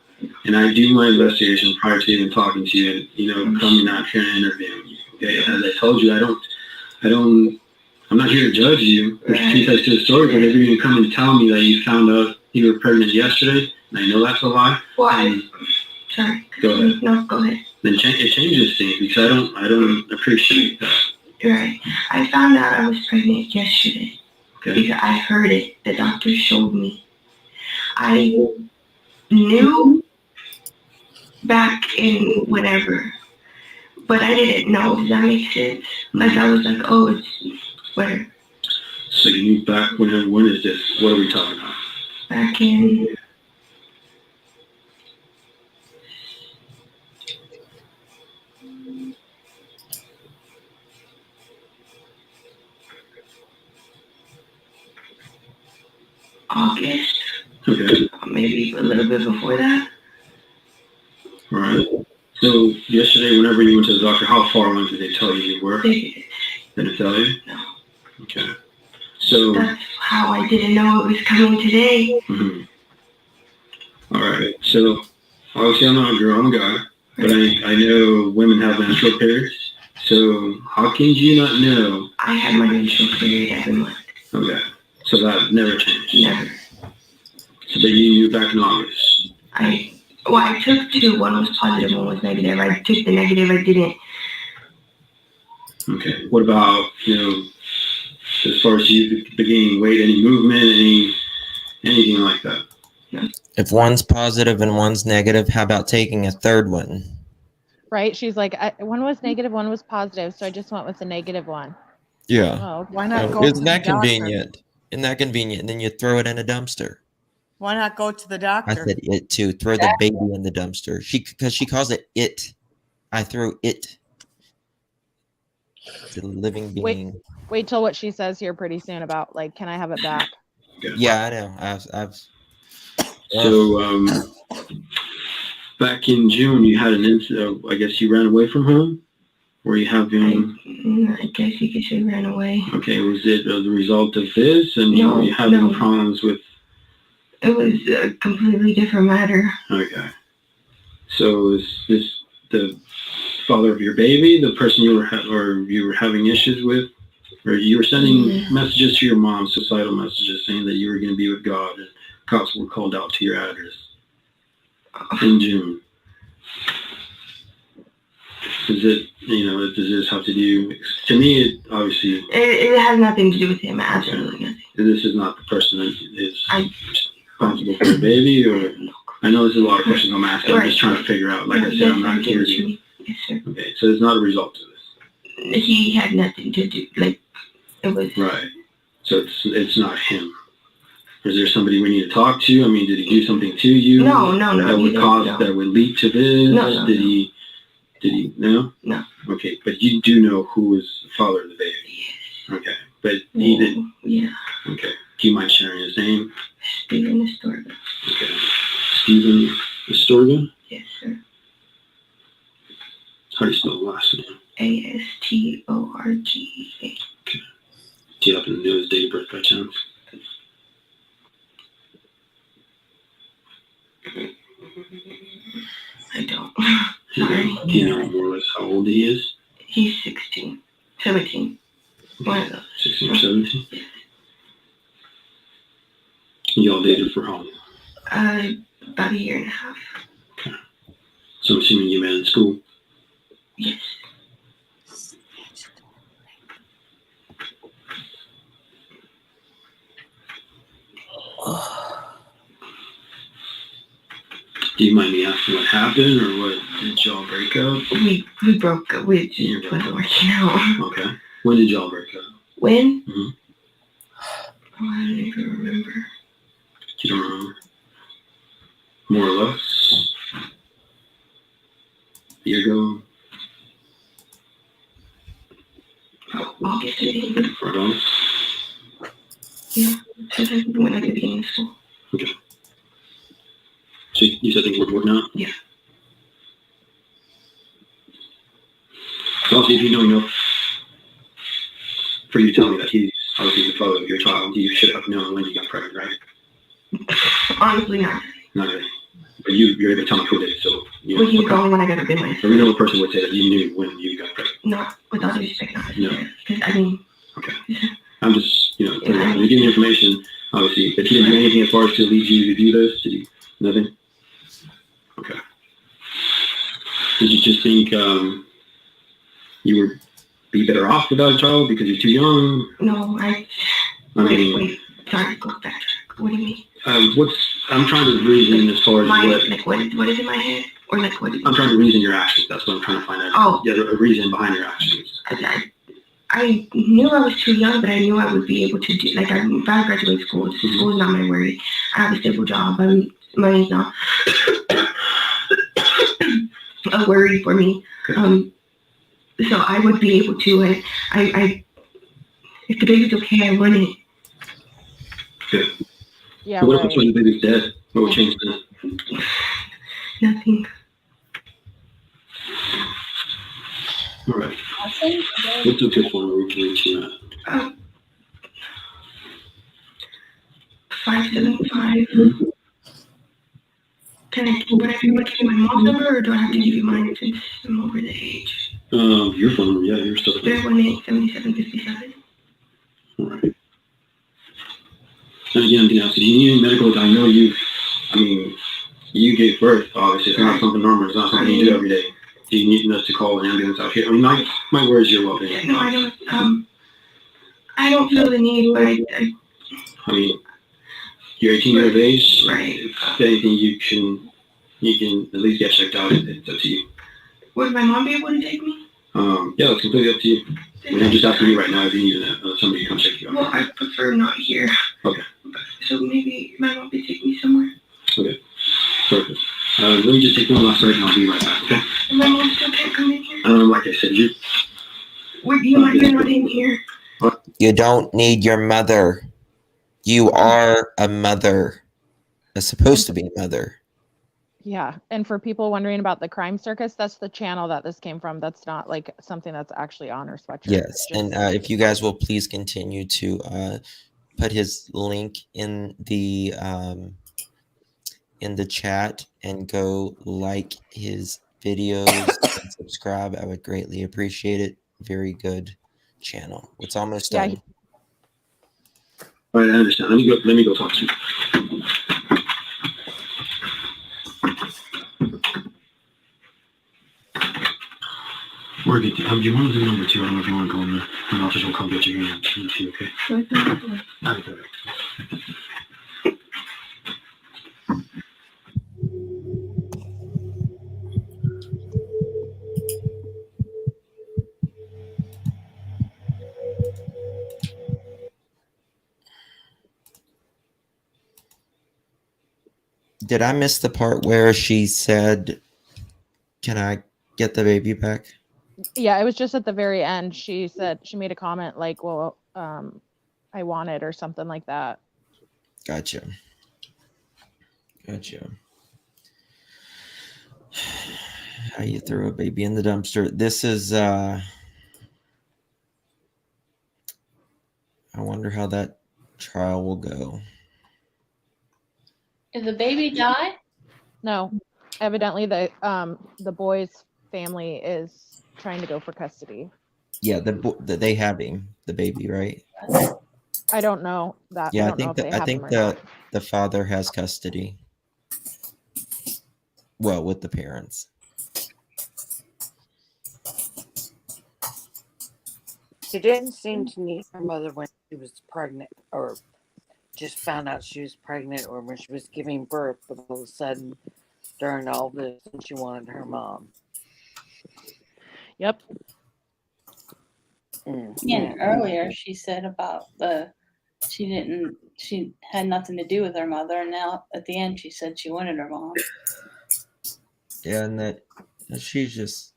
and I do my investigation prior to even talking to you, and coming out here and interviewing you. Okay, as I told you, I'm not here to judge you. There's two sides to the story, but if you're going to come and tell me that you found out you were pregnant yesterday, and I know that's a lie. Why? Sorry. Go ahead. No, go ahead. Then it changes things because I don't appreciate that. Right. I found out I was pregnant yesterday. Okay. Because I heard it. The doctor showed me. I knew back in whenever, but I didn't know. Does that make sense? Like I was like, oh, it's where. So you knew back when is this? What are we talking about? Back in August. Okay. Maybe a little bit before that. All right. So yesterday, whenever you went to the doctor, how far along did they tell you you were? They didn't tell you? No. Okay. So that's how I didn't know it was coming today. Mm-hmm. All right. So obviously, I'm not a girl, I'm a guy, but I know women have menstrual periods. So how can you not know? I had my menstrual period every month. Okay. So that never changed. Never. So but you knew back in August. I took two. One was positive, one was negative. I took the negative, I didn't. Okay. What about, as far as you gaining weight, any movement, anything like that? No. If one's positive and one's negative, how about taking a third one? Right? She's like, one was negative, one was positive, so I just went with the negative one. Yeah. Oh, why not go Isn't to that the doctor? convenient? Isn't that convenient? And then you throw it in a dumpster. Why not go to the I doctor? said it too. Throw the baby in the dumpster. Because she calls it it. I threw it. It's a living being. Wait till what she says here pretty soon about like, can I have it back? Yeah, I know. I've So, back in June, you had an incident. I guess you ran away from home? Were you having... I guess you could say ran away. Okay, was it the result of this? And No, were you having no. problems with... It was a completely different matter. Okay. So is this the father of your baby, the person you were having issues with? Or you were sending messages to your mom, suicidal messages, saying that you were going to be with God, and cops were called out to your address in June. Is it, does this have to do, to me, it obviously... It has nothing to do with him, absolutely nothing. This is not the person that is responsible for the baby, or... I know there's a lot of questions I'm asking, I'm just trying to figure out, like I said, I'm not here to... Yes, sir. Okay, so it's not a result of this. He had nothing to do, like, it was... Right. So it's not him. Is there somebody we need to talk to? I mean, did he do something to you? No. That would lead to this? No. Did he, no? No. Okay, but you do know who was the father of the baby? Yes. Okay, but he did? Yeah. Okay. Do you mind sharing his name? Stephen Astorga. Okay. Stephen Astorga? Yes, sir. How do you spell the last name? Astorga. Okay. Do you happen to know his date of birth by chance? I don't. Sorry. Do you know more or less how old he is? He's 16. 17. One of those. 16 or 17? Yeah. Y'all dated for how long? About a year and a half. Okay. So I'm assuming you met in school? Yes. Do you mind me asking what happened, or what? Did y'all break up? We broke up. We just wasn't working out. Okay. When did y'all break up? When? Mm-hmm. Oh, I don't even remember. You don't remember? More or less? A year ago? August, I think. Right on? Yeah. When I could be in school. Okay. So you said things were working out? Yeah. So obviously, if you know enough for you to tell me that he's obviously the father of your child, you should have known when you got pregnant, right? Honestly, not. Not really. But you're able to tell me who did it, so... When he was going when I got a bit late. A reasonable person would say that you knew when you got pregnant. No, with all due respect, not. No. Because, I mean... Okay. I'm just, you're giving information, obviously, but he didn't do anything as far as to lead you to do this? Did he? Nothing? Okay. Did you just think you would be better off without a child because you're too young? No, I mean... mean... Wait, sorry, go back. What do you mean? I'm trying to reason as far as what is in my head? Or like what? I'm trying to reason your actions. That's what I'm trying to find out. Oh. Yeah, a reason behind your actions. I knew I was too young, but I knew I would be able to do, like, if I graduate school, school is not my worry. I have a stable job, money's not a worry for me. Okay. So I would be able to, and I if the baby's okay, I want it. Good. Yeah, so what right. if the baby's dead? What would change then? Nothing. All right. What's a good phone number to reach you at? 575. Can I give my mom's number, or do I have to give you mine since I'm over the age? Your phone number, yeah, your stuff. 318-7757. All right. And again, do you need any medical? I know you gave birth, obviously. It's not something normal. It's not something you do every day. Do you need us to call an ambulance out here? I mean, my words, your well-being. No, I don't. I don't feel the need, but I mean, you're 18 years of age. Right. If anything, you can at least get checked out. It's up to you. Would my mom be able to take me? Yeah, it's completely up to you. I'm just asking you right now if you need somebody to come check you out. Well, I prefer not here. Okay. so maybe my mom could take me somewhere. Okay, perfect. Let me just take one last break and I'll be right back, okay? And my mom still can't come in here. Like I said, You're not in here. You don't need your mother. You are a mother. It's supposed to be a mother. Yeah, and for people wondering about the Crime Circus, that's the channel that this came from. That's not like something that's actually on her sweatshirt. Yes, and if you guys will please continue to put his link in the chat and go like his videos and subscribe, I would greatly appreciate it. Very good channel. It's almost done. All right, I understand. Let me go talk to you. We're good. Do you want to do number 2? I don't know if you want to go in there. An officer will come get you and see, okay? Okay. Did I miss the part where she said, "Can I get the baby back?" Yeah, it was just at the very end. She said she made a comment like, "Well, I want it," or something like that. Gotcha. How you throw a baby in the dumpster? This is I wonder how that trial will go. Did the baby die? No, evidently the boy's family is trying to go for custody. Yeah, they have him, the baby, right? I don't know that. Yeah, I think the father has custody. Well, with the parents. She didn't seem to need her mother when she was pregnant, or just found out she was pregnant, or when she was giving birth. But all of a sudden, during all this, she wanted her mom. Yep. Yeah, earlier she said about she had nothing to do with her mother, and now at the end she said she wanted her mom. Yeah, and that she's just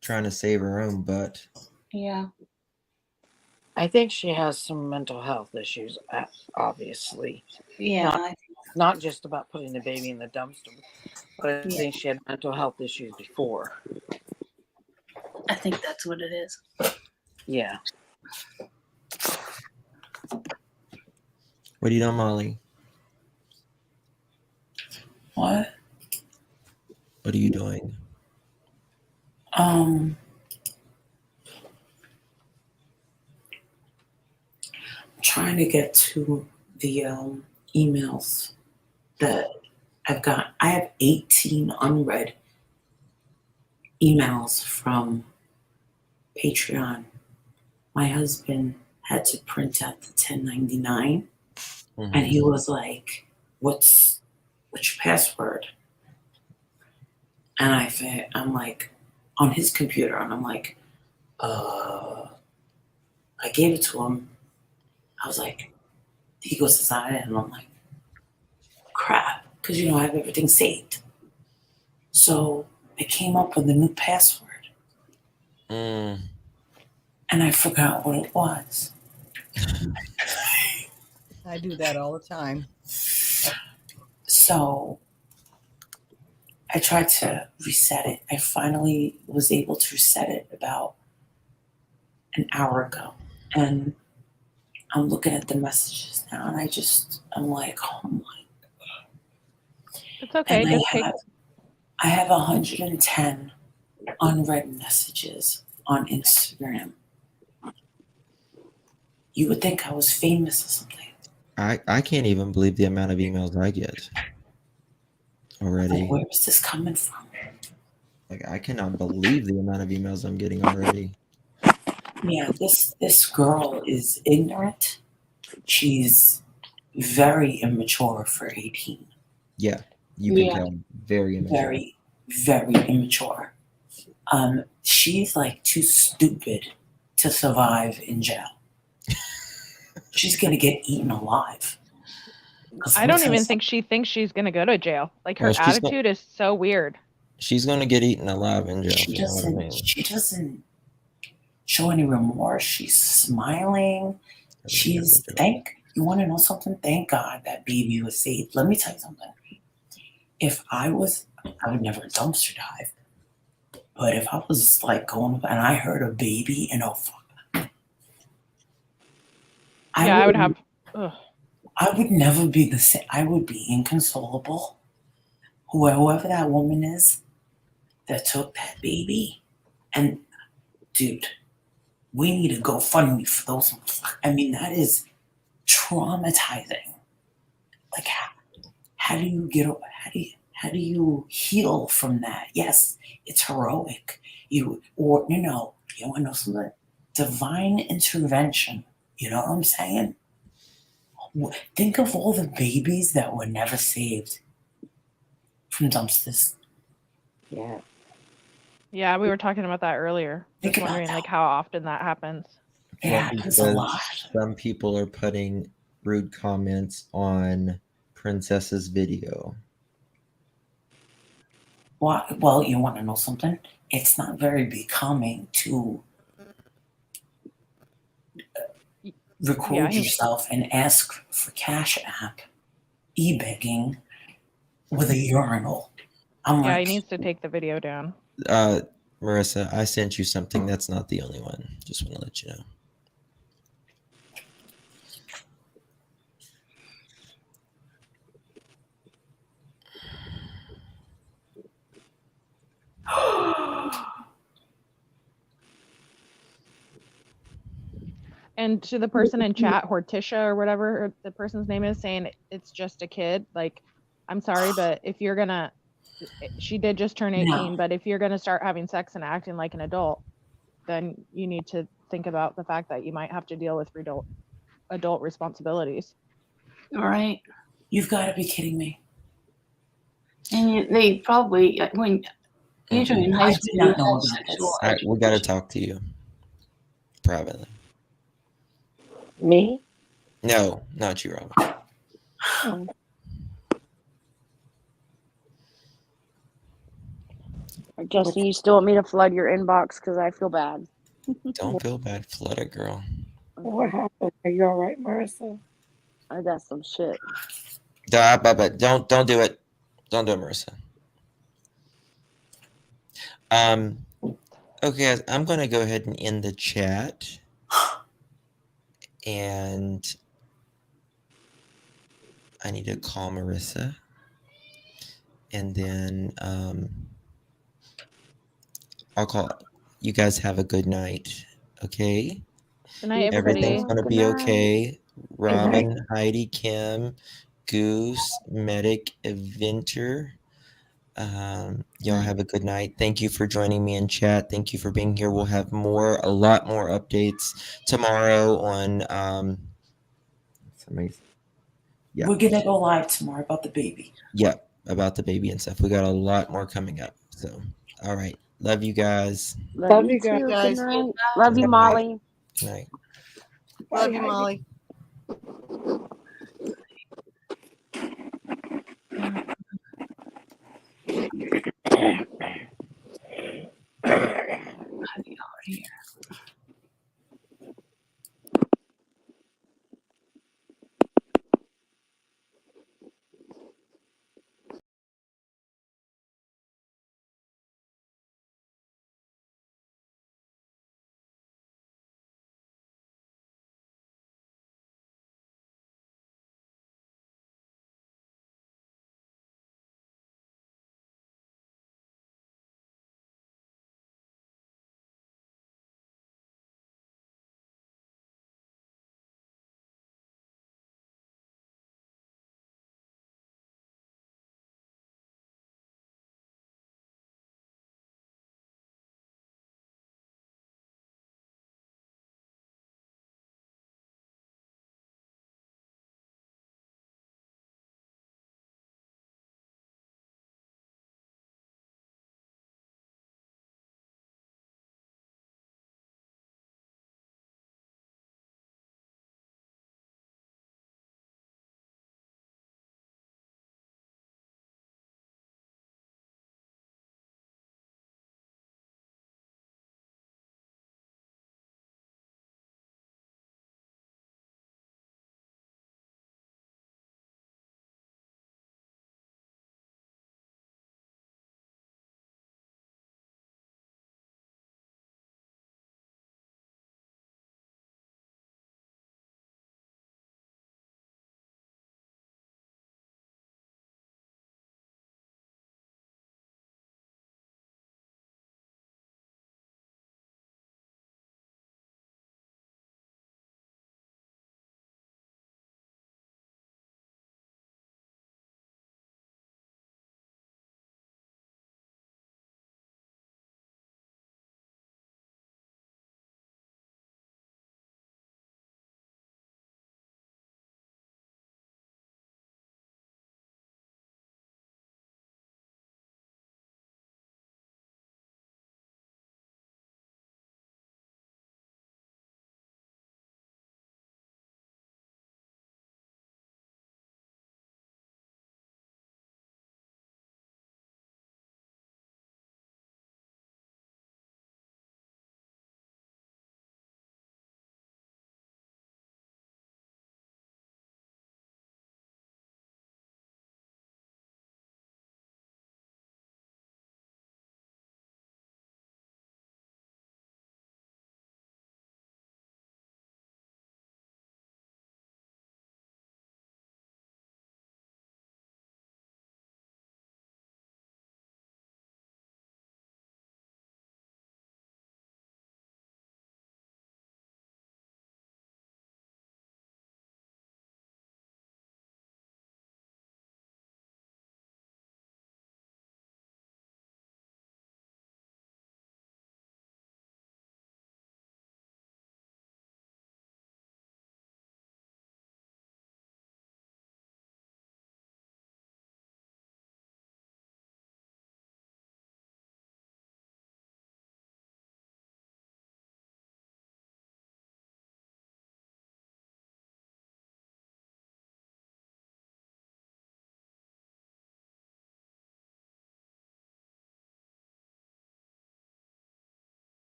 trying to save her own butt. Yeah. I think she has some mental health issues, obviously. Yeah. Not just about putting the baby in the dumpster, but I think she had mental health issues before. I think that's what it is. Yeah. What are you doing, Molly? What? What are you doing? Trying to get to the emails that I've got. I have 18 unread emails from Patreon. My husband had to print out the 1099, and he was like, what's your password? And I'm like, on his computer, and I'm like, I gave it to him. I was like, he goes to sign it, and I'm like, crap, because I have everything saved. So I came up with a new password. And I forgot what it was. I do that all the time. So I tried to reset it. I finally was able to reset it about an hour ago. And I'm looking at the messages now, and I'm like, oh my God. It's okay. And I have 110 unread messages on Instagram. You would think I was famous or something. I can't even believe the amount of emails I get already. Like, where is this coming from? Like, I cannot believe the amount of emails I'm getting already. Yeah, this girl is ignorant. She's very immature for 18. Yeah, you can tell. Very immature. Very, very immature. She's like too stupid to survive in jail. She's gonna get eaten alive. I don't even think she thinks she's gonna go to jail. Like her Well, attitude is so weird. she's gonna get eaten alive in jail. She You know what I doesn't. mean? She doesn't show any remorse. She's smiling. She's you want to know something? Thank God that baby was saved. Let me tell you something. If I would never dumpster dive. But if I was like going and I heard a baby and I would have. Ugh. I would never be the same. I would be inconsolable. Whoever that woman is that took that baby, and dude, we need to go fund me for those. I mean, that is traumatizing. Like, how do you get? How do you heal from that? Yes, it's heroic. You want to know something? Divine intervention. You know what I'm saying? Think of all the babies that were never saved from dumpsters. Yeah. Yeah, we were talking about that earlier. Just wondering like how often that happens. Yeah, it's a lot. Some people are putting rude comments on Princess's video. Well, you want to know something? It's not very becoming to record yourself and ask for Cash App, e-begging with a urinal. He needs to take the video down. Marissa, I sent you something. That's not the only one. Just want to let you know. And to the person in chat, Horticia or whatever the person's name is, saying it's just a kid. Like, I'm sorry, but if you're gonna, she did just turn 18, but if you're gonna start having sex and acting like an adult, then you need to think about the fact that you might have to deal with adult responsibilities. All right. You've got to be kidding me. And they probably, when usually in high school, you know have sexual All right, we got to talk to you privately. Me? No, not you, Robin. Oh. Justin, you still want me to flood your inbox because I feel bad. Don't feel bad. Flood it, girl. What happened? Are you all right, Marissa? I got some shit. But don't do it. Don't do it, Marissa. Okay, guys, I'm gonna go ahead and end the chat. And I need to call Marissa. And then I'll call. You guys have a good night. Okay? Good night, everybody. Everything's gonna be okay. Robin, Heidi, Kim, Goose, Medic, Eventer. Y'all have a good night. Thank you for joining me in chat. Thank you for being here. We'll have a lot more updates tomorrow on Yeah. We're gonna go live tomorrow about the baby. Yeah, about the baby and stuff. We got a lot more coming up. So, all right. Love you guys. Love you guys. Good night. Love you, Molly. Good night. Love you, Molly.